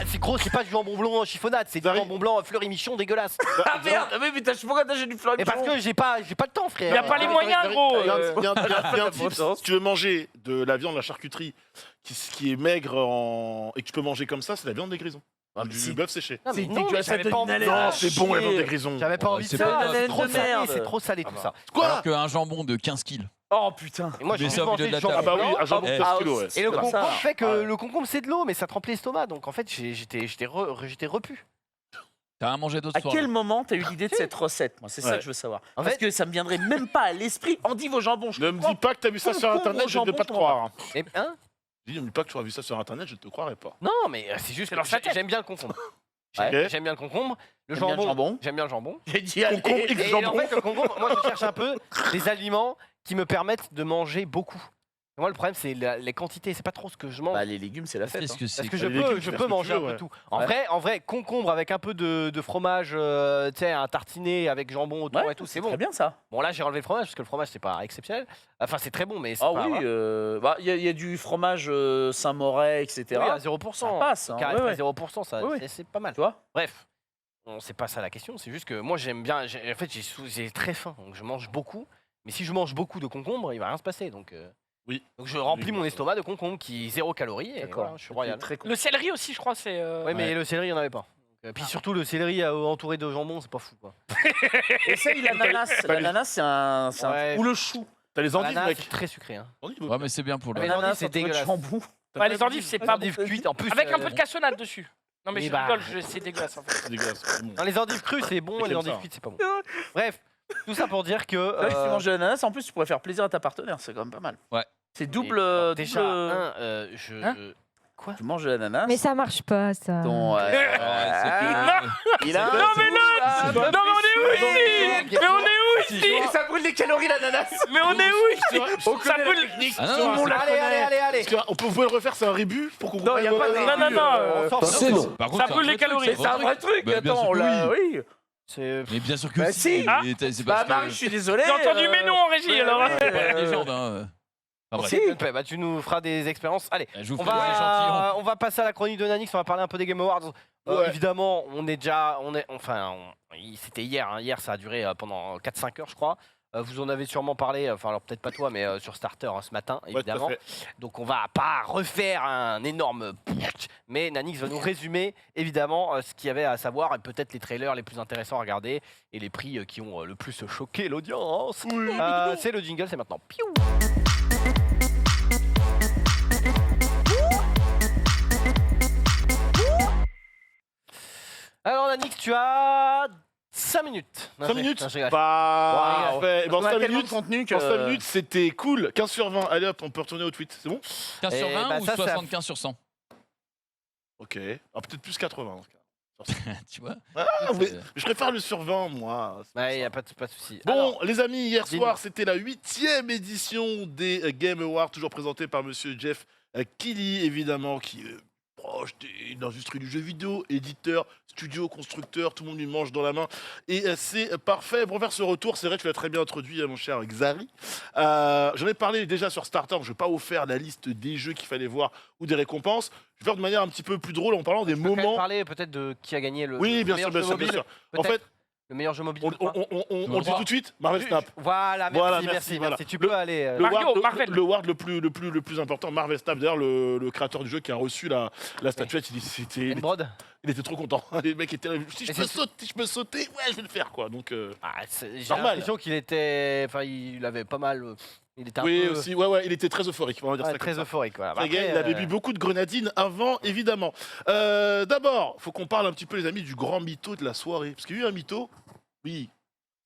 C'est gros, c'est pas du jambon blanc chiffonnade, c'est du Dari- jambon blanc fleurimichon dégueulasse. Ah merde, mais putain, je sais pas pourquoi j'ai du fleur. Et parce que j'ai pas le temps frère. Il y a pas les moyens, gros. Bien bon tips. sens. Si tu veux manger de la viande, la charcuterie, qui est maigre et que tu peux manger comme ça, c'est la viande des grisons. Ah, mais Du si. bœuf séché. Non, mais C'est non, dégueulasse, j'avais ça pas te envie donne de la Non, Ah, c'est bon la viande des chier. grisons. J'avais pas envie de c'est ça, pas c'est une trop de salé, merde. c'est trop salé tout ça. Quoi Alors qu'un jambon de 15 kilos. Oh putain. Et moi, j'ai Mais juste ça au milieu mangé de la le jambon table. Ah bah oui, blanc. un jambon Eh. de stylo, ouais. Et le Comme ça. concombre fait que Ouais. le concombre c'est de l'eau, mais ça te remplit l'estomac. Donc en fait, j'étais repu. T'as rien mangé d'autre À soir quel moment t'as eu l'idée de cette recette? Moi, c'est ça Ouais. que je veux savoir. En Parce fait- que ça me viendrait même pas à l'esprit. Endive au jambon, je Ne me comprends. dis pas que t'as vu ça sur Concombre internet, au je ne peux jambon, pas te je comprends croire. hein. Mais hein Je dis, ne me dis pas que tu as vu ça sur internet, je ne te croirais pas. Non, mais c'est juste C'est que dans sa tête. j'aime bien le concombre. Ouais. J'aime bien le concombre. Le T'aimes bien le jambon. jambon J'aime bien le jambon. J'ai dit allez. Concombre X Et jambon. en fait, le concombre, moi, je cherche un peu des aliments qui me permettent de manger beaucoup. Et moi, le problème, c'est les quantités. C'est pas trop ce que je mange. Bah, les légumes, c'est la fête. Qu'est-ce hein. que c'est Parce que que- je les légumes, peux, tu je fais peux ce que tu manger veux, un peu ouais. tout. Ouais. En vrai, concombre avec un peu de fromage, tu sais, un tartiné avec jambon autour Ouais, et tout, c'est bon. Très bien ça. Bon, là, j'ai relevé le fromage parce que le fromage, c'est pas exceptionnel. Enfin, c'est très bon, mais c'est Ah pas. oui, voilà. bah, il y a du fromage Saint-Moret, etc. Oui, à 0%. Ça passe, hein, Carré ouais, frais, ouais. 0%, ça, Ouais, ouais. c'est pas mal. Tu vois? Bref, c'est pas ça la question, c'est juste que moi, j'aime bien. En fait, j'ai très faim, donc je mange beaucoup. Mais si je mange beaucoup de concombre, il va rien se passer. Donc, Oui. donc je remplis Oui, mon estomac de concombre qui est 0 calories. Et D'accord. voilà, je suis royal. Très cool. Le céleri aussi, je crois, c'est. Ouais, mais le céleri, il n'y en avait pas. Puis surtout, le céleri entouré de jambon, c'est pas fou, quoi. Essaye l'ananas. Pas les- L'ananas, c'est un. Ouais. Ou le chou. T'as les endives, L'ananas, mec. c'est très sucré. Hein. Endives, Ouais, mais c'est bien pour le. Mais l'endive, Ananas c'est entouré de dégueulasse. jambon. Ouais, les endives, c'est pas bon. Endives cuites, en plus. Avec un peu de cassonade dessus. Non, mais Oui, je bah. rigole, c'est dégueulasse en fait. c'est dégueulasse. c'est bon. Non, les endives crues, c'est bon, Mais les j'aime endives ça. cuites, c'est pas bon. Bref, tout ça pour dire que. C'est vrai que si tu manges de l'ananas, en plus, tu pourrais faire plaisir à ta partenaire. C'est quand même pas mal. Ouais. C'est et- double. alors, déjà, double- Hein Tu manges de l'ananas. Mais ça marche pas, ça. Ton, Ouais, c'est que- il a un Non, mais là Non, mais on est où ici Mais on est où ici Et ça brûle des calories l'ananas. Mais on est où ici On Ça connaît brûle. la technique. Ah non, Tout le non, monde la Allez, connaît. allez. Est-ce qu'on peut vous le refaire, c'est un rébut pour qu'on Non, y a pas de Non, non, non. C'est non. Par contre, Ça c'est un brûle vrai les calories. truc, C'est un vrai truc. Bah, bien Attends, sûr on que l'a. Oui. C'est. Mais bien sûr que Bah, si. Ah. Mais c'est Bah, parce Marie, que. je suis désolé. J'ai entendu mais non en régie alors. C'est pas la légende, hein. Enfin, bref. Si. Bah, tu nous feras des expériences. Allez, Je vous on ferai des échantillons. va passer à la chronique de Nanix. On va parler un peu des Game Awards. Ouais. Évidemment, c'était hier. Hein. Hier, ça a duré pendant 4-5 heures, je crois. Vous en avez sûrement parlé, enfin alors peut-être pas toi, mais sur Starter hein, ce matin, Ouais, tout à évidemment. fait. Donc on va pas refaire un énorme mais Nanix va nous résumer évidemment ce qu'il y avait à savoir et peut-être les trailers les plus intéressants à regarder et les prix qui ont le plus choqué l'audience. C'est le jingle, c'est maintenant. Piou. Alors Nanix, tu as 5 minutes. 5 minutes Non, je rigole. Bah, Wow. parfait. On Dans a 5 tellement de minutes, contenu que. dans 5 minutes, c'était cool. 15 sur 20. Allez hop, on peut retourner au tweet. C'est bon 15 sur Eh 20 bah, ou ça, ça- 75 sur 100 Ok. Ah, peut-être plus 80 dans ce cas. Tu vois Ah, mais je préfère le sur 20, moi. Ouais, y a pas de souci. Bon, Alors, les amis, hier dis-nous. soir, c'était la 8e édition des Game Awards, toujours présentée par monsieur Jeff Keighley, évidemment, qui est proche de l'industrie du jeu vidéo, éditeur, studio, constructeur, tout le monde lui mange dans la main. Et c'est parfait. Pour faire ce retour, c'est vrai que tu l'as très bien introduit, mon cher Xari. J'en ai parlé déjà sur Starter, je ne vais pas vous faire la liste des jeux qu'il fallait voir ou des récompenses. Je vais faire de manière un petit peu plus drôle en parlant des tu peux quand même moments. parler peut-être de qui a gagné le Oui, bien meilleur sûr, bien jeu sûr, bien mobile, sûr. En peut-être fait, le meilleur jeu mobile. on je crois. le dit tout de suite, Marvel Snap. Voilà, merci, Voilà, merci, merci, merci. voilà. Tu peux aller. Le Mario, award, Marvel. le award le plus important, Marvel Snap, d'ailleurs, le créateur du jeu qui a reçu la statuette, il était trop content. Les mecs étaient là, si je peux sauter, ouais, je vais le faire, quoi. Donc, J'ai Normal. l'impression qu'il était. Enfin, il avait pas mal. Il était un oui, peu. aussi, ouais, il était très euphorique, on va dire Ouais, ça très comme ça. euphorique. Voilà. Ça y est, Après, il avait bu beaucoup de grenadines avant, évidemment. D'abord, faut qu'on parle un petit peu, les amis, du grand mytho de la soirée. Parce qu'il y a eu un mytho, oui.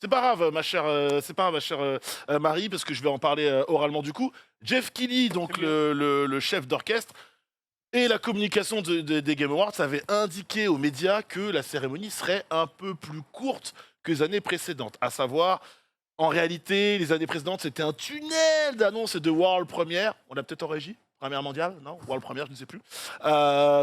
C'est pas grave, ma chère, Marie, parce que je vais en parler oralement du coup. Jeff Keighley, donc le chef d'orchestre, et la communication des Game Awards avait indiqué aux médias que la cérémonie serait un peu plus courte que les années précédentes. À savoir, en réalité, les années précédentes, c'était un tunnel d'annonces et de World Premiere. On l'a peut-être en régie Première mondiale Non World Premiere, je ne sais plus.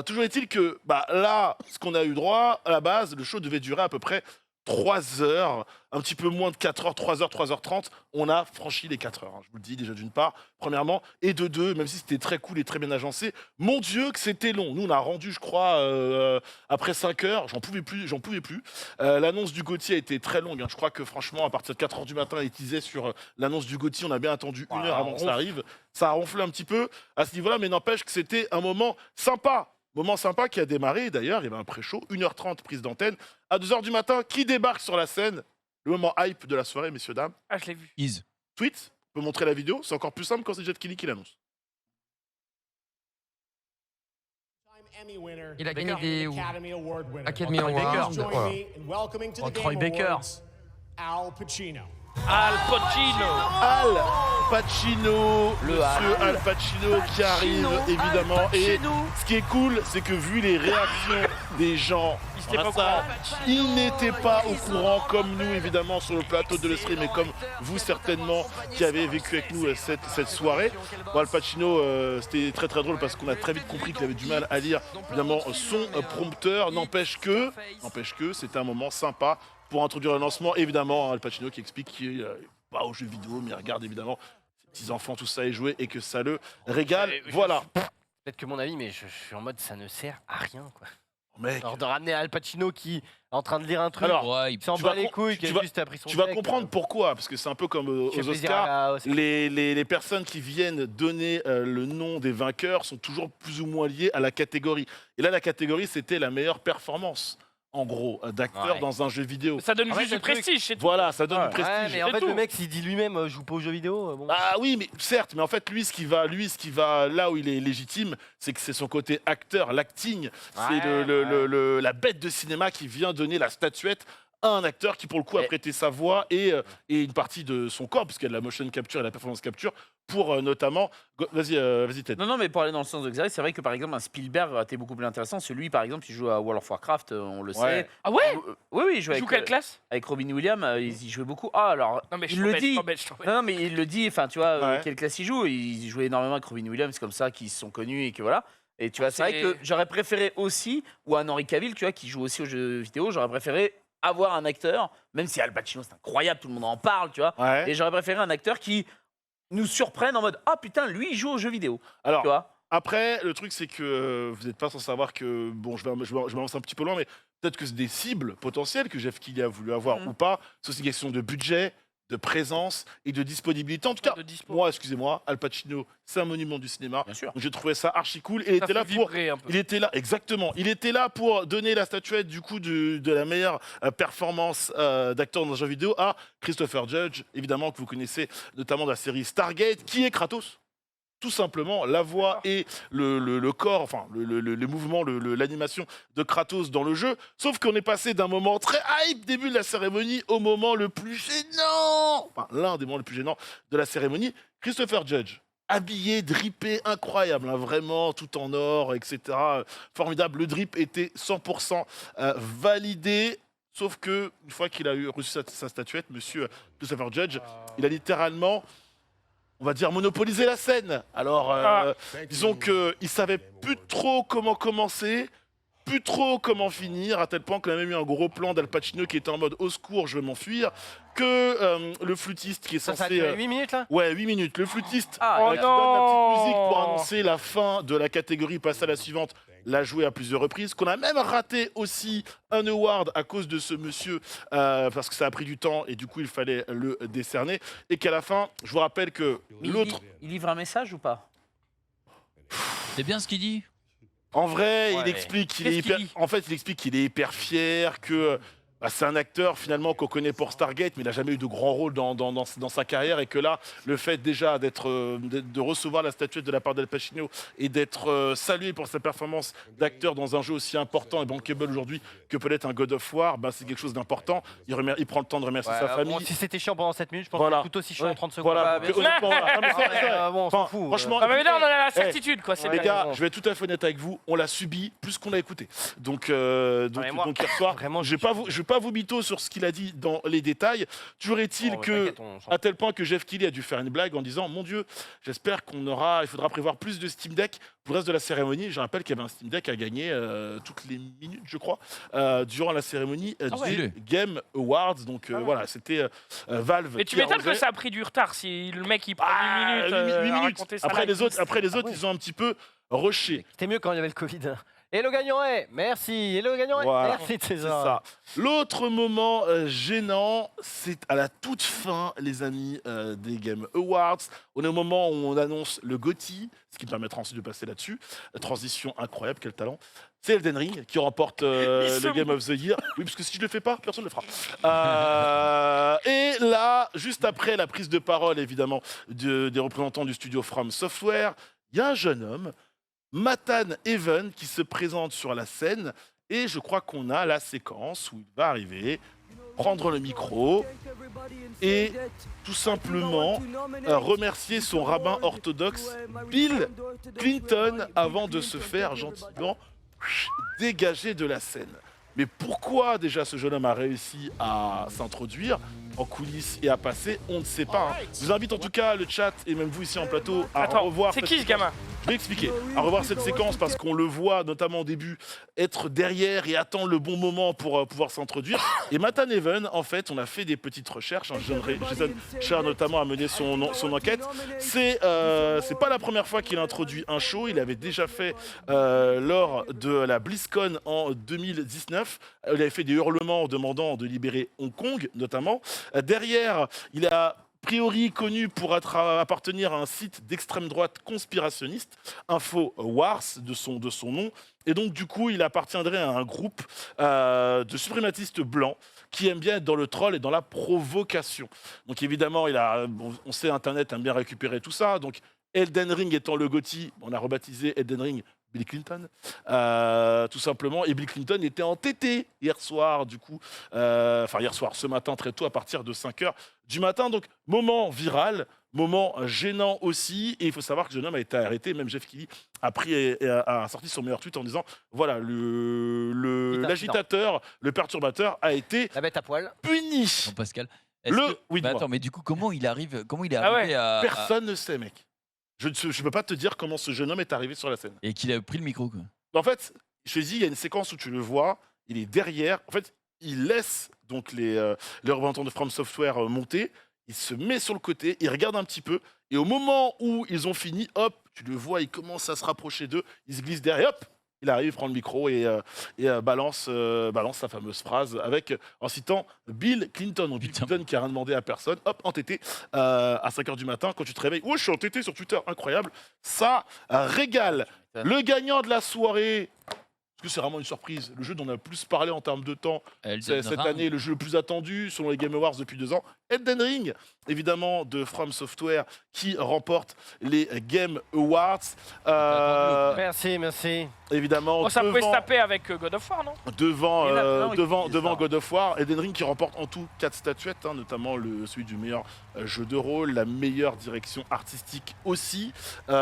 Toujours est-il que là, ce qu'on a eu droit, à la base, le show devait durer à peu près 3 heures, un petit peu moins de 4 heures, 3 heures, 3h30, on a franchi les 4 heures. Hein, je vous le dis déjà d'une part, premièrement, et de deux, même si c'était très cool et très bien agencé, mon Dieu que c'était long. Nous, on a rendu, je crois, après 5 heures, j'en pouvais plus. L'annonce du GOTY a été très longue. Hein. Je crois que franchement, à partir de 4 heures du matin, ils teasaient sur l'annonce du GOTY, on a bien attendu 1 heure avant que ça arrive. Ça a ronflé un petit peu à ce niveau-là, mais n'empêche que c'était un moment sympa. Moment sympa qui a démarré, d'ailleurs, il y avait un pré-show, 1h30 prise d'antenne. À 2h du matin, qui débarque sur la scène? Le moment hype de la soirée, messieurs, dames. Ah, je l'ai vu. Ease. Tweet, peut montrer la vidéo. C'est encore plus simple quand c'est Jet Kelly qui l'annonce. Il a gagné des Academy Baker. Awards. Oh, Troy Baker. Al Pacino. Al Pacino, Le monsieur Al. Al Pacino qui arrive évidemment. Et ce qui est cool, c'est que vu les réactions des gens, Il s'était pas au ça, ils n'étaient pas au courant comme nous évidemment sur le plateau de le stream et comme vous certainement qui avez vécu avec nous cette soirée. Bon, Al Pacino, c'était très très drôle parce qu'on a très vite compris qu'il avait du mal à lire évidemment son prompteur. N'empêche que c'était un moment sympa pour introduire le lancement. Évidemment, Al Pacino qui explique qu'il n'est pas aux jeux vidéo, mais il regarde évidemment ses petits-enfants, tout ça est joué et que ça le régale. Voilà. Peut-être que mon avis, mais je suis en mode ça ne sert à rien quoi. Mec, Alors de ramener Al Pacino qui est en train de lire un truc, Alors, Ouais, il- qui s'en tu bat vas les com- couilles, tu qui vas- a juste appris son tu vas steak, comprendre pourquoi, parce que c'est un peu comme Fait aux plaisir Oscars. à Oscar. Les personnes qui viennent donner le nom des vainqueurs sont toujours plus ou moins liées à la catégorie. Et là, la catégorie, c'était la meilleure performance, en gros, d'acteur Ouais. dans un jeu vidéo. Ça donne En fait, juste le du truc- prestige, c'est tout. Voilà, ça donne Ouais, du prestige. mais en C'est fait, tout. le mec, s'il dit lui-même, je joue pas aux jeux vidéo, bon. Ah oui, mais certes, mais en fait, lui, ce qui va là où il est légitime, c'est que c'est son côté acteur, l'acting. C'est la bête de cinéma qui vient donner la statuette à un acteur qui, pour le coup, a prêté sa voix et une partie de son corps, puisqu'il y a de la motion capture et de la performance capture, pour notamment... Vas-y, Ted. Non, mais pour aller dans le sens de Xavier, c'est vrai que par exemple, un Spielberg a été beaucoup plus intéressant. Celui, par exemple, il joue à World of Warcraft, on le Ouais. sait. Ah ouais Oui, il joue Tu joues quelle classe avec Robin Williams, il y jouait beaucoup. Ah, alors, Non mais je il le t'embête, dit. je t'embête, je t'embête. Non, mais il le dit, enfin, tu vois, Ouais. quelle classe il joue. Il jouait énormément avec Robin Williams, c'est comme ça qu'ils se sont connus et que voilà. Et tu vois, c'est vrai C'est- que j'aurais préféré aussi, ou un Henry Cavill, tu vois, qui joue aussi aux jeux vidéo, j'aurais préféré avoir un acteur, même si Al Pacino c'est incroyable, tout le monde en parle, tu vois. Ouais. Et j'aurais préféré un acteur qui nous surprenne en mode ah putain, lui il joue aux jeux vidéo, Alors, tu vois. après, le truc, c'est que vous n'êtes pas sans savoir que... Bon, je m'avance un petit peu loin, mais peut-être que c'est des cibles potentielles que Jeff Keighley a voulu avoir ou pas. C'est aussi une question de budget, de présence et de disponibilité. En tout cas, De dispo. moi, excusez-moi, Al Pacino, c'est un monument du cinéma. Bien sûr. Donc, j'ai trouvé ça archi cool. Et il Ça était fait là pour... vibrer un peu. Il était là, exactement. Il était là pour donner la statuette du coup de la meilleure performance d'acteur dans un jeu vidéo à Christopher Judge, évidemment que vous connaissez notamment de la série Stargate, qui est Kratos. Tout simplement, la voix et le corps, enfin le mouvement, l'animation de Kratos dans le jeu. Sauf qu'on est passé d'un moment très hype, début de la cérémonie, au moment le plus gênant, enfin l'un des moments les plus gênants de la cérémonie, Christopher Judge. Habillé, drippé, incroyable, hein, vraiment, tout en or, etc. Formidable, le drip était 100% validé. Sauf que une fois qu'il a reçu sa statuette, monsieur Christopher Judge, il a littéralement, on va dire, monopolisé la scène. Alors, disons qu'il savait plus trop comment commencer, plus trop comment finir, à tel point qu'on a même eu un gros plan d'Al Pacino qui était en mode au secours, je vais m'enfuir, que le flûtiste qui est Ça a censé... duré 8 minutes là. Ouais, 8 minutes. Le flûtiste Ah, Oh qui donne la non petite musique pour annoncer la fin de la catégorie, passer à la suivante, l'a joué à plusieurs reprises. Qu'on a même raté aussi un award à cause de ce monsieur, parce que ça a pris du temps et du coup il fallait le décerner. Et qu'à la fin, je vous rappelle que Mais l'autre, il livre un message ou pas? C'est bien ce qu'il dit. en vrai, Ouais, il mais explique qu'il est qu'est-ce qu'il hyper... dit En fait, il explique qu'il est hyper fier, que c'est un acteur finalement qu'on connaît pour Stargate, mais il n'a jamais eu de grand rôle dans sa carrière, et que là, le fait déjà de recevoir la statuette de la part d'Al Pacino et d'être salué pour sa performance d'acteur dans un jeu aussi important et bankable aujourd'hui que peut l'être un God of War, bah, c'est quelque chose d'important. Il prend le temps de remercier sa famille. Bon, si c'était chiant pendant 7 minutes, je pense Voilà. que c'est tout aussi chiant en 30 secondes. Voilà, bien sûr. honnêtement, voilà. Non, mais c'est vrai. Bon, on s'en Enfin, fout. franchement, Ah, mais là, on en a la Eh, certitude, quoi. C'est les bien. gars, bon. je vais être tout à fait honnête avec vous, on l'a subi plus qu'on l'a écouté. Donc, mais moi, donc hier soir, vraiment, je vais pas vous mytho sur ce qu'il a dit dans les détails. Toujours est-il Oh, que, t'inquiète, on s'en à tel point que Jeff Keighley a dû faire une blague en disant, mon Dieu, j'espère il faudra prévoir plus de Steam Deck pour le reste de la cérémonie. Je rappelle qu'il y avait un Steam Deck à gagner toutes les minutes, je crois, durant la cérémonie ouais. des Game Awards. Donc voilà, c'était Valve. Mais tu qui m'étonnes arrosait. que ça a pris du retard si le mec il prend 8 Ah, minutes. 8 à minutes. raconter ça Après live. les autres, ils ont un petit peu rushé. C'était mieux quand il y avait le Covid. Et le gagnant est, merci. Et le gagnant est, Voilà. merci C'est Trésor. ça. L'autre moment gênant, c'est à la toute fin, les amis, des Game Awards. On est au moment où on annonce le GOTY, ce qui me permettra ensuite de passer là-dessus. Transition incroyable, quel talent. C'est Elden Ring qui remporte le Game of the Year. Oui, parce que si je le fais pas, personne ne le fera. Et là, juste après la prise de parole, évidemment, des représentants du studio From Software, il y a un jeune homme, Matan Even, qui se présente sur la scène. Et je crois qu'on a la séquence où il va arriver, prendre le micro et tout simplement remercier son rabbin orthodoxe Bill Clinton avant de se faire gentiment dégager de la scène. Mais pourquoi déjà ce jeune homme a réussi à s'introduire en coulisses et à passer, on ne sait pas. Hein. Je vous invite en tout cas le chat et même vous ici en plateau à revoir. C'est qui ce gamin? Je vais expliquer. À revoir cette séquence parce qu'on le voit notamment au début être derrière et attendre le bon moment pour pouvoir s'introduire. Et Matan Even, en fait, on a fait des petites recherches. Hein. Jason Schreier notamment a mené son enquête. C'est pas la première fois qu'il introduit un show. Il avait déjà fait lors de la BlizzCon en 2019. Il avait fait des hurlements en demandant de libérer Hong Kong notamment. Derrière, il a a priori connu pour appartenir à un site d'extrême droite conspirationniste, InfoWars de son nom. Et donc, du coup, il appartiendrait à un groupe de suprématistes blancs qui aiment bien être dans le troll et dans la provocation. Donc, évidemment, on sait, Internet aime bien récupérer tout ça. Donc, Elden Ring étant le GOTY, on a rebaptisé Elden Ring Bill Clinton, tout simplement. Et Bill Clinton était entêté hier soir, du coup, hier soir, ce matin très tôt, à partir de 5h du matin. Donc, moment viral, moment gênant aussi. Et il faut savoir que le jeune homme a été arrêté. Même Jeff Keighley a sorti son meilleur tweet en disant voilà, l'agitateur, le perturbateur a été la bête à poil puni. Bon, Pascal. Attends, mais du coup, comment il est arrivé à. Personne ne sait, mec. Je ne peux pas te dire comment ce jeune homme est arrivé sur la scène. Et qu'il a pris le micro, quoi. En fait, je te dis, il y a une séquence où tu le vois, il est derrière. En fait, il laisse donc les représentants de From Software monter. Il se met sur le côté, il regarde un petit peu. Et au moment où ils ont fini, hop, tu le vois, il commence à se rapprocher d'eux. Il se glisse derrière, hop, il arrive, prend le micro et balance sa fameuse phrase en citant Bill Clinton. Donc, Bill Clinton qui a rien demandé à personne. Hop, entêté à 5h du matin. Quand tu te réveilles, oh, je suis entêté sur Twitter, incroyable. Ça régale. Le gagnant de la soirée, parce que c'est vraiment une surprise, le jeu dont on a le plus parlé en termes de temps cette année, le jeu le plus attendu selon les Game Awards depuis 2 ans, Elden Ring, évidemment de From Software, qui remporte les Game Awards. Merci. Évidemment, ça pouvait se taper avec God of War, non? Devant God of War, Elden Ring qui remporte en tout 4 statuettes, hein, notamment celui du meilleur jeu de rôle, la meilleure direction artistique aussi, pour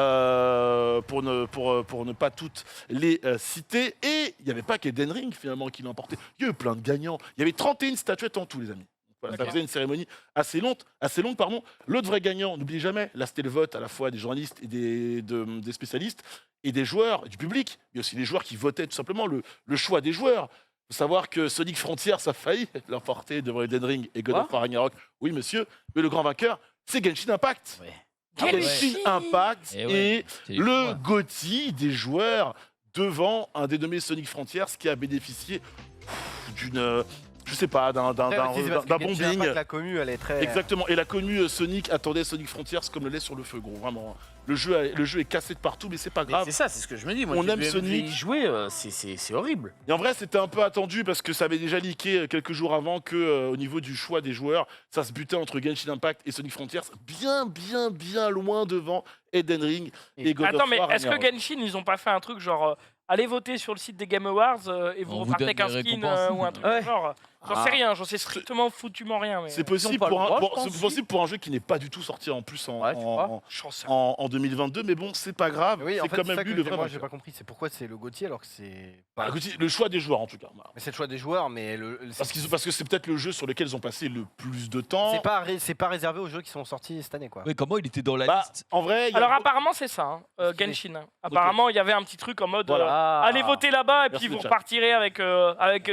ne pas toutes les citer. Et il n'y avait pas qu'Elden Ring finalement qui l'a emporté, il y a eu plein de gagnants. Il y avait 31 statuettes en tout, les amis. Voilà, ça faisait une cérémonie assez longue. L'autre vrai gagnant, n'oubliez jamais, là c'était le vote à la fois des journalistes et des spécialistes et des joueurs, du public, mais aussi des joueurs qui votaient tout simplement le choix des joueurs. Il faut savoir que Sonic Frontiers a failli l'emporter devant Elden Ring et God of War Ragnarok. Oui, monsieur, mais le grand vainqueur, c'est Genshin Impact. Genshin Impact et le GOTY des joueurs devant un dénommé Sonic Frontiers qui a bénéficié d'une... je sais pas, d'un bombing. La commu, elle est très... Exactement, et la commu Sonic attendait Sonic Frontiers comme le lait sur le feu, gros, vraiment. Le jeu est cassé de partout, mais c'est pas grave. C'est ça, c'est ce que je me dis. Moi, on aime Sonic. Y jouer, c'est horrible. Et en vrai, c'était un peu attendu parce que ça avait déjà leaké quelques jours avant que, au niveau du choix des joueurs, ça se butait entre Genshin Impact et Sonic Frontiers, bien loin devant Elden Ring et God of War. Attends, mais est-ce que Genshin, ils ont pas fait un truc genre allez voter sur le site des Game Awards et vous repartez avec un skin ou un truc genre. J'en sais rien, j'en sais strictement foutument rien. C'est possible pour un jeu qui n'est pas du tout sorti en plus en 2022, mais bon, c'est pas grave. Oui, c'est quand même lui le vrai. Moi, j'ai pas compris, c'est pourquoi c'est le GOTY alors que c'est pas... le choix des joueurs en tout cas. Mais c'est le choix des joueurs, mais parce que c'est peut-être le jeu sur lequel ils ont passé le plus de temps. C'est pas réservé aux jeux qui sont sortis cette année, quoi. Oui, comment il était dans la liste? En vrai. Alors apparemment c'est ça, Genshin. Apparemment il y avait un petit truc en mode allez voter là-bas et puis vous repartirez avec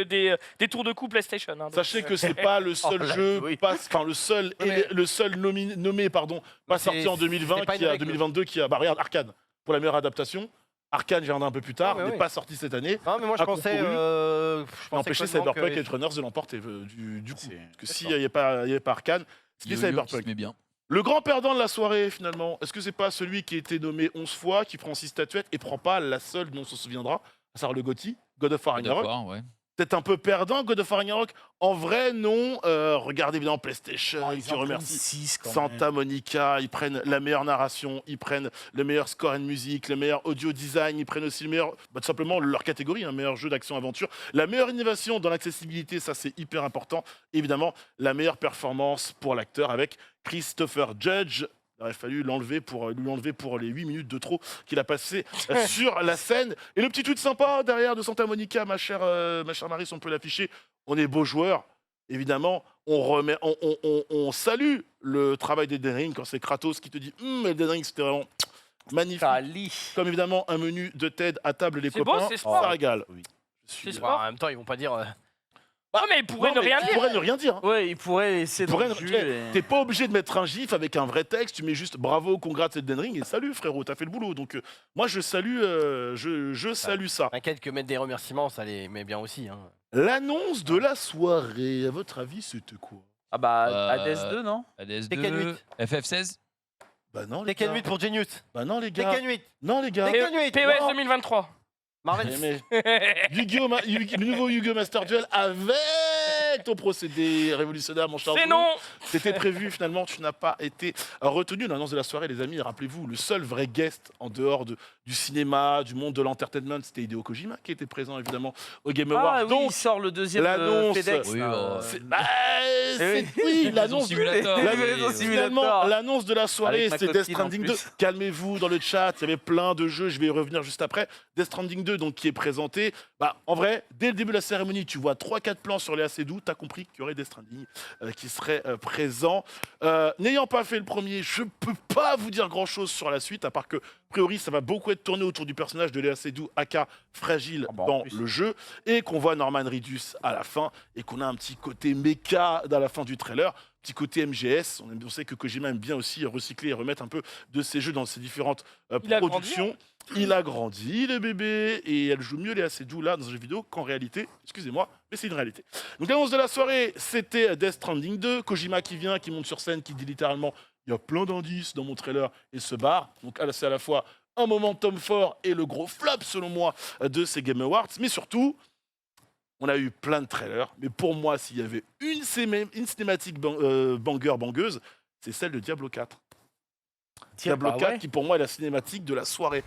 des tours de coup PlayStation. Sachez que c'est pas le seul jeu, le seul nommé, pas sorti en 2022 qui a regarde Arcane pour la meilleure adaptation. Arkane viendra un peu plus tard, Ah, mais n'est oui. pas sorti cette année. Non, mais moi je A pensais. concouru. Empêcher clairement Cyberpunk que- et Runners de l'emporter du coup. C'est- Parce que s'il n'y avait pas Arkane, c'était Yo-yo qui se Cyberpunk. met bien. Le grand perdant de la soirée, finalement, est-ce que c'est pas celui qui a été nommé 11 fois, qui prend 6 statuettes et prend pas la seule dont on se souviendra, à savoir le GOTY, God of War Ragnarok? D'accord, ouais. Peut-être un peu perdant, God of War Ragnarok. En vrai, non. Regardez évidemment PlayStation, Oh, ils qui en prennent remercie 6 quand Santa Monica. Ils prennent la meilleure narration, ils prennent le meilleur score and music, le meilleur audio design, ils prennent aussi le meilleur, tout simplement leur catégorie, un meilleur jeu d'action-aventure. La meilleure innovation dans l'accessibilité, ça c'est hyper important. Évidemment, la meilleure performance pour l'acteur avec Christopher Judge. Il aurait fallu lui enlever pour les 8 minutes de trop qu'il a passé sur la scène. Et le petit tweet sympa derrière de Santa Monica, ma chère Marie, si on peut l'afficher. On est beaux joueurs. Évidemment, on salue le travail d'Elden Ring quand c'est Kratos qui te dit Elden Ring, c'était vraiment magnifique. Kali. Comme évidemment un menu de TED à table les C'est beau, copains. c'est sport. Ça régale. C'est Bah, sport. en même temps, ils vont pas dire. Non, mais ils pourraient Non, ne mais rien tu dire. pourrais ne rien dire. Hein. Ouais, il pourrait laisser dans Pourrais le ne- jus. T'es pas obligé de mettre un gif avec un vrai texte, tu mets juste bravo, congrats Elden Ring et salut frérot, t'as fait le boulot. Donc moi je salue, je salue ça. T'inquiète que mettre des remerciements, ça les met bien aussi. Hein. L'annonce de la soirée, à votre avis, c'était quoi? Ah bah, Euh, Hades 2, non? ADS2, Tekken 8. FF16. Bah non les Tekken gars. 8 pour Genius. Bah non les gars. Tekken 8. Non les gars. Tekken 8. POS Non. 2023. Marvel. Mais le nouveau Yu-Gi-Oh Master Duel avec ton procédé révolutionnaire, mon cher. C'est Zulu. non. C'était prévu, finalement, tu n'as pas été retenu. L'annonce de la soirée, les amis, rappelez-vous, le seul vrai guest en dehors du cinéma, du monde de l'entertainment, c'était Hideo Kojima qui était présent, évidemment, au Game Awards. Ah oui, Donc, il sort le deuxième l'annonce. FedEx. Oui, là. bah, oui, l'annonce Simulator. Livraison oui, simulator. Finalement, l'annonce de la soirée, Avec ma c'était Death copine, en Stranding 2. plus. Calmez-vous dans le chat, il y avait plein de jeux, je vais y revenir juste après. Death Stranding 2, donc, qui est présenté. Bah, en vrai, dès le début de la cérémonie, tu vois 3-4 plans sur les AC12, tu as compris qu'il y aurait Death Stranding qui serait présent. N'ayant pas fait le premier, je peux pas vous dire grand-chose sur la suite, à part que, a priori, ça va beaucoup être tourné autour du personnage de Léa Seydoux, aka Fragile, Ah bah, en dans plus. le jeu, et qu'on voit Norman Reedus à la fin, et qu'on a un petit côté méca à la fin du trailer, petit côté MGS. On sait que Kojima aime bien aussi recycler et remettre un peu de ses jeux dans ses différentes Il a grandi, productions. Il a grandi, le bébé, et elle joue mieux Léa Seydoux là dans un jeu vidéo qu'en réalité, excusez-moi, mais c'est une réalité. Donc l'annonce de la soirée, c'était Death Stranding 2, Kojima qui vient, qui monte sur scène, qui dit littéralement il y a plein d'indices dans mon trailer et se barre. Donc c'est à la fois un momentum fort et le gros flop selon moi de ces Game Awards, mais surtout on a eu plein de trailers, mais pour moi s'il y avait une cinématique bangueuse, c'est celle de Diablo 4. Diablo bah 4 ouais. qui pour moi est la cinématique de la soirée.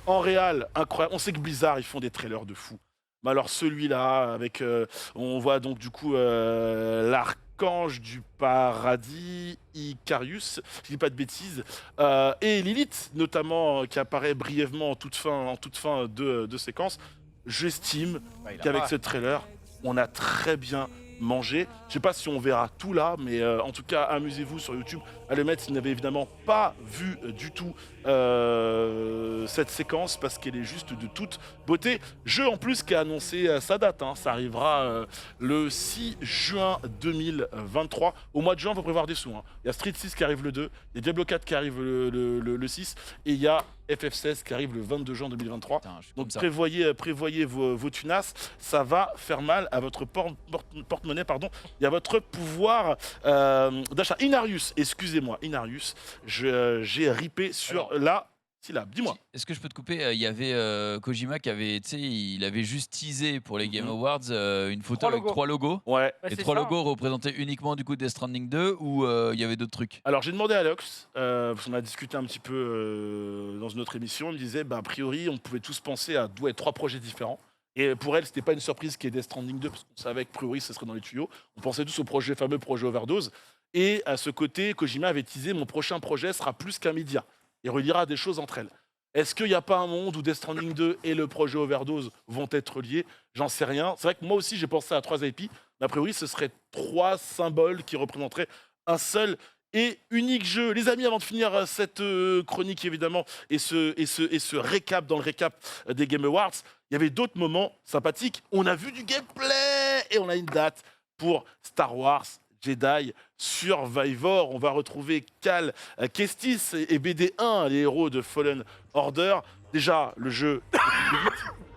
En réal, incroyable. On sait que Blizzard, ils font des trailers de fou. Mais alors celui-là, avec, on voit donc du coup l'archange du paradis, Icarius, je dis pas de bêtises, et Lilith, notamment, qui apparaît brièvement en toute fin de séquence. J'estime qu'avec ce trailer, on a très bien mangé. Je sais pas si on verra tout là, mais en tout cas, amusez-vous sur YouTube à le mettre si vous n'avez évidemment pas vu du tout cette séquence parce qu'elle est juste de toute beauté. Jeu en plus qui a annoncé sa date, hein. Ça arrivera le 6 juin 2023. Au mois de juin, il faut prévoir des sous. Hein. Il y a Street 6 qui arrive le 2, il y a Diablo 4 qui arrive le 6 et il y a FF16 qui arrive le 22 juin 2023. Putain, je suis Donc comme ça. prévoyez vos tunasses, ça va faire mal à votre porte-monnaie, pardon, et à votre pouvoir d'achat. Inarius, excusez-moi, Inarius, j'ai ripé sur la syllabe. Dis-moi. Est-ce que je peux te couper? Il y avait Kojima qui avait, tu sais, il avait juste teasé pour les Game Mhm. Awards une photo 3 avec logos. 3 logos. Ouais. Ouais, Les c'est 3 ça. logos représentaient uniquement du coup Death Stranding 2 ou il y avait d'autres trucs? Alors j'ai demandé à Alex, parce qu'on a discuté un petit peu dans une autre émission, il me disait, bah, a priori, on pouvait tous penser à 3 projets différents. Et pour elle, c'était pas une surprise qu'il y ait Death Stranding 2, parce qu'on savait que, a priori, ce serait dans les tuyaux. On pensait tous au fameux projet Overdose. Et à ce côté, Kojima avait teasé, mon prochain projet sera plus qu'un média. Il reliera des choses entre elles. Est-ce qu'il n'y a pas un monde où Death Stranding 2 et le projet Overdose vont être liés? J'en sais rien. C'est vrai que moi aussi, j'ai pensé à 3 IP, mais a priori, ce seraient 3 symboles qui représenteraient un seul et unique jeu. Les amis, avant de finir cette chronique, évidemment, et ce récap dans le récap des Game Awards, il y avait d'autres moments sympathiques. On a vu du gameplay et on a une date pour Star Wars Jedi Survivor. On va retrouver Cal Kestis et BD1, les héros de Fallen Order. Déjà, le jeu est plus vite.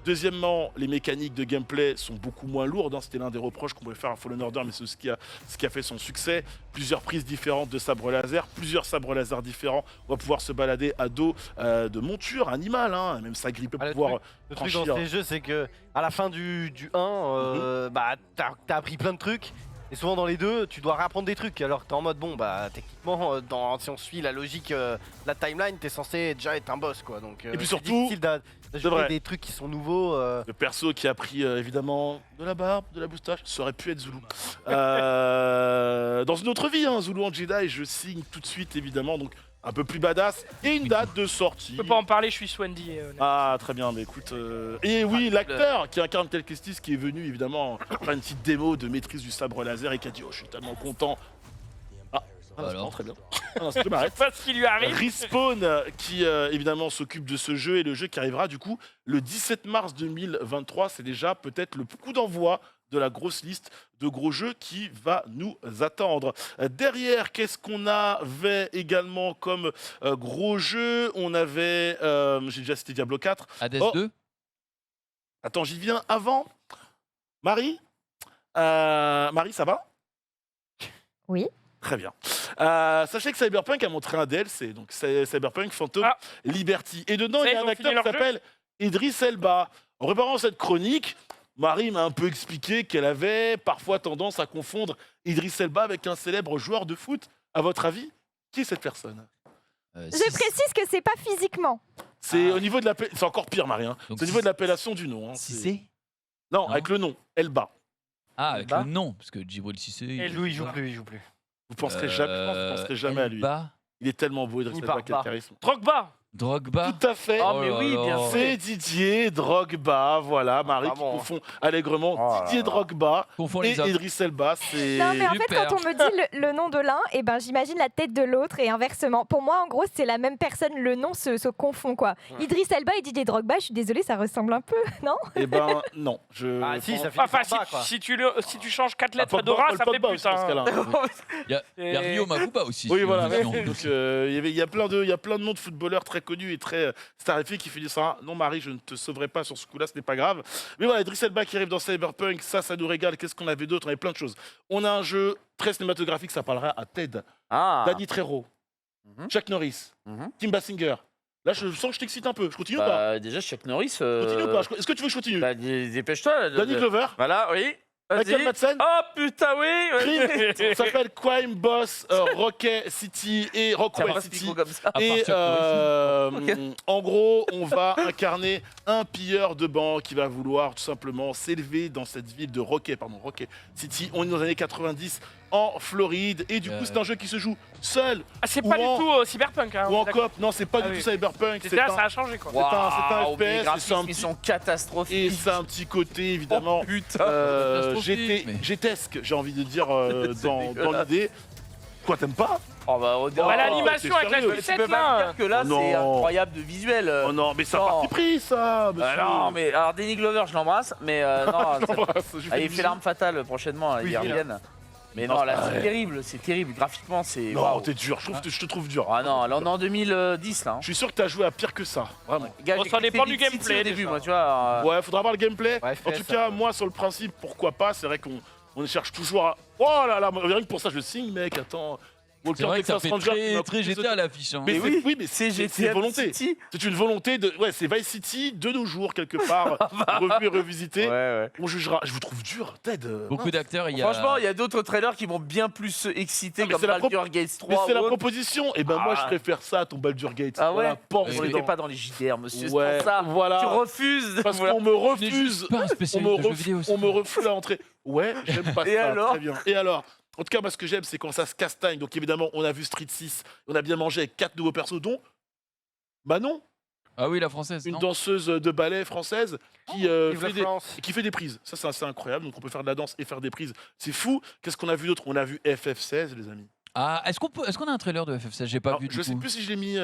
Deuxièmement, les mécaniques de gameplay sont beaucoup moins lourdes. C'était l'un des reproches qu'on pouvait faire à Fallen Order, mais c'est ce qui a fait son succès. Plusieurs prises différentes de sabres laser, plusieurs sabres laser différents. On va pouvoir se balader à dos de montures animales, hein, même s'agripper pour pouvoir Le truc dans franchir. ces jeux, c'est que à la fin du 1, bah, t'as appris plein de trucs. Et souvent dans les deux, tu dois réapprendre des trucs. Alors que t'es en mode, bon, bah, techniquement, si on suit la logique de la timeline, t'es censé déjà être un boss, quoi. Donc, Et puis c'est surtout, difficile d'ajouter vrai. des trucs qui sont nouveaux. Le perso qui a pris évidemment de la barbe, de la moustache, ça aurait pu être Zulu. Dans une autre vie, hein, Zulu en Jedi, je signe tout de suite évidemment, donc un peu plus badass. Et une date de sortie. Je peux pas en parler, je suis Swendy. Ah très bien, mais écoute... Et oui, l'acteur qui incarne Cal Kestis qui est venu évidemment faire une petite démo de maîtrise du sabre laser et qui a dit « Oh, je suis tellement content !» Alors. très bien. Ah, je m'arrête. Je sais pas ce qui lui arrive. Respawn qui évidemment s'occupe de ce jeu et le jeu qui arrivera du coup le 17 mars 2023. C'est déjà peut-être le coup d'envoi de la grosse liste de gros jeux qui va nous attendre. Derrière, qu'est-ce qu'on avait également comme gros jeu? On avait, j'ai déjà cité Diablo 4. Hades Oh. 2. Attends, j'y viens avant. Marie Marie, ça va? Oui. Très bien. Sachez que Cyberpunk a montré un DLC, donc c'est Cyberpunk Phantom Ah. Liberty. Et dedans, Ça, il y ils a un ont acteur fini qui leur jeu s'appelle Idris Elba. En préparant cette chronique, Marie m'a un peu expliqué qu'elle avait parfois tendance à confondre Idris Elba avec un célèbre joueur de foot. À votre avis, qui est cette personne? Je précise que c'est pas physiquement. C'est au niveau de l'appellation. C'est encore pire, Marie. Hein. Donc C'est au niveau de l'appellation du nom. Hein. Cissé. Non, Non. avec le nom, Elba. Ah, avec Elba. le nom, parce que Djibril Cissé. Et Lui, il joue plus, il joue plus. Vous penserez jamais, je pense que vous penserez jamais à lui. Elba, Il est tellement beau, Idris Il Elba, part quel pas. charisme. Drogba. Drogba. Tout à fait. Oh, mais là oui, là. bien sûr. C'est Didier Drogba, voilà, Marie qui bon. confond allègrement Oh là Didier là. Drogba Confond et les hommes. Idriss Elba, c'est... Non, mais en fait, Super. quand on me dit le nom de l'un, eh ben, j'imagine la tête de l'autre et inversement. Pour moi, en gros, c'est la même personne. Le nom se confond, quoi. Idriss Elba et Didier Drogba, je suis désolée, ça ressemble un peu, non? Eh ben, non. Ah si, ça fait Enfin, Pogba, quoi. si tu changes 4 lettres Pogba, Dora, Paul ça fait Pogba plus. aussi, dans ce cas-là. Il y a Rio Makuba aussi. Oui, si voilà. on veut dire. Donc, il y a plein de noms de footballeurs très connus et très starifiés qui finissent ça. Non, Marie, je ne te sauverai pas sur ce coup-là, ce n'est pas grave. Mais voilà, Idriss Elba qui arrive dans Cyberpunk, ça nous régale. Qu'est-ce qu'on avait d'autre? On avait plein de choses. On a un jeu très cinématographique, ça parlera à Ted. Ah. Danny Trejo, Mhm. Chuck Norris, Mhm. Kim Basinger. Là, je sens que je t'excite un peu. Je continue ou pas? Bah, déjà, Chuck Norris. Continue ou pas? Est-ce que tu veux que je continue? Bah, dépêche-toi. Danny Glover, Voilà, oui. Michael Vas-y. Madsen, Oh putain, oui. Crime, ça s'appelle Crime Boss, Rocket City et Ça Rockway passe City. Pico comme ça. À part Et Chuck Norris. en gros, on va incarner un pilleur de banque qui va vouloir tout simplement s'élever dans cette ville de Rocket City. On est dans les années 90 en Floride et du coup, c'est un jeu qui se joue seul Ah, c'est Ou pas en- du tout Cyberpunk. Hein, ou en d'accord. coop. Non, c'est pas Ah du oui. tout Cyberpunk. C'est C'est là, un, ça a changé quoi. un Waouh, mais les FPS, c'est un graphismes, ils petit- sont catastrophiques. et c'est un petit côté évidemment Oh, putain. Catastrophique, mais- GTesque, j'ai envie de dire C'est dans dégueulasse. l'idée. Quoi, t'aimes pas? Oh, bah, Bah, l'animation t'es avec la sérieux? tu sucette peux pas me là. dire que là, Oh, non. c'est incroyable de visuel. Oh non, mais c'est un non. parti pris ça, monsieur. Non, mais alors Danny Glover, je l'embrasse, mais non, Je l'embrasse, je lui fais ah, des il bisous. fait l'arme fatale prochainement, Oui, ils oui. reviennent. Mais Non, non, là, c'est c'est terrible, graphiquement, c'est. Non, waouh. t'es dur, je te trouve dur. Ah non, là on est en 2010 là. hein. Je suis sûr que t'as joué à pire que ça, vraiment. Gars, Bon, j'ai ça quitté dépend du Big City gameplay, au début, déjà. moi, tu vois. Ouais, faudra voir le gameplay. Ouais, En FPS, tout cas, ça. moi, sur le principe, pourquoi pas, c'est vrai qu'on cherche toujours à... Oh là là, rien que pour ça, je signe, mec, attends. C'est vrai que ça fait très, très GTA GTA à l'affiche. Hein. Mais Mais c'est- oui, oui, mais c'est c'est GTA une volonté. City. C'est une volonté de... Ouais, c'est Vice City de nos jours, quelque part, revu et revisité. Ouais. On jugera. Je vous trouve dur, Ted. Beaucoup d'acteurs. Il y a... Franchement, il y a d'autres trailers qui m'ont bien plus excité, Ah, mais comme c'est la Baldur's Gate 3. Mais c'est la ou autre. proposition. Et ben moi, je Ah. préfère ça à ton Baldur's Gate. Ah ouais Voilà, porte Oui, dans On les n'était dents. pas dans les JDR, monsieur, Ouais, c'est pour ça. voilà. Tu refuses. Parce Voilà. qu'on me refuse... Pas un On spécialiste de jeux vidéo. on me refuse à l'entrée. Ouais, j'aime pas Et ça. alors Très bien. Et alors? En tout cas, moi, ce que j'aime, c'est quand ça se castagne. Donc, évidemment, on a vu Street 6. On a bien mangé avec 4 nouveaux persos, dont Manon, Ah oui, la française. une non danseuse de ballet française qui, Vive la fait des, France. qui fait des prises. Ça, c'est assez incroyable. Donc, on peut faire de la danse et faire des prises. C'est fou. Qu'est-ce qu'on a vu d'autre? On a vu FF16, les amis. Ah, est-ce qu'on a un trailer de FF16? J'ai pas Alors, vu du je sais coup. plus si je l'ai mis,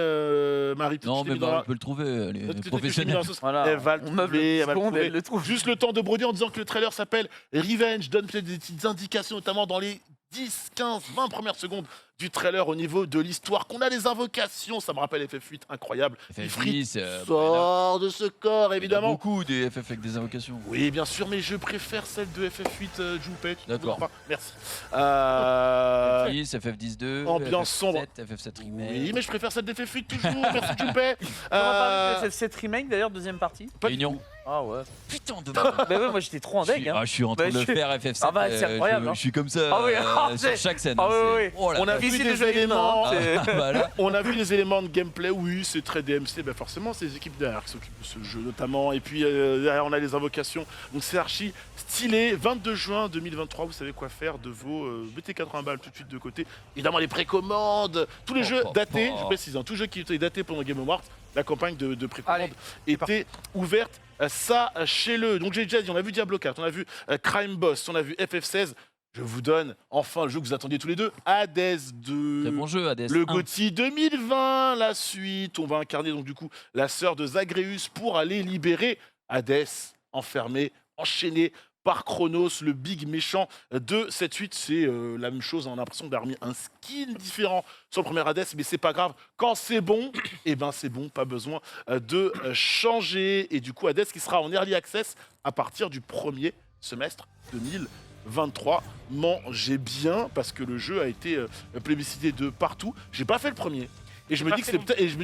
Marie. peut-être Non, que je l'ai mais mis dans bah, la- on peut le trouver, les peut-être que je l'ai mis professionnels. dans la sauce. Voilà. Elle va le On meuble trouver, une elle va le seconde, trouver. elle le trouve. Juste le temps de broder en disant que le trailer s'appelle Revenge, donne peut-être des petites indications, notamment dans les 10, 15, 20 premières secondes du trailer au niveau de l'histoire, qu'on a des invocations, ça me rappelle FF8, incroyable. Ifrit sort de ce corps, Il y a évidemment. beaucoup des FF avec des invocations. Oui, bien sûr, mais je préfère celle de FF8 Junpei. D'accord. Merci. FF10, FF10-2, ambiance FF7, sombre. FF7 Remake. Oui, mais je préfère celle de FF8 toujours. Merci Junpei. On aura pas vu le FF7 Remake d'ailleurs, deuxième partie. Réunion. Ah ouais. Putain de Bah ouais, moi j'étais trop en deg. Hein. Je suis en train Bah, de je- faire FF7. Ah bah, c'est incroyable, Je hein. suis comme ça Ah oui, sur c'est- chaque scène. Ah oui, c'est- oui. Oh la On a vache. vu Ici, des déjà, il est éléments. mort, c'est- Ah, bah là. On a vu des éléments de gameplay, oui, c'est très DMC, ben forcément c'est les équipes derrière qui s'occupent de ce jeu notamment, et puis derrière on a les invocations, donc c'est archi stylé. 22 juin 2023, vous savez quoi faire de vos mettez 80 balles tout de suite de côté. Évidemment les précommandes, tous les jeux datés, je précise, tous les jeux qui étaient datés pendant Game Awards, la campagne de précommande Allez, était ouverte. Sachez-le. Donc j'ai déjà dit, on a vu Diablo 4, on a vu Crime Boss, on a vu FF16. Je vous donne enfin le jeu que vous attendiez tous les deux, Hades 2. Très bon jeu, Hades. Le 1. GOTY 2020, la suite. On va incarner donc du coup la sœur de Zagreus pour aller libérer Hades, enfermé, enchaîné par Chronos, le big méchant de cette suite. C'est la même chose, on a l'impression d'avoir mis un skin différent sur le premier Hades, mais c'est pas grave. Quand c'est bon, eh ben c'est bon, pas besoin de changer. Et du coup, Hades qui sera en early access à partir du premier semestre 2023. Mangez bien parce que le jeu a été plébiscité de partout. J'ai pas fait le premier. Et je me dis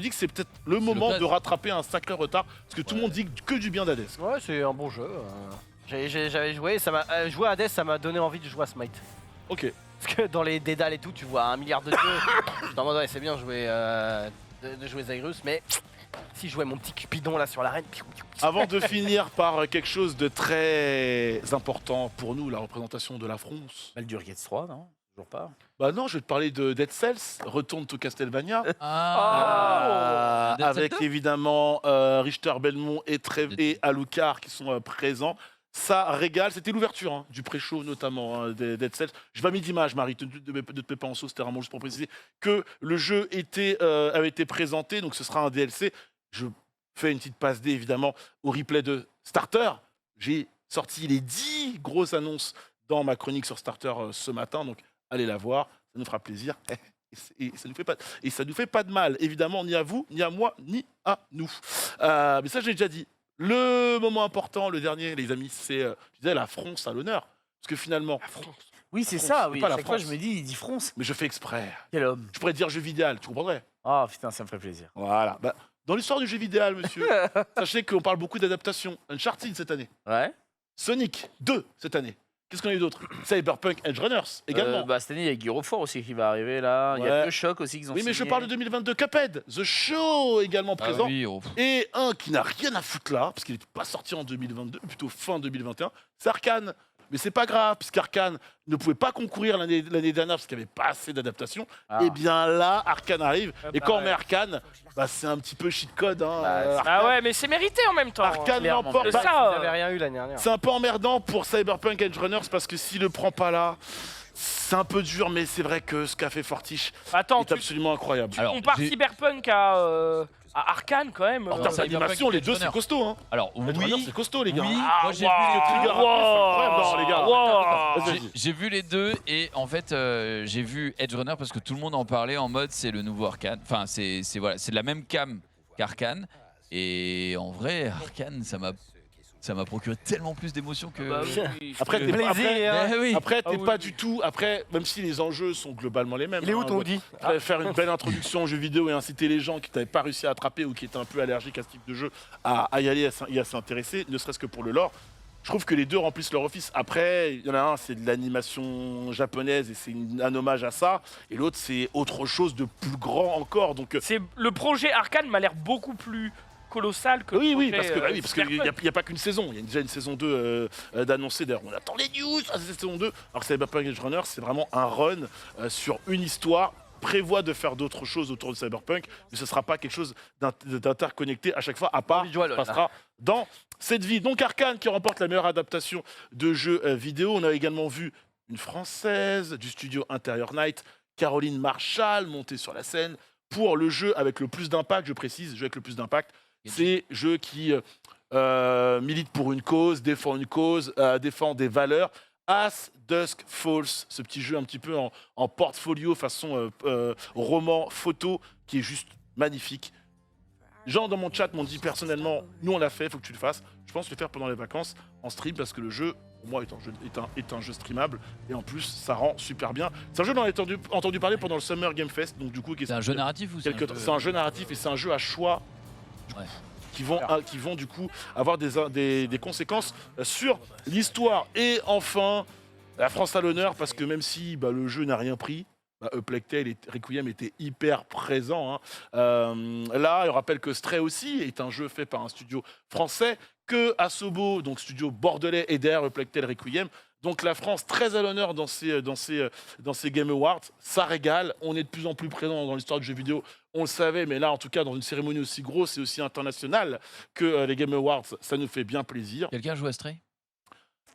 que c'est peut-être le moment de rattraper un sacré retard parce que tout le monde dit que du bien d'Hades. ouais, c'est un bon jeu. J'avais joué, ça m'a joué à Hades, ça m'a donné envie de jouer à Smite. Ok. Parce que dans les dédales et tout, tu vois 1 milliard de dieux. Je suis en mode ouais, c'est bien de jouer Zagreus, mais si je jouais mon petit Cupidon là sur l'arène. Avant de finir par quelque chose de très important pour nous, la représentation de la France. Baldur's Gate 3, non? Toujours pas. Bah non, je vais te parler de Dead Cells, Retourne to Castlevania. Ah, Dead Cells Avec 2? évidemment Richter Belmont et Alucard qui sont présents. Ça régale, c'était l'ouverture hein, du pré-show notamment des Dead Cells. Je vais pas mis d'image, Marie, de te mets pas en sauce, c'était vraiment juste pour préciser que le jeu avait été présenté, donc ce sera un DLC. Je fais une petite passe D évidemment au replay de Starter. J'ai sorti les 10 grosses annonces dans ma chronique sur Starter ce matin, donc allez la voir, ça nous fera plaisir. Et ça nous fait pas de mal, évidemment, ni à vous, ni à moi, ni à nous. Mais ça, j'ai déjà dit. Le moment important, le dernier, les amis, c'est je disais, la France à l'honneur. Parce que finalement, la France. Oui, c'est France, ça, c'est oui. pas À la chaque fois, France. je me dis, il dit France. Mais je fais exprès. Quel homme. Je pourrais dire jeu vidéo, tu comprendrais? Ah, putain, ça me ferait plaisir. Voilà. Bah, dans l'histoire du jeu vidéo, monsieur, sachez qu'on parle beaucoup d'adaptation. Uncharted cette année. Ouais. Sonic 2 cette année. Qu'est-ce qu'on a eu d'autre? Cyberpunk Edge Runners également. Bah, cette année, il y a Gears of War aussi qui va arriver là. Il y a Ouais. deux chocs aussi qu'ils ont Oui, mais je signé. parle de 2022. Cuphead, The Show également Ah présent. oui, oh. Et un qui n'a rien à foutre là, parce qu'il n'est pas sorti en 2022, plutôt fin 2021, c'est Arcane. Mais c'est pas grave, puisqu'Arcane ne pouvait pas concourir l'année dernière parce qu'il n'y avait pas assez d'adaptation. Ah. Et bien là, Arcane arrive. Et quand on ouais. met Arcane, bah, c'est un petit peu cheat code. Hein, Bah, Arcane. Ah ouais, mais c'est mérité en même temps. Arcane clairement. l'emporte. C'est Bah, ça. Vous n'avez rien eu l'année dernière. c'est un peu emmerdant pour Cyberpunk Edge Runners parce que s'il le prend pas là, c'est un peu dur, mais c'est vrai que ce qu'a fait Fortiche Attends, est tu absolument incroyable. Alors, compares j'ai- Cyberpunk à Arkane quand même. En termes Cyberpunk d'animation, les Edge deux c'est Runner. costaud. Hein. Alors Edge Runners, oui, c'est costaud, les gars. oui, Ah, moi j'ai wow. vu le Trigger Happy, c'est incroyable. Non, les gars. Wow. Vas-y, J'ai vu les deux et en fait j'ai vu Edge Runner parce que tout le monde en parlait en mode c'est le nouveau Arcane. Enfin c'est voilà, c'est de la même cam qu'Arcane et en vrai Arcane ça m'a procuré tellement plus d'émotions que Bah oui. Après, t'es Plaisir, hein. Mais oui. Après, t'es Ah oui. pas du tout. Après, même si les enjeux sont globalement les mêmes. Il est où hein, ton dit? faire une belle introduction aux jeux vidéo et inciter les gens qui t'avaient pas réussi à attraper ou qui étaient un peu allergiques à ce type de jeu à y aller et à s'intéresser, ne serait-ce que pour le lore. Je trouve que les deux remplissent leur office. Après, il y en a un, c'est de l'animation japonaise et c'est un hommage à ça. Et l'autre, c'est autre chose de plus grand encore. Donc, C'est le projet Arkane m'a l'air beaucoup plus colossal que. oui, le oui, projet, parce qu'il Cyberpunk. n'y a pas qu'une saison. Il y a déjà une saison 2 d'annoncer. D'ailleurs, on attend les news à cette saison 2. Alors que Cyberpunk Edge Runner, c'est vraiment un run sur une histoire. Prévoit de faire d'autres choses autour de Cyberpunk, mais ce ne sera pas quelque chose d'interconnecté à chaque fois, à part Visual, ce qui se passera dans cette vie. Donc Arcane qui remporte la meilleure adaptation de jeu vidéo. On a également vu une Française du studio Interior Night, Caroline Marshall, montée sur la scène pour le jeu avec le plus d'impact, je précise, jeu avec le plus d'impact. C'est jeu qui milite pour une cause, défend des valeurs, As Dusk Falls, ce petit jeu un petit peu en portfolio façon roman, photo, qui est juste magnifique. Les gens dans mon chat m'ont dit personnellement, nous on l'a fait, il faut que tu le fasses. Je pense le faire pendant les vacances en stream parce que le jeu, pour moi, est un jeu streamable et en plus ça rend super bien. C'est un jeu dont on a entendu parler pendant le Summer Game Fest, donc du coup... C'est un jeu narratif ou c'est un jeu narratif et c'est un jeu à choix. Ouais. Qui vont du coup avoir des conséquences sur l'histoire. Et enfin, la France à l'honneur, parce que même si le jeu n'a rien pris, A Plague Tale et Requiem étaient hyper présents. Là, on rappelle que Stray aussi est un jeu fait par un studio français, que Asobo, donc studio bordelais, et derrière A Plague Tale Requiem. Donc la France très à l'honneur dans ces Game Awards, ça régale. On est de plus en plus présent dans l'histoire du jeu vidéo. On le savait, mais là, en tout cas, dans une cérémonie aussi grosse et aussi internationale que les Game Awards, ça nous fait bien plaisir. Quelqu'un joue à Stray?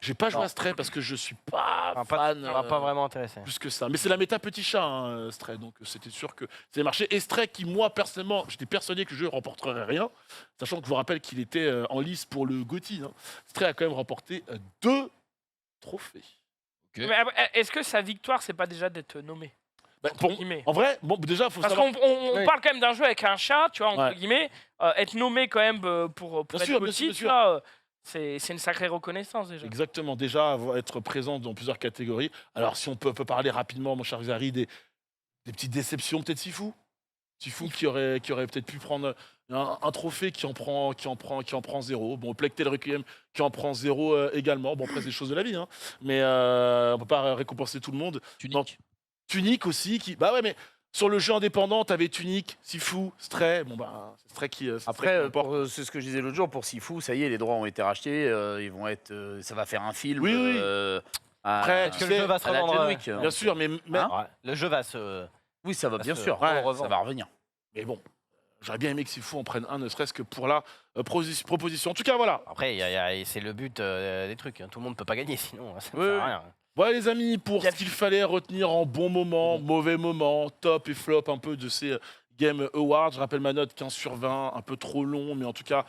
J'ai pas joué à Stray parce que je suis pas fan. Ça m'a pas vraiment intéressé. Plus que ça. Mais c'est la méta petit chat, Stray. Donc c'était sûr que ça allait marcher. Et Stray, qui moi, personnellement, j'étais persuadé que le jeu remporterait rien. Sachant que je vous rappelle qu'il était en lice pour le GOTY. Stray a quand même remporté 2 trophées. Okay. Mais est-ce que sa victoire, c'est pas déjà d'être nommé? En vrai, déjà, faut parce savoir... qu'on parle quand même d'un jeu avec un chat, tu vois, entre Ouais. guillemets. Être nommé quand même pour Bien être sûr, bien petit, sûr, bien tu sûr. vois, c'est une sacrée reconnaissance déjà. Exactement, déjà être présent dans plusieurs catégories. Alors si on peut parler rapidement, mon cher Xari, des petites déceptions, peut-être Sifu qui aurait peut-être pu prendre un trophée qui en prend 0. Bon, Plague Tale Requiem qui en prend 0 également. Bon, après c'est des choses de la vie, mais on peut pas récompenser tout le monde. Tunic. Tunic aussi, bah ouais, mais sur le jeu indépendant, t'avais Tunic, Sifu, Stray. C'est Stray qui. Après, c'est ce que je disais l'autre jour pour Sifu, ça y est, les droits ont été rachetés, ils vont être, ça va faire un film. Oui. Après, Est-ce que le jeu va se à la revendre John Wick. Bien sûr, mais Le jeu va se... Oui, ça va bien se sûr, revendre. ça va revenir. Mais bon, j'aurais bien aimé que Sifu en prenne un, ne serait-ce que pour la proposition. En tout cas, voilà. Après, c'est le but des trucs. Tout le monde peut pas gagner, sinon ça ne Oui, sert à oui. rien. Voilà les amis, pour ce qu'il fallait retenir en bon moment, mauvais moment, top et flop un peu de ces Game Awards. Je rappelle ma note 15 sur 20, un peu trop long, mais en tout cas,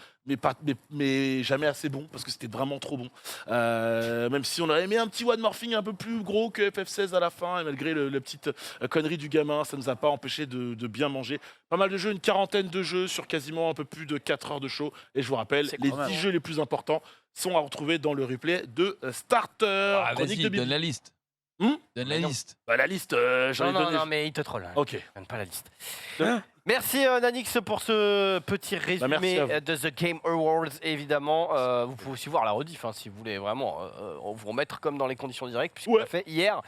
mais jamais assez bon, parce que c'était vraiment trop bon. Même si on aurait aimé un petit One Morphing un peu plus gros que FF16 à la fin, et malgré la petite connerie du gamin, ça ne nous a pas empêché de bien manger. Pas mal de jeux, une quarantaine de jeux sur quasiment un peu plus de 4 heures de show. Et je vous rappelle, les 10 jeux les plus importants sont à retrouver dans le replay de Starter. Ah, Chronique vas-y, de Bibi. donne la liste. Donne la non. liste. La liste, j'en ai Non, donné. non, mais il te troll. Ok. Je donne pas la liste. Hein Merci Nanix pour ce petit merci résumé à vous. de The Game Awards, évidemment. Vous pouvez aussi voir la rediff si vous voulez vraiment vous remettre comme dans les conditions directes, puisqu'on l'a fait hier.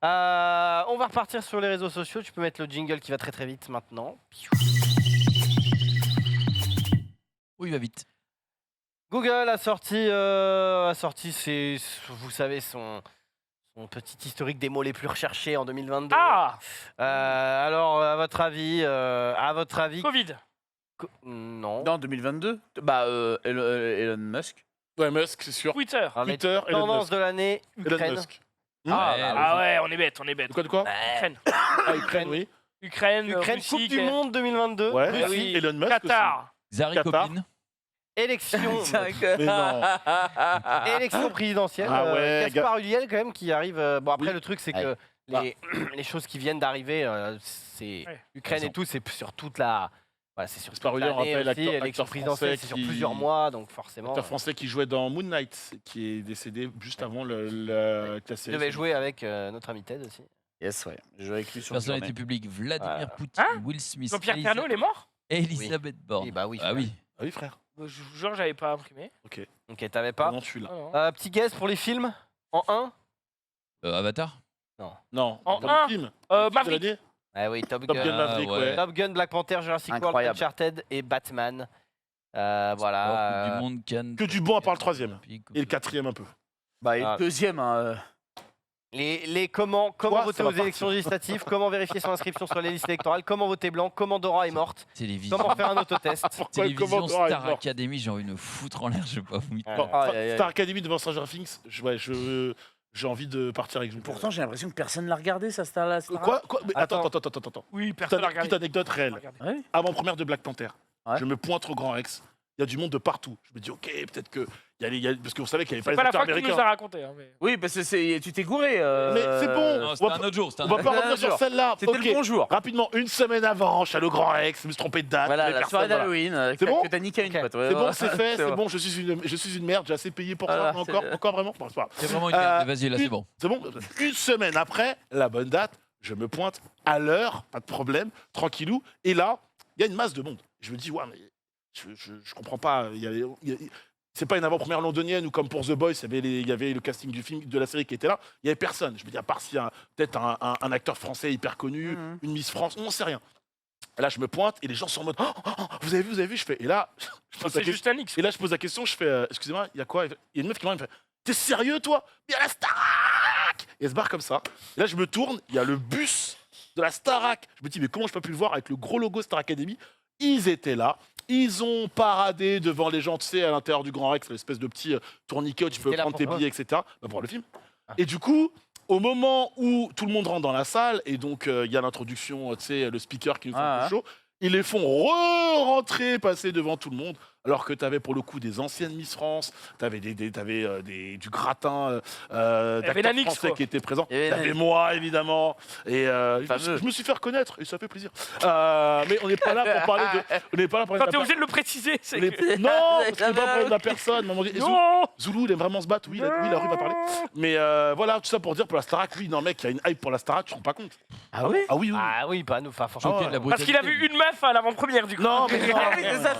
On va repartir sur les réseaux sociaux. Tu peux mettre le jingle qui va très très vite maintenant. Oui, il va vite. Google a sorti vous savez, son petit historique des mots les plus recherchés en 2022. Ah, Alors, à votre avis, Covid. Non. Non, 2022 Elon Musk. Ouais, Musk, c'est sûr. Twitter. Alors, les Twitter, Elon tendances Musk. de l'année, Elon Ukraine. Musk. Ah ouais, on est bête, on est bête. De quoi Ukraine. Ukraine, oui. Ukraine, Ukraine, Russie, Coupe du Monde 2022. Ouais, Russie, oui. Elon Musk Qatar. Zari Qatar. copine. élection, Mais non. élection présidentielle. Ah ouais, Gaspard Ulliel, quand même, qui arrive. Bon, après, Oui. le truc, c'est Ouais. que les choses qui viennent d'arriver, c'est Ouais. Ukraine et tout, c'est sur toute la. Voilà, c'est sur Gaspard toute Ulliel, on l'année rappelle, aussi. acteur L'élection présidentielle, français c'est sur qui- plusieurs mois, donc forcément. Acteur français qui jouait dans Moon Knight, qui est décédé juste avant la Il série. devait jouer avec notre ami Ted aussi. Yes, ouais. Je joue avec lui sur Personnalité le publique, Vladimir Voilà. Poutine, Hein Will Smith, Jean-Pierre Pernaut, il est mort? Elisabeth Borne. Oui, bah oui. Ah oui. Ah oui, frère. Je vous jure, j'avais pas imprimé. Ok, t'avais pas. Non, je suis là. Ah, non. Petit guess pour les films en 1. Avatar. Non, En dans un. le film. Maverick. Film de Ah oui, Top Top Gun. Gun Maverick, ouais. ouais. Top Gun, Black Panther, Jurassic World, Incroyable. Uncharted et Batman. Coupe Voilà. du monde, Cannes. Que du bon à part le troisième. Olympique, Et le quatrième un peu. Bah, et Ah. le deuxième, hein, Comment Toi, voter ça va aux élections législatives, comment vérifier son inscription sur les listes électorales, comment voter blanc, comment Dora est morte, Télévision. comment faire un autotest. Pourquoi le Télévision commandant est Star mort Academy, j'ai envie de me foutre en l'air, je vais pas vous mytho. Bon, Aïe, aïe, aïe. Star Academy devant Stranger Things, j'ai envie de partir avec vous. pourtant j'ai l'impression que personne l'a regardé, ça, Star Quoi Mais Attends. attends. Oui, personne n'a Petite regardé. anecdote réelle. Ouais. Avant-première de Black Panther. Ouais. Je me pointe au Grand Rex. il y a du monde de partout. Je me dis, ok, peut-être que. Parce qu'on savait qu'il n'y avait C'est pas pas les la acteurs fois que tu nous américains. as raconté. Hein, mais... Oui, parce que tu t'es gouré. Mais c'est bon. Non, c'était un autre jour. On va pas revenir sur celle-là. C'était Ok. le bonjour. Rapidement, une semaine avant, je suis allé au Grand Rex, je me suis trompé de date. Voilà, les la personnes, soirée voilà. d'Halloween. C'est bon Que t'as niqué une Ok. pote. C'est bon, c'est fait, c'est bon. bon, je suis une merde, j'ai assez payé pour ça. Voilà, Encore vraiment. Bon, c'est pas grave. C'est vraiment une merde. Vas-y, là, c'est bon. C'est bon. Une semaine après, la bonne date, je me pointe à l'heure, pas de problème, tranquillou. Et là, il y a une masse de monde. Je me dis, ouais, mais je comprends pas. C'est pas une avant-première londonienne ou comme pour The Boys, il y avait le casting du film, de la série qui était là. Il y avait personne. Je me dis, à part s'il y a peut-être un acteur français hyper connu, une Miss France, on sait rien. Et là, je me pointe et les gens sont en mode, vous avez vu, je fais. Et là, je pose la C'est question. juste un X. Et là, je pose la question, je fais, excusez-moi, il y a quoi? Il y a une meuf qui m'arrive, elle me fait, t'es sérieux, toi? Il y a la Starac! Et elle se barre comme ça. Et là, je me tourne, il y a le bus de la Starac. Je me dis, mais comment je peux plus le voir avec le gros logo Star Academy? Ils étaient là. Ils ont paradé devant les gens, tu sais, à l'intérieur du Grand Rex, l'espèce de petit tourniquet où tu peux étaient là prendre pour tes quoi? billets, etc. Bah, pour voir le film. Et du coup, au moment où tout le monde rentre dans la salle, et donc il y a l'introduction, tu sais, le speaker qui nous fait un peu chaud, ils les font re-rentrer, passer devant tout le monde, alors que tu avais pour le coup des anciennes Miss France, tu avais du gratin d'acteurs Nanix, français quoi. qui étaient présents. Il y avait T'avais Nanix. moi, évidemment. Et je me suis fait reconnaître, et ça fait plaisir. Mais on n'est pas là pour parler de... On n'est pas là pour parler Quand de t'es la obligé de le préciser, c'est on est- que... Non, parce qu'on n'est pas parler de la personne. Maman dit- Non Zoulou, il aime vraiment se battre. Oui, la rue va parler. Mais voilà, tout ça pour dire pour la Starac, oui, non, mec, il y a une hype pour la Starac, tu te rends pas compte. Ah oui. Ah oui, oui. Ah oui, pas nous, enfin, Choqué franchement. de la Parce qu'il a vu une meuf à l'avant-première, du coup. Non, mais non. Ah oui, c'est ça.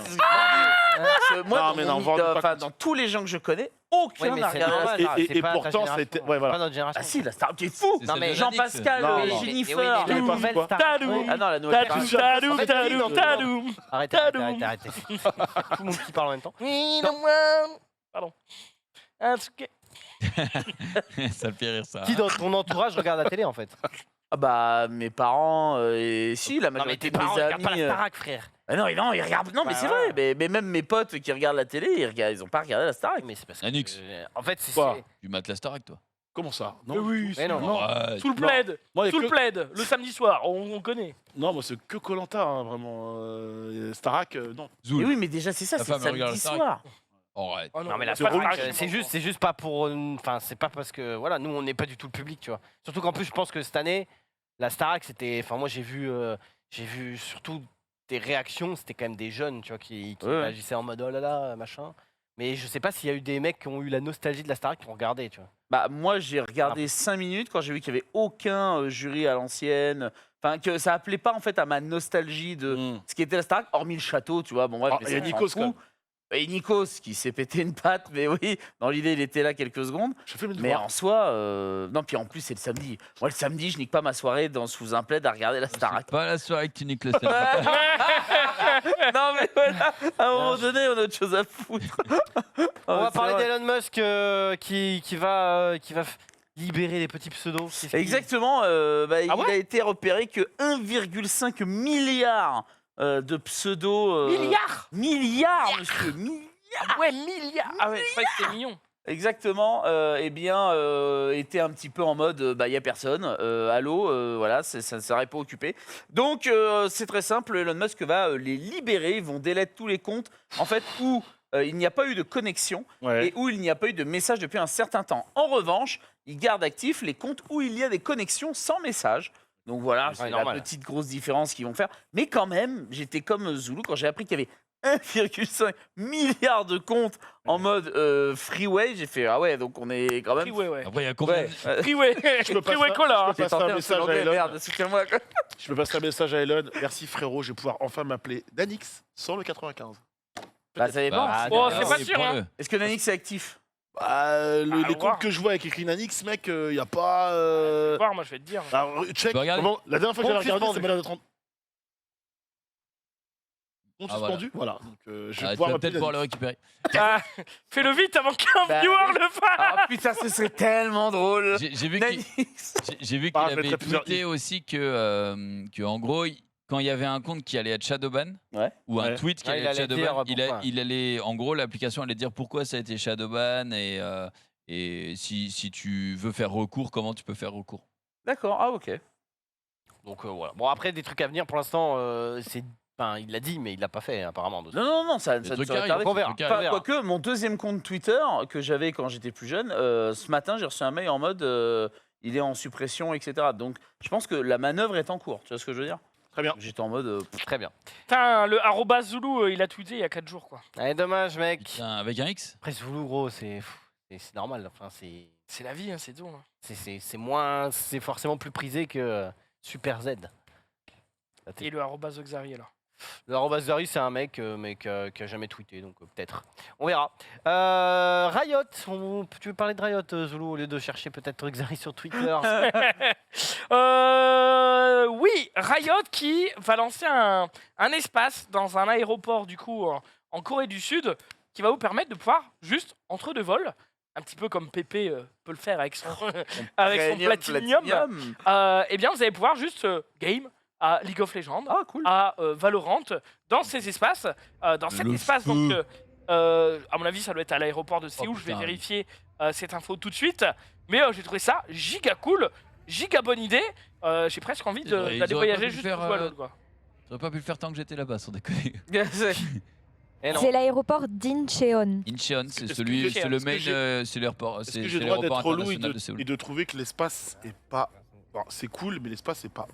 Moi, Non, mais non, vous rendez pas compte. dans tous les gens que je connais, aucun Ouais, mais n'a c'est regardé la normal, Starac. c'est Et pas ta pourtant, génération. c'était. Ouais, voilà. Pas notre génération. Ah si, la Starac est fou. C'est Non, celle mais de Jean-Pascal, Non, non. Jennifer. Oui, mais les Tout. nouvelles Quoi stars. Tadou. Ah non, la nouvelle Tadou, Starac. tadou, En fait, tadou, non, tadou. Arrêtez. Tout le monde qui parle en même temps. Pardon. Ah, ok. Ça le fait rire, ça. Qui dans ton entourage regarde la télé en fait? Ah bah mes parents et si la Non mais majorité tes de parents mes regardent pas amis. la Starac, frère. Ah non, ils regardent. Non mais Bah c'est ouais. vrai. Mais même mes potes qui regardent la télé, ils ont pas regardé la Starac. Mais c'est parce Anix. En fait, c'est. Quoi Tu mates la Starac, toi. Comment ça? Mais Non, oui, Mais non. Arrête. sous le plaid. moi, il y a Sous le que- plaid, le samedi soir, on connaît. non, moi, c'est que Koh-Lanta, vraiment. Starac, non. Mais Zoul. oui, mais déjà c'est ça, Ta c'est le femme, elle regarde samedi la Starac. soir. Arrête. Oh Non mais la C'est Starac, relou. c'est juste pas pour. Enfin, c'est pas parce que voilà, nous on n'est pas du tout le public, tu vois. Surtout qu'en plus, je pense que cette année, la Starac, c'était. Enfin, moi j'ai vu surtout des réactions. C'était quand même des jeunes, tu vois, qui Ouais. réagissaient en mode oh là là, machin. Mais je sais pas s'il y a eu des mecs qui ont eu la nostalgie de la Starac qui ont regardé, tu vois. Bah moi j'ai regardé 5 minutes quand j'ai vu qu'il y avait aucun jury à l'ancienne. Enfin que ça appelait pas en fait à ma nostalgie de Mm. ce qui était la Starac, hormis le château, tu vois. Bon bref, Ah, mais il y a ça, Nikos, on s'en quand fout. Et Nikos qui s'est pété une patte, mais oui, dans l'idée il était là quelques secondes. Je fais mes Mais devoirs. en soi, non, puis en plus c'est le samedi. Moi le samedi, je nique pas ma soirée sous un plaid à regarder la Starac. C'est pas la soirée que tu niques le samedi. Non mais voilà, à un moment donné, on a autre chose à foutre. On va parler d'elle. d'Elon Musk qui va libérer les petits pseudos. Qu'est-ce qu'il- Exactement, il ouais a été repéré que 1,5 milliard de pseudos. Milliards, monsieur, milliards. Ouais, milliards. Ah ouais, je croyais que c'était mignon. Exactement, était un petit peu en mode, il y a personne, allô, voilà, ça ne serait pas occupé. Donc, c'est très simple, Elon Musk va les libérer, ils vont délai tous les comptes, en fait, où il n'y a pas eu de connexion Ouais. et où il n'y a pas eu de message depuis un certain temps. En revanche, il garde actifs les comptes où il y a des connexions sans message. Donc voilà, c'est la normal. petite grosse différence qu'ils vont faire. Mais quand même, j'étais comme Zoulou quand j'ai appris qu'il y avait 1,5 milliard de comptes en mode freeway. J'ai fait, ah ouais, donc on est quand même... Freeway, ouais. Après, il y a combien Ouais, Freeway, peux pas freeway ça- cola. je peux j'ai passer un tenté un message à anglais, Elon. merde, soutiens-moi. quoi. Je peux passer un message à Elon. Merci frérot, je vais pouvoir enfin m'appeler Danix sans le 95. Bah, ça dépend. Bah, Oh, d'accord, c'est pas oui, sûr, prends-le. Est-ce que Nanix est actif? Les voir. comptes que je vois avec écrit Nanix, mec, il n'y a pas. Voir, moi je vais te dire. Alors, check. peux regarder Comment- la dernière fois que Compte j'avais regardé, ça suspendu. m'a l'air d'être en. Compte Ah, suspendu. Voilà. Donc, je vais Ah, tu pouvoir vas m'appeler peut-être pouvoir le Danix. récupérer. Ah, fais-le vite avant qu'un Bah viewer oui. le fasse. Ah putain, ce serait tellement drôle. J'ai vu qu'il Nanix. j'ai vu qu'il Ah, je avait mettrais plusieurs tweeté aussi que en gros, quand il y avait un compte qui allait être shadowban, Ouais. ou un Ouais. tweet qui Ouais, allait il être allait shadowban, dire pourquoi. il allait, en gros, l'application allait dire pourquoi ça a été shadowban et si tu veux faire recours, comment tu peux faire recours. D'accord, ah ok. Donc voilà. Bon après des trucs à venir pour l'instant, c'est Enfin, il l'a dit, mais il l'a pas fait apparemment. Non, ça ne Le truc serait arrive, tardé. On verra. le truc arrive. Enfin, quoique, mon deuxième compte Twitter que j'avais quand j'étais plus jeune, ce matin, j'ai reçu un mail en mode il est en suppression, etc. Donc, je pense que la manœuvre est en cours. Tu vois ce que je veux dire? Très bien. J'étais en mode. Très bien. Putain, le @Zulu, il a tweeté il y a 4 jours, quoi. Allez, dommage, mec. Putain, avec un X. Après, Zulu, gros, c'est normal. Enfin, C'est la vie, hein, c'est tout. Hein. c'est moins, c'est forcément plus prisé que Super Z. Et le @Oxari, alors. Le @Zari, c'est un mec, mais qui a jamais tweeté, donc peut-être. On verra. Riot, tu veux parler de Riot, Zulu, au lieu de chercher peut-être Xari sur Twitter? Oui, Riot qui va lancer un espace dans un aéroport, du coup, en Corée du Sud, qui va vous permettre de pouvoir, juste entre deux vols, un petit peu comme Pépé peut le faire avec son, avec son Platinium, eh bien, vous allez pouvoir juste game à League of Legends, à Valorant, dans ces espaces. Dans cet espace, donc, à mon avis, ça doit être à l'aéroport de Séoul. Je vais vérifier cette info tout de suite. Mais j'ai trouvé ça giga cool, giga bonne idée. J'ai presque envie d'aller voyager juste pour jouer à l'autre, quoi. J'aurais pas pu le faire tant que j'étais là-bas, sans déconner. C'est l'aéroport d'Incheon. Incheon, c'est Est-ce celui, que c'est le main, c'est l'aéroport, Est-ce c'est que j'ai le droit d'être l'aéroport relou international de Séoul. et de trouver que l'espace est pas. Bon, c'est cool, mais l'espace est pas.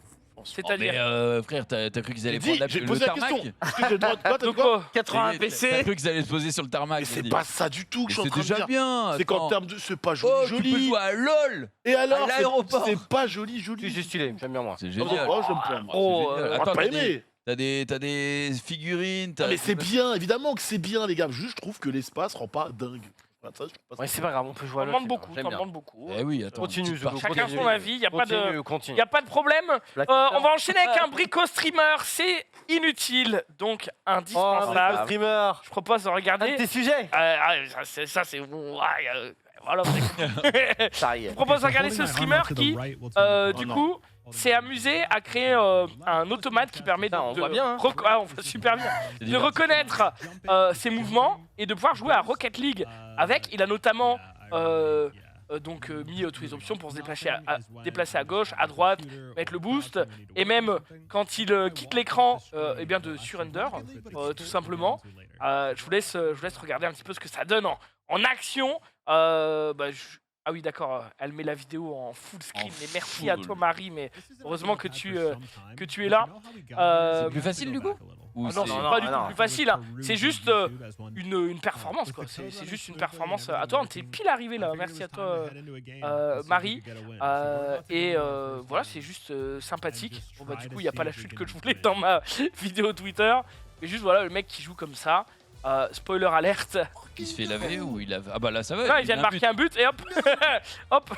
C'est-à-dire. Mais frère, t'as cru qu'ils allaient prendre J'ai le posé la tarmac? question. Est-ce que j'ai le droit de quoi, t'as dit Donc, quoi 80 T'as PC. cru qu'ils allaient se poser sur le tarmac? Mais j'ai c'est dit. pas ça du tout que je suis en Mais train c'est de déjà dire. bien. C'est qu'en attends. termes de. C'est pas Oh, joli, tu peux joli. jouer à LOL. Et alors, l'aéroport. c'est pas joli, joli. C'est stylé, j'aime bien moi. C'est Oh, génial. oh, je me prends. Oh, On attends, va pas t'as aimer. t'as des figurines. Non, mais c'est bien, évidemment que c'est bien, les gars. Juste, je trouve que l'espace rend pas dingue. Enfin, ça, je trouve pas ça. Ouais, c'est pas grave, on peut jouer à T'en l'autre. demandes beaucoup, j'aime t'en bien. demandes beaucoup. Eh oui, attends. Continue, petite partie. Chacun son avis, il n'y a pas de... Continue. Y a pas de problème. Black On Panther. va enchaîner avec un brico streamer, c'est inutile, donc Oh, indispensable. un streamer. Je propose de Un de regarder. tes sujets. Ça c'est voilà. Ça y est. Je propose de regarder ce streamer qui, du coup, s'est amusé à créer un automate qui permet de, Putain, on voit bien, hein. on voit super bien, de reconnaître ses mouvements et de pouvoir jouer à Rocket League avec. Il a notamment mis toutes les options pour se déplacer à gauche, à droite, mettre le boost, et même quand il quitte l'écran, eh bien de surrender, tout simplement. Je vous laisse regarder un petit peu ce que ça donne en action. Ah oui, d'accord, elle met la vidéo en full screen, mais merci à toi Marie, mais heureusement que tu es là. C'est plus facile du coup? Ou Ah non, c'est- c'est pas du tout plus facile, hein. C'est juste une performance, quoi. C'est juste une performance. À toi, on t'es pile arrivé là, merci à toi Marie. Voilà, c'est juste sympathique. Bon bah du coup, il n'y a pas la chute que je voulais dans ma vidéo Twitter, mais juste voilà, le mec qui joue comme ça. Spoiler alerte. Il se fait laver ou il lave? Ah bah là ça va. Non, il vient de marquer un but et hop, hop.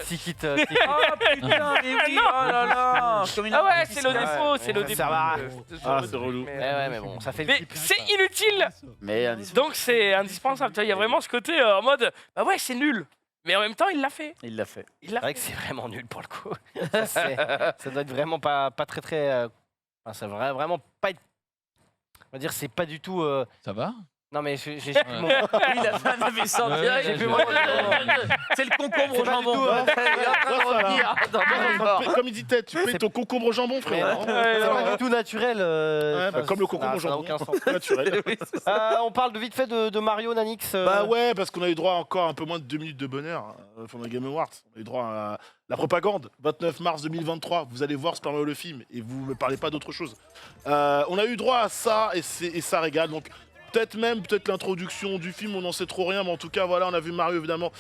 Si quitte. Oh putain, mais oui, oh là là. Comme une Ah ouais, artiste c'est le qui se défaut, lève. c'est le ça défaut. va. Ah, c'est relou. Mais bon, ça fait le Mais clip. c'est inutile. Mais Donc c'est indispensable. Tu vois, il y a vraiment ce côté en mode, bah ouais, c'est nul. Mais en même temps, il l'a fait. il l'a fait. Il l'a C'est vrai que c'est vraiment nul pour le coup. Ça doit être vraiment pas très. Enfin, ça devrait vraiment pas être. On va dire, c'est pas du tout. Ça va? Non, mais j'ai plus Ouais. mon. Il a fait un avisant Ouais, direct. j'ai plus C'est le concombre C'est au pas du jambon. tout, Il est en train de revenir dans mon corps. Comme il dit Ted, tu payes ton concombre au jambon, frère. hein. C'est pas du tout naturel. Ouais, bah, ça- comme le ça concombre au n'a jambon. aucun sens. Naturel. On parle de vite fait de Mario Nanix. Bah ouais, parce qu'on a eu droit à encore un peu moins de 2 minutes de bonheur pendant les Game Awards. On a eu droit à la propagande. 29 mars 2023, vous allez voir Super Mario le film et vous me parlez pas d'autre chose. On a eu droit à ça et ça régale. Donc peut-être l'introduction du film, on n'en sait trop rien, mais en tout cas voilà, on a vu Mario évidemment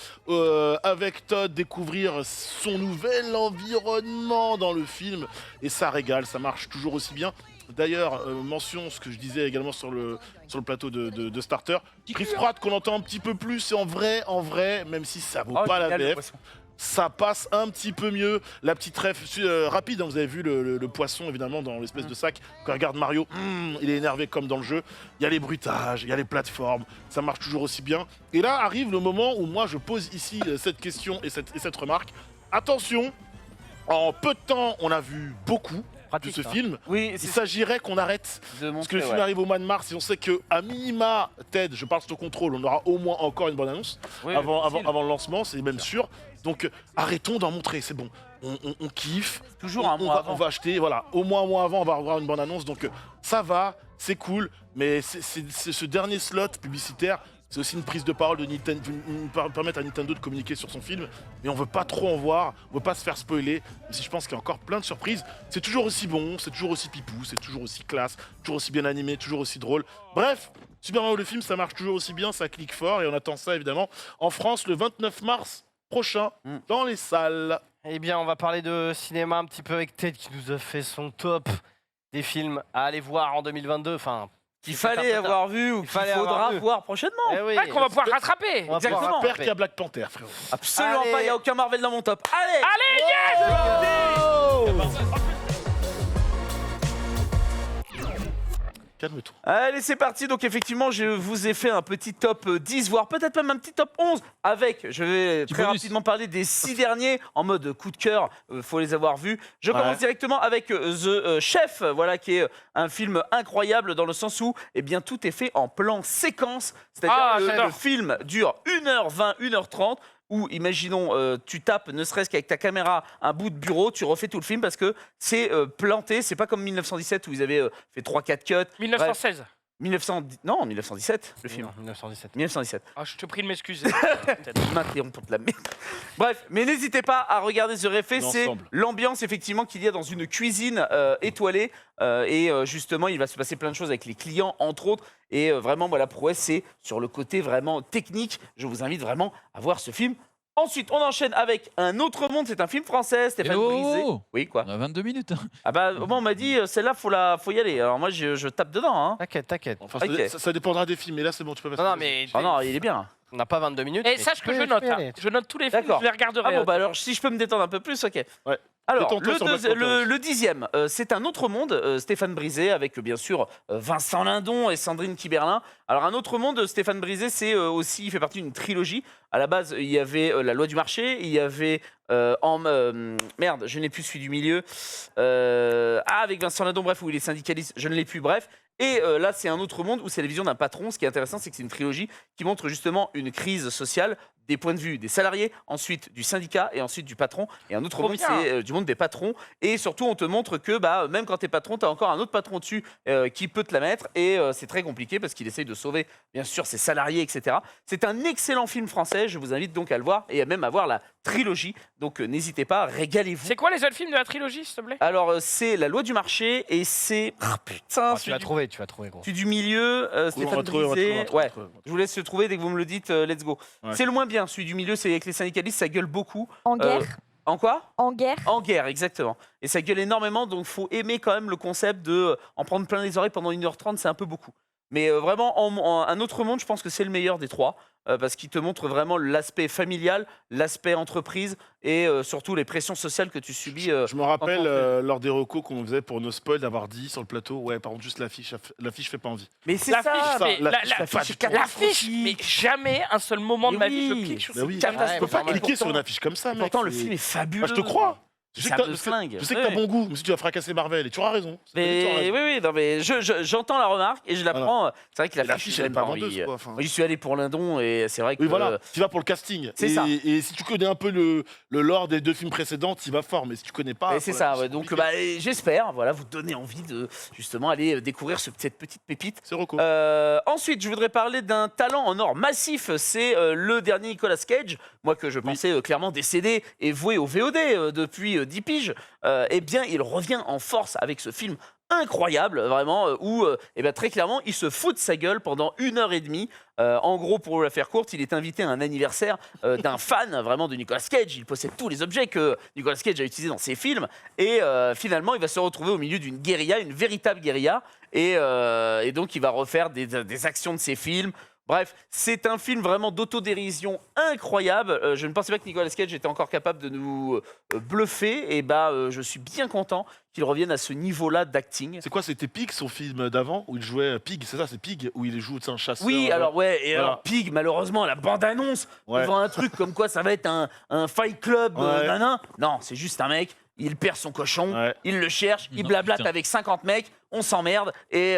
avec Todd découvrir son nouvel environnement dans le film et ça régale, ça marche toujours aussi bien. D'ailleurs, mention ce que je disais également sur le plateau de Starter, Chris Pratt qu'on entend un petit peu plus et en vrai, même si ça vaut pas la VF, ça passe un petit peu mieux. La petite ref rapide, hein, vous avez vu le poisson évidemment dans l'espèce de sac. Quand on regarde Mario, il est énervé comme dans le jeu. Il y a les bruitages, il y a les plateformes, ça marche toujours aussi bien. Et là arrive le moment où moi je pose ici cette question et cette remarque. Attention, en peu de temps on a vu beaucoup. pratique, ce hein. film, Oui, il c'est s'agirait qu'on arrête. de Parce que le montrer, film ouais. arrive au mois de mars et on sait qu'à minima, Ted, je parle sous contrôle, on aura au moins encore une bonne annonce Oui, avant facile. le lancement, c'est même sûr. Donc arrêtons d'en montrer, c'est bon. On kiffe. Toujours un on mois va, avant. on va acheter, voilà, au moins un mois avant, on va avoir une bonne annonce. Donc ça va, c'est cool, mais c'est ce dernier slot publicitaire. C'est aussi une prise de parole de Nintendo, permettre à Nintendo de communiquer sur son film, mais on veut pas trop en voir, on veut pas se faire spoiler, même si je pense qu'il y a encore plein de surprises. C'est toujours aussi bon, c'est toujours aussi pipou, c'est toujours aussi classe, toujours aussi bien animé, toujours aussi drôle. Bref, Super Mario le film, ça marche toujours aussi bien, ça clique fort, et on attend ça évidemment en France le 29 mars prochain dans les salles. Eh bien, on va parler de cinéma un petit peu avec Ted qui nous a fait son top des films à aller voir en 2022. Enfin, Qu'il c'est un fallait peu tard. avoir vu ou Il qu'il fallait faudra avoir vu. voir prochainement. Eh oui, Ouais, qu'on va pouvoir rattraper. on va exactement. pouvoir J'espère rattraper. qu'il y a Black Panther, frérot. Absolument Allez. pas, il n'y a aucun Marvel dans mon top. Allez Calme-toi. Allez, c'est parti. Donc, effectivement, je vous ai fait un petit top 10, voire peut-être même un petit top 11 avec, je vais Petit très bonus. rapidement parler des 6 derniers en mode coup de cœur. Faut les avoir vus. Je commence directement avec The Chef, voilà, qui est un film incroyable dans le sens où, eh bien, tout est fait en plan séquence. C'est-à-dire Ah, que j'adore. le film dure 1h20, 1h30. Ou imaginons, tu tapes ne serait-ce qu'avec ta caméra un bout de bureau, tu refais tout le film parce que c'est planté. C'est pas comme 1917 où ils avaient fait 3-4 cuts. 1916. 1917, le film. Non, 1917. 1917. Ah, je te prie de m'excuser. Je m'interromps pour de la merde. Bref, mais n'hésitez pas à regarder The Refait. C'est L'ensemble. l'ambiance effectivement qu'il y a dans une cuisine étoilée. Et justement, il va se passer plein de choses avec les clients, entre autres. Et vraiment, voilà, pourquoi c'est sur le côté vraiment technique. Je vous invite vraiment à voir ce film. Ensuite, on enchaîne avec Un autre monde. C'est un film français, Stéphane Hello. Brisé. Oui, quoi. On a 22 minutes. hein. Ah bah, bon, on m'a dit, celle-là, faut y aller. Alors moi, je tape dedans. Hein. T'inquiète, t'inquiète. Enfin, Ok. ça dépendra des films, mais là c'est bon, tu peux passer. Non, non, mais Ah non, il est bien. on n'a pas 22 minutes. Et mais sache tu que peux- je tu note. peux y hein. aller. Je note tous les films, D'accord. je les regarderai. Ah bon, bah alors, si je peux me détendre un peu plus, ok. Ouais. Alors, Détends-toi sur Black Panther le 10e, c'est Un autre monde, Stéphane Brisé, avec bien sûr Vincent Lindon et Sandrine Kiberlin. Alors, Un autre monde, Stéphane Brisé, c'est aussi, il fait partie d'une trilogie. À la base, il y avait La loi du marché, il y avait merde, je n'ai plus celui du milieu. Avec Vincent Lindon, bref, où il est syndicaliste, je ne l'ai plus, bref. Et là, c'est Un autre monde où c'est la vision d'un patron. Ce qui est intéressant, c'est que c'est une trilogie qui montre justement une crise sociale des points de vue des salariés, ensuite du syndicat et ensuite du patron. Et Un autre Trop monde, bien. c'est du monde des patrons. Et surtout, on te montre que même quand t'es patron, t'as encore un autre patron dessus qui peut te la mettre. Et c'est très compliqué parce qu'il essaye de sauver, bien sûr, ses salariés, etc. C'est un excellent film français. Je vous invite donc à le voir et même à voir la trilogie. Donc n'hésitez pas, régalez-vous. C'est quoi les autres films de la trilogie, s'il te plaît? Alors, c'est La loi du marché et c'est. Ah putain, Ah, tu vas trouver, gros. celui du milieu, On Stéphane va trouver, on va Brisé. trouver, on va Ouais, trouver. je vous laisse le trouver dès que vous me le dites, let's go. Ouais. C'est le moins bien, celui du milieu, c'est avec les syndicalistes, ça gueule beaucoup. En guerre. En quoi? En guerre. En guerre, exactement. Et ça gueule énormément, donc faut aimer quand même le concept de en prendre plein les oreilles pendant 1h30, c'est un peu beaucoup. Mais vraiment, Un autre monde, je pense que c'est le meilleur des trois, parce qu'il te montre vraiment l'aspect familial, l'aspect entreprise et surtout les pressions sociales que tu subis. Je me rappelle Entends, lors des recos qu'on faisait pour nos spoils d'avoir dit sur le plateau, ouais, par contre, juste l'affiche fait pas envie. Mais c'est L'affiche, ça, mais la- la- l'affiche, la- l'affiche, mais jamais un seul moment de Mais ma vie je oui. clique sur Mais cette oui, catastrophe. tu peux pas normal. cliquer sur pourtant- une affiche comme ça, mec. Pourtant, le c'est- film est fabuleux. Ah, je te crois. Je sais Ça que t'as- me flingue. je sais que t'as Ouais. bon goût, mais si tu vas fracasser Marvel, et tu auras raison. C'est Mais tu auras raison. oui, non, mais j'entends la remarque et je la Voilà. prends. C'est vrai que Et l'affiche, l'affiche, elle est pas vraiment, vendeuse, quoi. Enfin. Moi, j'y suis allé pour Lindon et c'est vrai que. Oui, voilà, tu vas pour le casting. c'est et, ça. Et si tu connais un peu le lore des deux films précédents, tu vas fort. Mais si tu connais pas. Mais c'est voilà, ça, ouais. Donc compliqué. j'espère voilà, vous donner envie de justement aller découvrir cette petite pépite. C'est Rocco. Ensuite, je voudrais parler d'un talent en or massif. C'est le dernier Nicolas Cage, moi que je pensais clairement décédé et voué au VOD depuis 10 piges. Eh bien, il revient en force avec ce film incroyable, vraiment, où très clairement, il se fout de sa gueule pendant 1h30. En gros, pour la faire courte, il est invité à un anniversaire d'un fan vraiment de Nicolas Cage. Il possède tous les objets que Nicolas Cage a utilisés dans ses films. Et finalement, il va se retrouver au milieu d'une guérilla, une véritable guérilla. Et donc, il va refaire des actions de ses films. Bref, c'est un film vraiment d'autodérision incroyable. Je ne pensais pas que Nicolas Cage était encore capable de nous bluffer. Et je suis bien content qu'il revienne à ce niveau-là d'acting. C'est quoi, c'était Pig, son film d'avant, où il jouait Pig, c'est ça, c'est Pig, où il joue un chasseur. Oui, alors ouais, et Voilà. alors Pig, malheureusement, la bande-annonce, Ouais. on vend un truc comme quoi ça va être un fight club, Ouais. nanan. Non, c'est juste un mec il perd son cochon, Ouais. il le cherche, il Non, blablate putain. avec 50 mecs, on s'emmerde et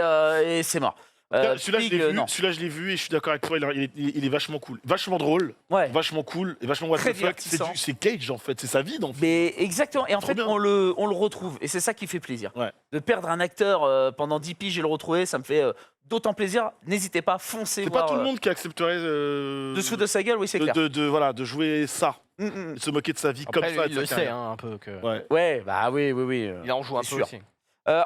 c'est mort. Celui-là, Pig, je l'ai vu, non. celui-là, je l'ai vu et je suis d'accord avec toi, il est vachement cool. Vachement drôle, Ouais. vachement cool et vachement what Très the fuck. divertissant. C'est Cage en fait, c'est sa vie dans le film. Mais exactement. Et en Trop fait, bien. on le retrouve. Et c'est ça qui fait plaisir. Ouais. De perdre un acteur pendant 10 piges et le retrouver, ça me fait d'autant plaisir. N'hésitez pas, foncez C'est voir. pas tout le monde qui accepterait de se foutre de sa gueule, oui, c'est clair. de jouer ça, de se moquer de sa vie Après, comme ça. il de sa le sait carrière. un peu que. Ouais. Ouais, bah oui. Il en joue un C'est peu sûr. aussi.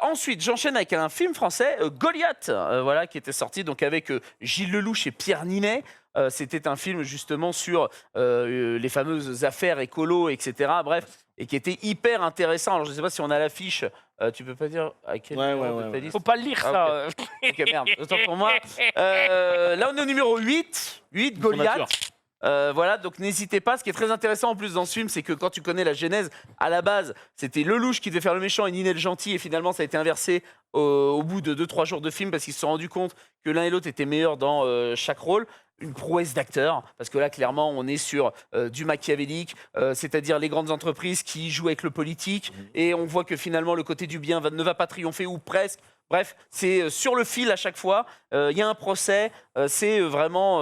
Ensuite, j'enchaîne avec un film français, Goliath, voilà, qui était sorti donc avec Gilles Lelouch et Pierre Ninet. C'était un film justement sur les fameuses affaires écolo, etc. Bref, et qui était hyper intéressant. Alors, je ne sais pas si on a l'affiche. Tu peux pas dire à quel Ouais, numéro ouais, de ouais, ta ouais. liste Faut pas le lire, Ah, ça. Ok, merde, autant pour moi. Là, on est au numéro 8, Goliath. nature. Voilà, donc n'hésitez pas. Ce qui est très intéressant en plus dans ce film, c'est que quand tu connais la genèse, à la base, c'était Lelouch qui devait faire le méchant et Ninet le gentil, et finalement, ça a été inversé au bout de 2-3 jours de film parce qu'ils se sont rendus compte que l'un et l'autre étaient meilleurs dans chaque rôle. Une prouesse d'acteur, parce que là, clairement, on est sur du machiavélique, c'est-à-dire les grandes entreprises qui jouent avec le politique, et on voit que finalement, le côté du bien ne va pas triompher, ou presque. Bref, c'est sur le fil à chaque fois. Il y a un procès, c'est vraiment...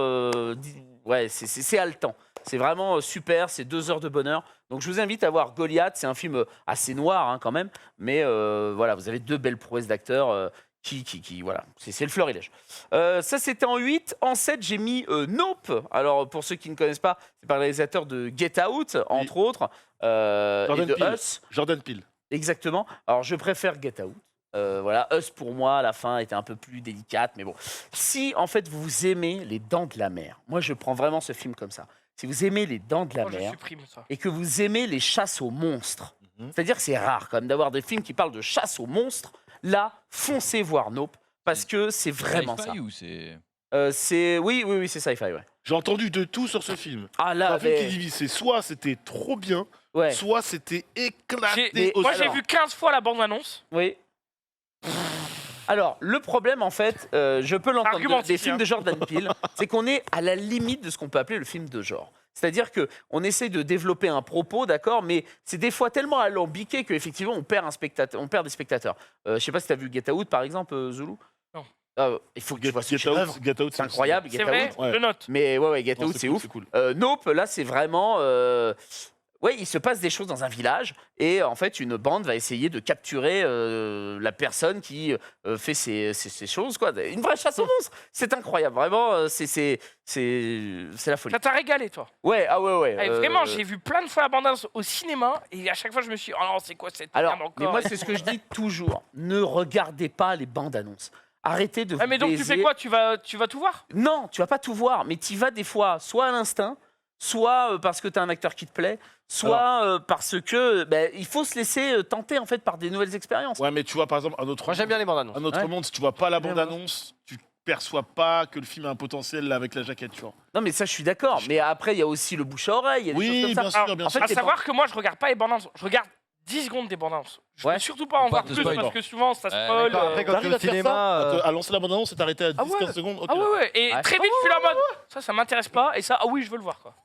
ouais, c'est haletant. C'est vraiment super, c'est 2 heures de bonheur. Donc je vous invite à voir Goliath, c'est un film assez noir hein, quand même, mais voilà, vous avez 2 belles prouesses d'acteurs qui voilà, c'est le florilège. Ça c'était en 8. En 7, j'ai mis Nope. Alors pour ceux qui ne connaissent pas, c'est par le réalisateur de Get Out, entre autres, et de Peele. Us. Jordan Peele. Exactement. Alors je préfère Get Out. Voilà, Us pour moi, à la fin était un peu plus délicate, mais bon. Si en fait vous aimez Les Dents de la Mer, moi je prends vraiment ce film comme ça. Si vous aimez Les Dents de la Moi, je Mer supprime ça. et que vous aimez les chasses aux monstres, c'est-à-dire que c'est rare quand même d'avoir des films qui parlent de chasse aux monstres, là, foncez voir Nope parce que c'est vraiment ça. Sci-fi ou c'est. Oui, c'est sci-fi, ouais. J'ai entendu de tout sur ce film. Ah C'est là, un film qui est mais- divisé. Soit c'était trop bien, ouais, soit c'était éclaté. mais- Moi, au j'ai sol. vu 15 fois la bande-annonce. oui. Alors, le problème, en fait, je peux l'entendre, Argumentif, des films hein. de Jordan Peele, c'est qu'on est à la limite de ce qu'on peut appeler le film de genre. C'est-à-dire qu'on essaie de développer un propos, d'accord, mais c'est des fois tellement alambiqué qu'effectivement, on perd des spectateurs. Je sais pas si tu as vu Get Out, par exemple, Zulu. Non. Il faut que tu vois ce Get Out, chef-d'œuvre. Get Out, C'est incroyable, C'est Get vrai, Out. Ouais. je note. Mais ouais, Get Non, Out, c'est cool, ouf. c'est cool. Nope, là, c'est vraiment... ouais, il se passe des choses dans un village et en fait, une bande va essayer de capturer la personne qui fait ces choses, quoi. Une vraie chasse aux monstres. C'est incroyable, vraiment. C'est la folie. Ça t'a régalé, toi. Ouais, ouais. Eh, vraiment, j'ai vu plein de fois la bande-annonce au cinéma et à chaque fois, je me suis dit, oh non, c'est quoi cette Alors, merde mais encore moi, c'est ce que je dis toujours. Ne regardez pas les bandes annonces. Arrêtez de vous Ah, mais donc, tu baiser. fais quoi tu vas tout voir? Non, tu vas pas tout voir, mais tu y vas des fois soit à l'instinct, soit parce que tu as un acteur qui te plaît, soit parce que il faut se laisser tenter en fait par des nouvelles expériences. Ouais, mais tu vois, par exemple, un autre Moi, j'aime bien les bandes annonces. un autre Ouais. monde, si tu vois pas la Ouais, bande-annonce, tu perçois pas que le film a un potentiel là, avec la jaquette, tu vois. Non, mais ça, je suis d'accord. Mais après, il y a aussi le bouche à oreille. Il y a des choses Oui, comme ça. bien sûr, Alors, bien en sûr. fait, À les savoir que moi, je regarde pas les bandes annonces. Je regarde 10 secondes des bandes annonces. Je Ouais. veux surtout pas en voir Pas de plus spoil. parce que souvent, ça Ouais, spoil. D'accord, après, quand t'es T'arrives au à faire cinéma. ça à lancer la bande-annonce et t'arrêter à 10-15 Ah ouais. secondes. Ok, Ah ouais. Et Ouais. très vite, je suis là en mode, ça m'intéresse pas. Et ça, ah oui, je veux le voir, quoi.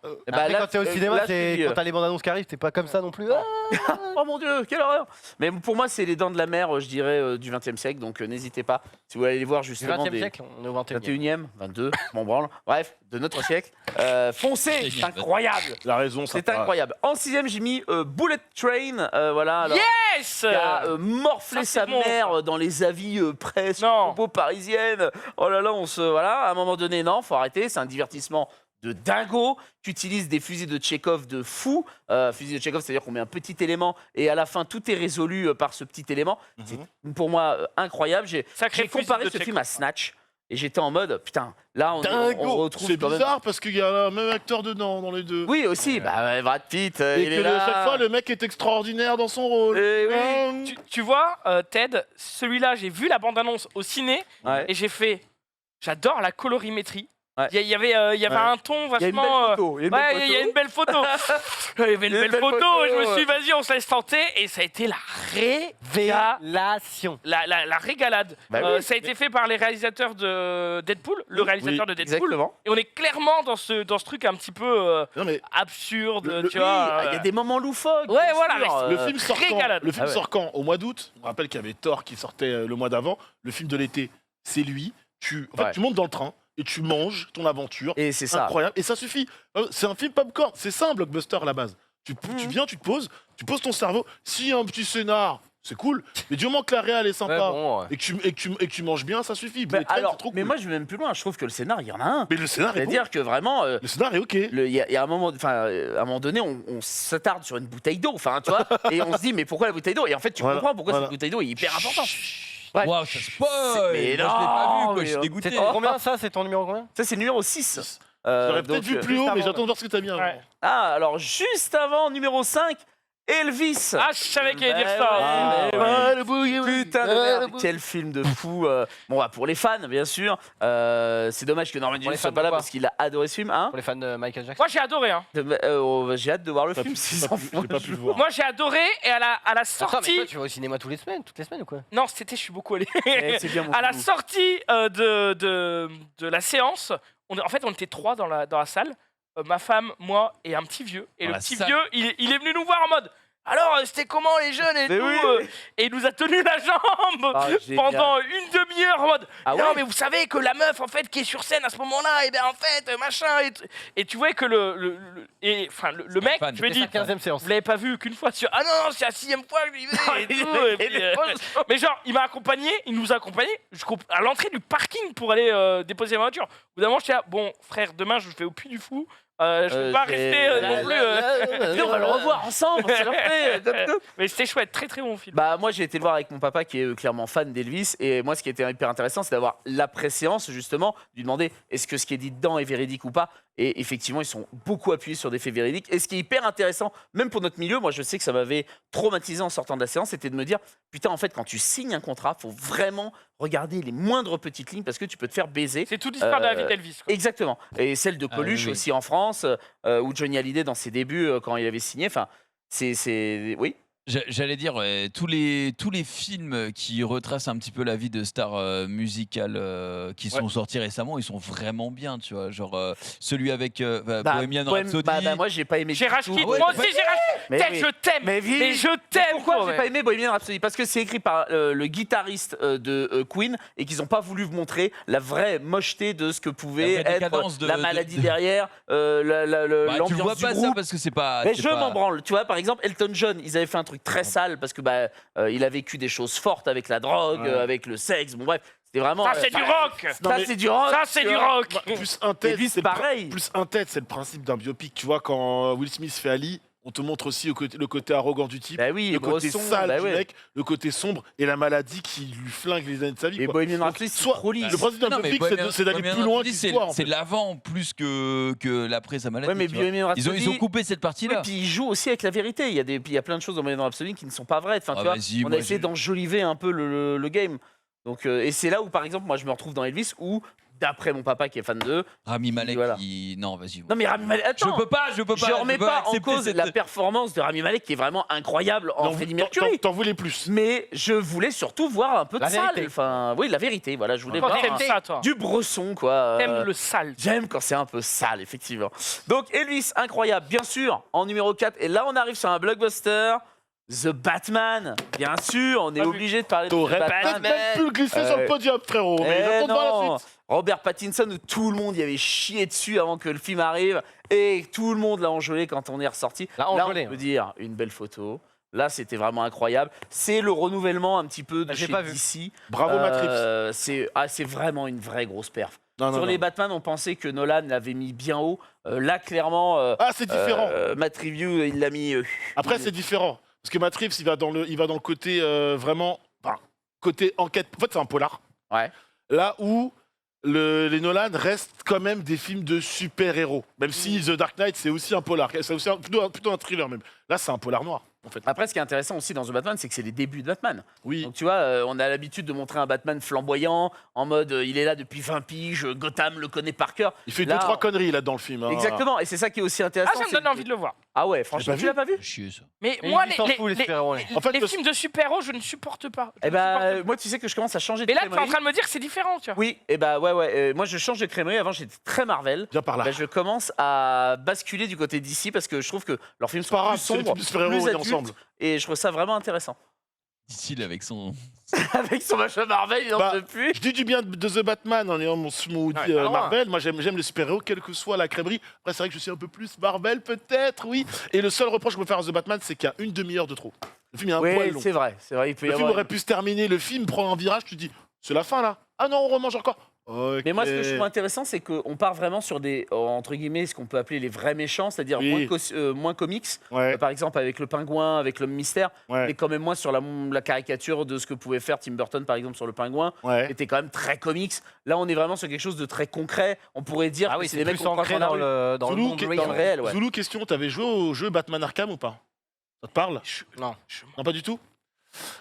Eh ben, Après, là, quand t'es au cinéma, là, je c'est te dis, quand t'as les bandes annonces qui arrivent, t'es pas comme ça non plus. Ah oh mon Dieu, quelle horreur. Mais pour moi, c'est les Dents de la Mer, je dirais, du XXe siècle. Donc, n'hésitez pas. Si vous voulez aller voir Du justement 20e des... siècle, on est au 21e. 21e, 22, mon branle. Bref, de notre siècle. Foncez, c'est incroyable. La raison, ça C'est incroyable. En 6e, j'ai mis Bullet Train. Voilà. Alors, Yes qui a morflé ça, sa c'est bon, mère dans les avis presse, Non. propos parisiennes. Oh là là, voilà, à un moment donné, non, faut arrêter, c'est un divertissement de dingo, qui utilise des fusils de Tchekhov de fou. Fusil de Tchekhov, c'est-à-dire qu'on met un petit élément et à la fin, tout est résolu par ce petit élément. C'est pour moi incroyable. J'ai Sacré fusil comparé de ce film Tchekhov. à Snatch et j'étais en mode, putain, là, on Dingo. retrouve C'est quand même... bizarre parce qu'il y a un même acteur dedans dans les deux. Oui, aussi, Brad Pitt, Et il que est là. chaque fois, le mec est extraordinaire dans son rôle. Eh oui. Tu vois, Ted, celui-là, j'ai vu la bande-annonce au ciné Ouais. et j'ai fait. J'adore la colorimétrie. Il y avait un ton Il y a une belle vachement. photo. Il y a une belle photo. Il y avait une belle photo et je me suis dit, vas-y, on se laisse tenter. Et ça a été la Révélation. la régalade. Bah oui. Ça a été fait par les réalisateurs de Deadpool, le réalisateur de Deadpool. Exactement. Et on est clairement dans ce truc un petit peu Non, mais absurde, tu Oui, vois. il y a des moments loufoques. Ouais, bien voilà, sûr, le film sort quand régalade. Le film Ah ouais. sort quand Au mois d'août. On rappelle qu'il y avait Thor qui sortait le mois d'avant. Le film de l'été, c'est lui. Tu montes dans le train et tu manges ton aventure. Et c'est ça. Incroyable. Et ça suffit. C'est un film popcorn. C'est ça un blockbuster à la base. Tu viens, tu te poses ton cerveau. S'il y a un petit scénar, c'est cool. Mais du moment que la réal est sympa et que tu manges bien, ça suffit. Bullet Train, c'est trop cool. Mais moi, je vais même plus loin. Je trouve que le scénar, il y en a un. Mais le scénar est bon. C'est-à-dire que vraiment, Le scénar est ok. il y a un moment, à un moment donné, on s'attarde sur une bouteille d'eau, tu vois, et on se dit, mais pourquoi la bouteille d'eau? Et en fait, tu Voilà, comprends pourquoi voilà. cette bouteille d'eau est hyper importante. Ouais. Waouh, ça spoil. Mais Moi, je l'ai pas non, vu, quoi. Je suis mais- dégoûté. C'est ton combien ça? C'est ton numéro combien? Ça, c'est le numéro 6. J'aurais peut-être vu plus haut, mais avant, j'attends de voir ce que t'as mis avant. Ouais. Ah, alors juste avant, numéro 5, Elvis. Ah, je savais qu'il allait dire Bah ça. ouais, Ah, le bouillon. Putain de merde, quel film de fou. Bon, bah, pour les fans, bien sûr. C'est dommage que Norman Pour les Junior soit fans pas de là quoi parce qu'il a adoré ce film. Hein. Pour les fans de Michael Jackson. Moi, j'ai adoré. Hein. J'ai hâte de voir le Pas film. pu- s'ils pas en pu- font J'ai pas un pu le jour. voir. Moi, j'ai adoré. Et à la Attends, mais sortie. toi, tu vas au cinéma toutes les semaines ou quoi? Non, cet été, je suis beaucoup allé. Eh, c'est bien, mon À la filou. sortie de la séance, en fait, on était 3 dans la salle. Ma femme, moi et un petit vieux. Et Dans le la petit salle. vieux, il est venu nous voir en mode. Alors, c'était comment les jeunes et Mais tout oui. Et il nous a tenu la jambe Ah, génial. pendant une demi-heure en mode. Ah non, ouais mais vous savez que la meuf, en fait, qui est sur scène à ce moment-là, et bien en fait, machin. Et tu vois que le mec, fan. je lui ai dit. C'était sa 15e séance. Vous l'avez pas vu qu'une fois sur. Ah non, c'est la 6e fois que je l'y vais. et tout, et puis, mais genre, il m'a accompagné, il nous a accompagnés à l'entrée du parking pour aller déposer ma voiture. Au bout d'un moment, j'étais là, bon, frère, demain, je fais au Puy du Fou. Je peux pas rester non plus. Mais on va le revoir ensemble, c'est leur fait. Mais c'était chouette, très très bon film. Bah moi j'ai été le voir avec mon papa qui est clairement fan d'Elvis et moi ce qui était hyper intéressant c'est d'avoir l'après-séance justement, de lui demander est-ce que ce qui est dit dedans est véridique ou pas et effectivement ils sont beaucoup appuyés sur des faits véridiques et ce qui est hyper intéressant même pour notre milieu, moi je sais que ça m'avait traumatisé en sortant de la séance, c'était de me dire putain en fait quand tu signes un contrat faut vraiment regarder les moindres petites lignes parce que tu peux te faire baiser. C'est toute l'histoire de la vie d'Elvis. quoi. Exactement. Et celle de Ah, Coluche oui. aussi en France, ou Johnny Hallyday dans ses débuts quand il avait signé. Enfin, c'est oui. J'allais dire, tous les films qui retracent un petit peu la vie de stars musicales qui sont sortis récemment, ils sont vraiment bien, tu vois. Genre celui avec Bohemian Rhapsody. Bah, moi j'ai pas aimé. J'ai du racheté, tout. moi aussi j'ai racheté. Mais Putain, oui. je t'aime. Mais oui. Mais je t'aime. Pourquoi quoi, j'ai pas aimé Bohemian Rhapsody? Parce que c'est écrit par le guitariste de Queen et qu'ils n'ont pas voulu vous montrer la vraie mocheté de ce que pouvait La vraie être décadence de- la de- maladie derrière, Bah, tu le vois l'ambiance du pas ça groupe. parce que c'est pas. Mais c'est je pas- m'en branle. Tu vois, par exemple, Elton John, ils avaient fait un truc très sale parce que il a vécu des choses fortes avec la drogue, avec le sexe. Bon bref, c'était vraiment. Ça, c'est du rock. Ça c'est du rock. Ça, c'est tu du vois. rock. Bah, plus un tête, Elvis, c'est le pareil. Plus un tête, c'est le principe d'un biopic. Tu vois, quand Will Smith fait Ali, on te montre aussi le côté arrogant du type, Bah oui, le côté Bresson, sale bah du ouais. mec, le côté sombre et la maladie qui lui flingue les années de sa vie. Et quoi. Bohemian Donc, Rhapsody, c'est soit trop lisse. le principe d'un Non, mais biopic, c'est d'aller Bohemian plus loin Rhapsody, que l'histoire. en c'est fait. l'avant plus que l'après sa maladie. Ouais, mais tu vois. Bohemian Rhapsody. Ils ont coupé cette Oui, partie-là. puis ils jouent aussi avec la vérité. Il y a plein de choses dans Bohemian Rhapsody qui ne sont pas vraies. Enfin, Ah, tu vois, vas-y, on moi, a essayé j'ai- d'enjoliver un peu le game. Donc, et c'est là où, par exemple, moi, je me retrouve dans Elvis, où, d'après mon papa qui est fan d'eux, Rami Malek, Voilà. non, vas-y. non mais Rami Malek, Je attends, peux pas. je remets pas en accepter cause cette- la performance de Rami Malek qui est vraiment incroyable en Donc, Freddie t'en- Mercury. T'en voulais plus. Mais je voulais surtout voir un peu de La sale. vérité. Enfin, oui, la vérité. Voilà, je voulais Toi, voir t'aimes ça, toi. du Bresson, quoi. T'aimes le sale. J'aime quand c'est un peu sale, effectivement. Donc, Elvis, incroyable, bien sûr, en numéro 4. Et là, on arrive sur un blockbuster. The Batman, bien sûr, on est Pas vu. obligé de parler de The T'aurais Batman. peut-être même pu le glisser sur le podium, frérot. Mais Eh j'attends de voir la non. suite. Robert Pattinson, où tout le monde y avait chié dessus avant que le film arrive. Et tout le monde l'a enjolé quand on est ressorti. L'a Là, enjolé, on peut dire une belle photo. Là, c'était vraiment incroyable. C'est le renouvellement un petit peu de J'ai chez pas vu. DC. Bravo, Matrix. C'est vraiment une vraie grosse perf. Non, non, Sur les non. Batman, on pensait que Nolan l'avait mis bien haut. Là, clairement, Ah, c'est différent. Matt Review, il l'a mis. Après, c'est différent. Parce que Matt Reeves, il va dans le côté vraiment. Enfin, côté enquête. En fait, c'est un polar. Ouais. Là où les Nolan restent quand même des films de super-héros. Même si The Dark Knight, c'est aussi un polar. C'est aussi plutôt un thriller, même. Là, c'est un polar noir. en fait. Après, ce qui est intéressant aussi dans The Batman, c'est que c'est les débuts de Batman. Oui. Donc tu vois, on a l'habitude de montrer un Batman flamboyant, en mode il est là depuis 20 piges, Gotham le connaît par cœur. Il fait Là, 2-3 conneries là dans le film. hein. Exactement, et c'est ça qui est aussi intéressant. Ah, ça me c'est donne que- envie de le voir. Ah ouais, franchement, pas tu l'as pas vu Chier, ça. Mais Mais moi, il s'en fout, les super-héros. En fait, les le- films de super-héros, je ne supporte pas. Je Eh ne supporte ben, pas. moi, tu sais que je commence à changer de Mais là, tu es en crèmerie. train de me dire que c'est différent, tu vois. Oui, et bah ouais. Moi, je change de crèmerie. Avant, j'étais très Marvel. Viens par là. Bah, je commence à basculer du côté d'ici parce que je trouve que leurs films C'est sont pas grave, plus c'est les sombres, films de super-héros, on plus est adultes, ensemble. et je trouve ça vraiment intéressant. D'ici avec son. Avec son machin Marvel, il en Bah, peut plus. Je dis du bien de The Batman en ayant mon smoothie Ouais, pas loin. Marvel. Moi, j'aime les super-héros, quelle que soit la crèmerie. Après, c'est vrai que je suis un peu plus Marvel, peut-être, oui. Et le seul reproche que je peux faire à The Batman, c'est qu'il y a une demi-heure de trop. Le film est un poil Oui, long. c'est vrai. Il peut y Le film avoir. aurait pu se terminer, le film prend un virage, tu te dis, c'est la fin là. Ah non, on remange encore. Ok. Mais moi, ce que je trouve intéressant, c'est qu'on part vraiment sur des, entre guillemets, ce qu'on peut appeler les vrais méchants, c'est-à-dire Oui. moins comics. Ouais, Par exemple, avec le pingouin, avec l'homme mystère, ouais, mais quand même moins sur la caricature de ce que pouvait faire Tim Burton, par exemple, sur le pingouin. ouais. Était quand même très comics. Là, on est vraiment sur quelque chose de très concret. On pourrait dire Ah que oui, c'est c'est des mecs plus qu'on croise ancré dans la dans rue. le Zoulou, monde qui est Dans le réel, ouais. Zoulou, question, t'avais joué au jeu Batman Arkham ou pas? Ça te parle? Non. Non, pas du tout.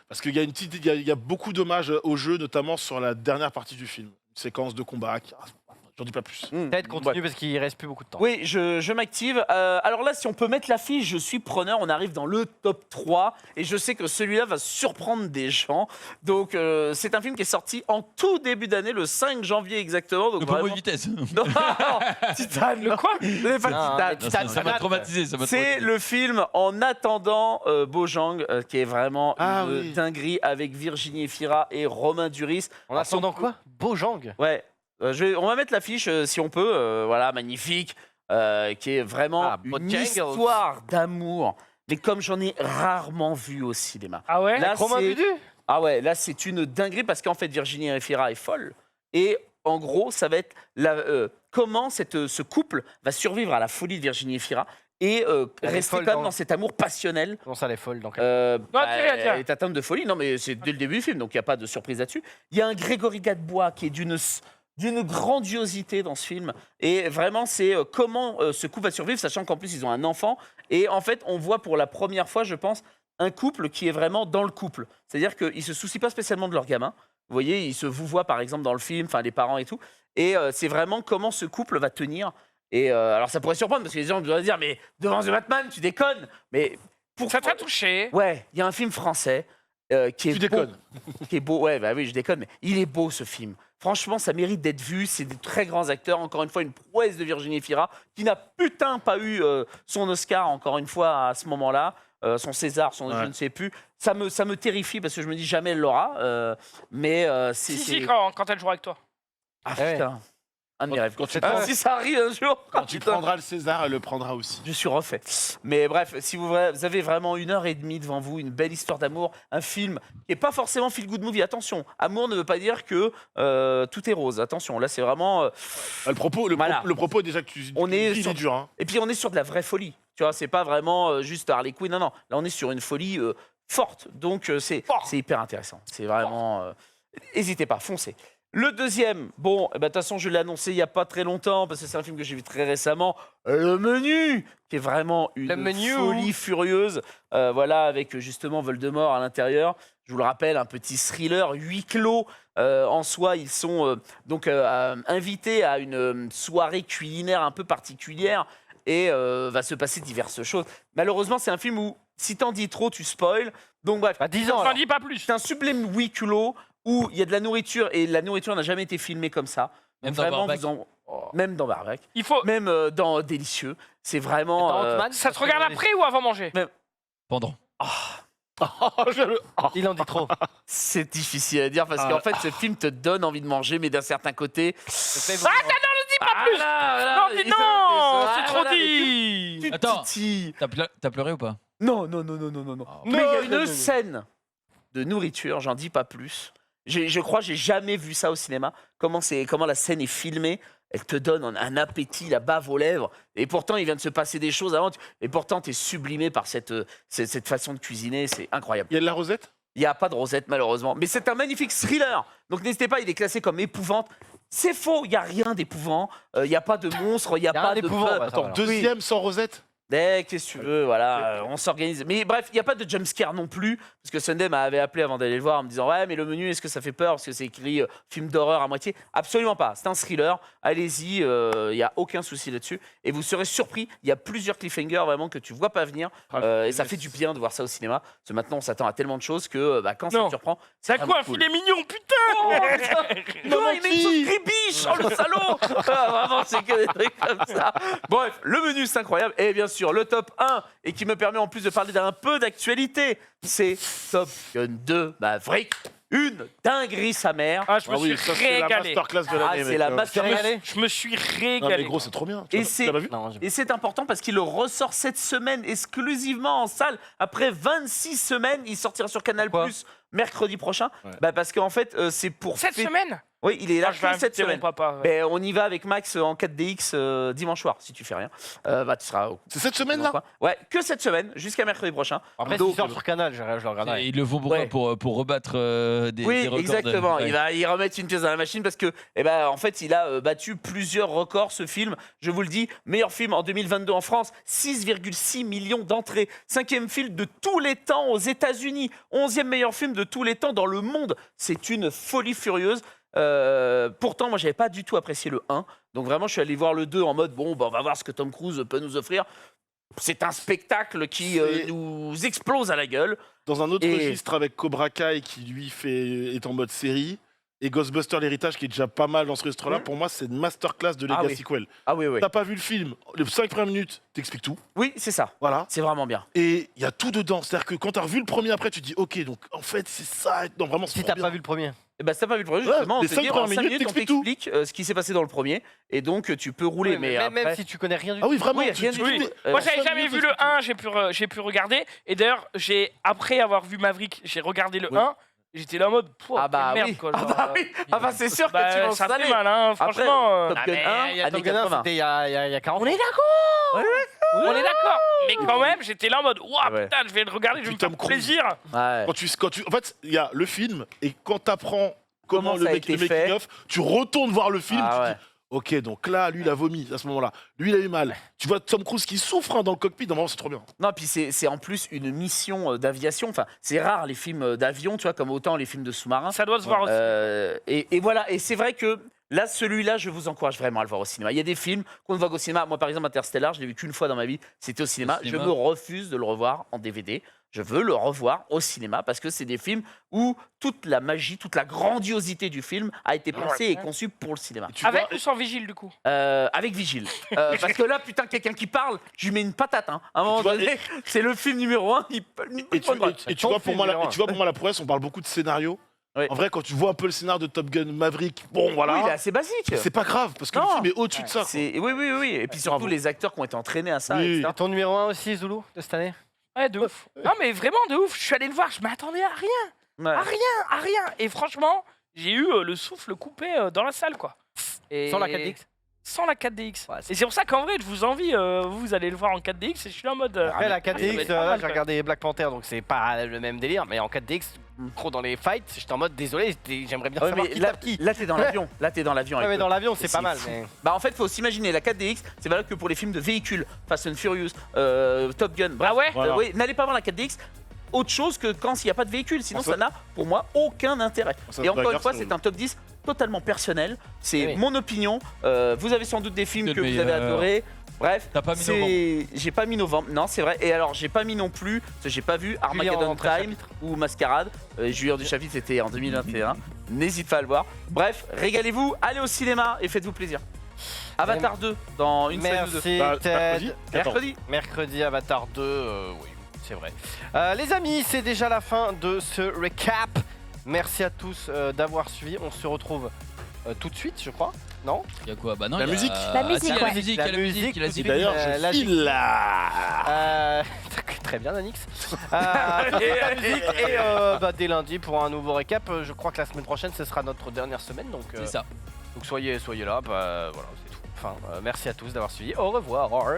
Parce qu'il y a il y a beaucoup d'hommages au jeu, notamment sur la dernière partie du film. Une séquence de combat. J'en dis pas plus. Peut-être continue parce qu'il reste plus beaucoup de temps. Oui, je m'active. Alors là, si on peut mettre l'affiche, je suis preneur. On arrive dans le top 3 et je sais que celui-là va surprendre des gens. Donc, c'est un film qui est sorti en tout début d'année, le 5 janvier exactement. Donc Le promo vraiment- vitesse. Non, Titan, le quoi pas Non, Titan. mais Titan, Ça m'a traumatisé. Ça m'a C'est traumatisé. le film En attendant Bojang, qui est vraiment Ah une oui. dinguerie avec Virginie Efira et Romain Duris. En attendant quoi? Bojang. Ouais, on va mettre l'affiche si on peut. Voilà, magnifique, qui est vraiment Ah, une Bojangles. histoire d'amour, mais comme j'en ai rarement vu au cinéma. Ah ouais Là, Romain c'est- Dudu. Ah ouais, là c'est une dinguerie parce qu'en fait Virginie Efira est folle et en gros ça va être comment ce couple va survivre à la folie de Virginie Efira et Elle est rester folle quand même dans- dans cet amour passionnel. Comment ça, elle est folle donc. Elle est atteinte de folie. Non, mais c'est dès le début du film, donc il n'y a pas de surprise là-dessus. Il y a un Grégory Gadebois qui est d'une grandiosité dans ce film. Et vraiment, c'est comment ce couple va survivre, sachant qu'en plus, ils ont un enfant. Et en fait, on voit pour la première fois, je pense, un couple qui est vraiment dans le couple. C'est-à-dire qu'ils ne se soucient pas spécialement de leur gamin. Vous voyez, ils se vouvoient, par exemple, dans le film, enfin, les parents et tout. Et c'est vraiment comment ce couple va tenir. Et alors, ça pourrait surprendre, parce que les gens pourraient dire, mais devant The Batman, tu déconnes. Mais pour Ça t'a touché. Ouais, il y a un film français qui est Tu beau, déconnes. qui est beau. Ouais, bah oui, je déconne, mais il est beau ce film. Franchement, ça mérite d'être vu. C'est des très grands acteurs. Encore une fois, une prouesse de Virginie Efira qui n'a putain pas eu son Oscar encore une fois à ce moment-là, son César, je Ouais. ne sais plus. Ça me terrifie parce que je me dis jamais elle l'aura. Mais c'est Si, quand elle jouera avec toi. ah Ouais. putain, un de mes rêves. Quand tu Ah, si ça arrive un jour, Quand tu putain. prendras le César, elle le prendra aussi. Je suis refait. Mais bref, si vous avez vraiment 1h30 devant vous, une belle histoire d'amour, un film qui n'est pas forcément feel good movie. Attention, amour ne veut pas dire que tout est rose. Attention, là c'est vraiment. Le propos, Voilà. le propos déjà que tu On tu est dis, il sur- est dur. Hein. Et puis on est sur de la vraie folie. Tu vois, c'est pas vraiment juste Harley Quinn. Non. Là on est sur une folie forte. Donc c'est hyper intéressant. C'est vraiment. N'hésitez pas, foncez. Le deuxième, bon, de toute façon, je l'ai annoncé il n'y a pas très longtemps, parce que c'est un film que j'ai vu très récemment, Le Menu, qui est vraiment une Le Menu. folie furieuse, voilà, avec justement Voldemort à l'intérieur. Je vous le rappelle, un petit thriller huis clos. En soi, ils sont donc invités à une soirée culinaire un peu particulière, et va se passer diverses choses. Malheureusement, c'est un film où, si t'en dis trop, tu spoil. Donc bref, À 10 ans. J'en alors. dis pas plus. c'est un sublime huis clos où il y a de la nourriture et la nourriture n'a jamais été filmée comme ça. Même Donc dans vraiment, Barbac. même dans Barbac, Il faut. même dans Délicieux. C'est vraiment. Dans Ant-Man, Ça te regarde après ou avant manger? Pendant. Il en dit trop. c'est difficile à dire parce qu'en fait, ce film te donne envie de manger, mais d'un certain côté. Pas plus. Non, dis non, c'est trop dit. Tu Attends. titilles. T'as pleuré ou pas? Non. Oh. Mais il y a Non, une non, non. scène de nourriture, j'en dis pas plus. Je crois que j'ai jamais vu ça au cinéma. Comment la scène est filmée. Elle te donne un appétit, la bave aux lèvres. Et pourtant, il vient de se passer des choses avant. Et pourtant, tu es sublimé par cette façon de cuisiner. C'est incroyable. Il y a de la rosette? Il n'y a pas de rosette, malheureusement. Mais c'est un magnifique thriller. Donc n'hésitez pas, il est classé comme épouvante. C'est faux, il n'y a rien d'épouvant. Il n'y a pas de monstre, il n'y a Y a pas rien de d'épouvant, peur. bah, ça va, Attends, alors. deuxième sans rosette? Qu'est-ce que tu veux, voilà, on s'organise. Mais bref, il n'y a pas de jumpscare non plus, parce que Sunday m'avait appelé avant d'aller le voir en me disant ouais, mais le menu, est-ce que ça fait peur parce que c'est écrit film d'horreur à moitié? Absolument pas, c'est un thriller, allez-y, il n'y a aucun souci là-dessus. Et vous serez surpris, il y a plusieurs cliffhangers vraiment que tu vois pas venir, et ça fait du bien de voir ça au cinéma, parce que maintenant on s'attend à tellement de choses que quand ça te surprend, C'est quoi un filet mignon, putain Oh, il met une sauce gribiche, oh le salaud. Vraiment, c'est que des trucs comme ça. Bref, le menu, c'est incroyable. Et bien sûr, le top 1, et qui me permet en plus de parler d'un peu d'actualité, c'est Top Gun 2 Maverick. Une dinguerie sa mère. Ah, je me suis ça, c'est la régalé. masterclass de l'année. C'est la mec. masterclass. Je me suis Non, régalé. mais gros, c'est trop bien. Et Tu l'as pas vu? Non, Et c'est important parce qu'il le ressort cette semaine exclusivement en salle. Après 26 semaines, il sortira sur Canal+ mercredi prochain. Ouais. Parce qu'en fait, c'est pour... Cette semaine Oui, il est là je vais cette inviter mon semaine. papa. Ben, on y va avec Max en 4DX dimanche soir, si tu fais rien. Tu seras au... C'est cette semaine-là? Ouais, que cette semaine, jusqu'à mercredi prochain. Après, Donc, s'il sort sur Canal, je le regarderai. Et ils le font pourquoi Ouais. pour rebattre des Oui, records. exactement. Ouais. Il va y remettre une pièce dans la machine parce que, en fait, il a battu plusieurs records, ce film. Je vous le dis, meilleur film en 2022 en France, 6,6 millions d'entrées. 5e film de tous les temps aux États-Unis. 11e meilleur film de tous les temps dans le monde. C'est une folie furieuse. Pourtant, moi, j'avais pas du tout apprécié le 1. Donc vraiment, je suis allé voir le 2 en mode, on va voir ce que Tom Cruise peut nous offrir. C'est un spectacle qui nous explose à la gueule. Dans un autre Et- registre avec Cobra Kai qui lui est en mode série et Ghostbusters l'héritage qui est déjà pas mal dans ce registre-là. Pour moi, c'est une masterclass de Ah Lega oui. Sequel. Ah oui, oui. T'as pas vu le film, les 5 premières minutes, t'expliques tout. Oui, c'est ça. Voilà. C'est vraiment bien. Et il y a tout dedans. C'est-à-dire que quand t'as revu le premier après, tu te dis ok, donc en fait, c'est ça. Non, vraiment, c'est Si trop t'as bien. pas vu le premier. Si t'as pas vu le premier, Ouais, justement, on les te 5 dit, en premières 5 minutes, minutes, on t'expliques tout. t'explique ce qui s'est passé dans le premier. Et donc, tu peux rouler. mais même après... si tu connais rien du Ah oui, vraiment. Oui, tu- rien tu- du Oui. tout. Moi, en j'avais cinq jamais minutes, vu le 1, j'ai pu regarder. Et d'ailleurs, après avoir vu Maverick, j'ai regardé le Oui. 1. J'étais là en mode, Ah bah quelle oui. merde, quoi. Ah genre, bah oui. Ah bah c'est sûr que tu vas en ça installer. fait mal, hein, Après, franchement. Top Gun 1, Il y a années Top Gun 1, 80. c'était il y a 40 On est ans. d'accord. On est d'accord. Mais quand même, j'étais là en mode, waouh, Ouais. putain, je vais le regarder, je vais me Tom faire Cruise. plaisir. Ouais. En fait, il y a le film et quand t'apprends comment ça a été fait. making of, tu retournes voir le film. Ah tu ouais. dis, ok, donc là, lui, il a vomi à ce moment-là. Lui, il a eu mal. Tu vois Tom Cruise qui souffre dans le cockpit. Non, vraiment, c'est trop bien. Non, puis c'est en plus une mission d'aviation. Enfin, c'est rare les films d'avion, tu vois, comme autant les films de sous-marins. Ça doit se voir aussi. Et voilà, et c'est vrai que là, celui-là, je vous encourage vraiment à le voir au cinéma. Il y a des films qu'on ne voit qu'au cinéma. Moi, par exemple, Interstellar, je l'ai vu qu'une fois dans ma vie, c'était au cinéma. Au cinéma. Je me refuse de le revoir en DVD. Je veux le revoir au cinéma parce que c'est des films où toute la magie, toute la grandiosité du film a été pensée et conçue pour le cinéma. Et tu Avec vois- ou sans vigile, du coup Avec Vigile. Parce que là, putain, quelqu'un qui parle, je lui mets une patate. Hein. À un moment vois, donné, c'est le film numéro 1. Et tu vois, pour moi, la prouesse, on parle beaucoup de scénario. Oui. En vrai, quand tu vois un peu le scénario de Top Gun Maverick, bon, voilà. Oui, il est assez basique. C'est pas grave, parce que Non. le film est au-dessus de ça. quoi. Oui. Et puis surtout, Bravo. les acteurs qui ont été entraînés à ça. Oui. etc. Ton numéro 1 aussi, Zulu, de cette année? Ouais, de ouf. Non, mais vraiment de ouf. Je suis allé le voir, je m'attendais à rien. Ouais. À rien. Et franchement, j'ai eu le souffle coupé dans la salle, quoi. Et... Sans la 4DX? Sans la 4DX. Ouais, c'est- Et c'est pour ça qu'en vrai, je vous envie, vous allez le voir en 4DX et je suis là en mode. Après, la ça va 4DX, être pas là, mal, j'ai quoi. regardé Black Panther, donc c'est pas le même délire, mais en 4DX, trop dans les fights, j'étais en mode désolé, j'aimerais bien Ouais, savoir mais qui là, tape qui. là, t'es dans l'avion. Là, t'es dans l'avion. Ouais, avec mais eux. dans l'avion, c'est Et pas c'est mal. fou. Mais... Bah, en fait, faut s'imaginer, la 4DX, c'est valable que pour les films de véhicules. Fast and Furious, Top Gun. Bref. Ah ouais Voilà. Oui, n'allez pas voir la 4DX. Autre chose que quand il n'y a pas de véhicule. Sinon, Ça- ça n'a, pour moi, aucun intérêt. Ça Et se encore une bagarre, fois, c'est c'est un top 10 totalement personnel. C'est Oui. mon opinion. Vous avez sans doute des films C'est que le vous avez meilleur. adorés. Bref, T'as pas mis j'ai pas mis novembre, non c'est vrai. Et alors j'ai pas mis non plus, parce que j'ai pas vu Armageddon en 13 Time ou Mascarade. Julien du Chapitre c'était en 2021. N'hésite pas à le voir. Bref, régalez-vous, allez au cinéma et faites-vous plaisir. Avatar 2 dans une semaine ou deux. Merci Bah, Ted. Mercredi. Mercredi, Avatar 2, oui, c'est vrai. Les amis, c'est déjà la fin de ce recap. Merci à tous d'avoir suivi. On se retrouve tout de suite, je crois. Non? Il y a quoi? Bah non, La il y a- musique. La Ah, musique, si, il y a ouais. la musique, il y a la musique, il y a la musique. D'ailleurs, la je file là. Très bien, Danix. La musique et dès lundi pour un nouveau récap. Je crois que la semaine prochaine, ce sera notre dernière semaine. Donc, C'est ça. donc soyez là. Voilà, c'est tout. Enfin, merci à tous d'avoir suivi. Au revoir. Au revoir.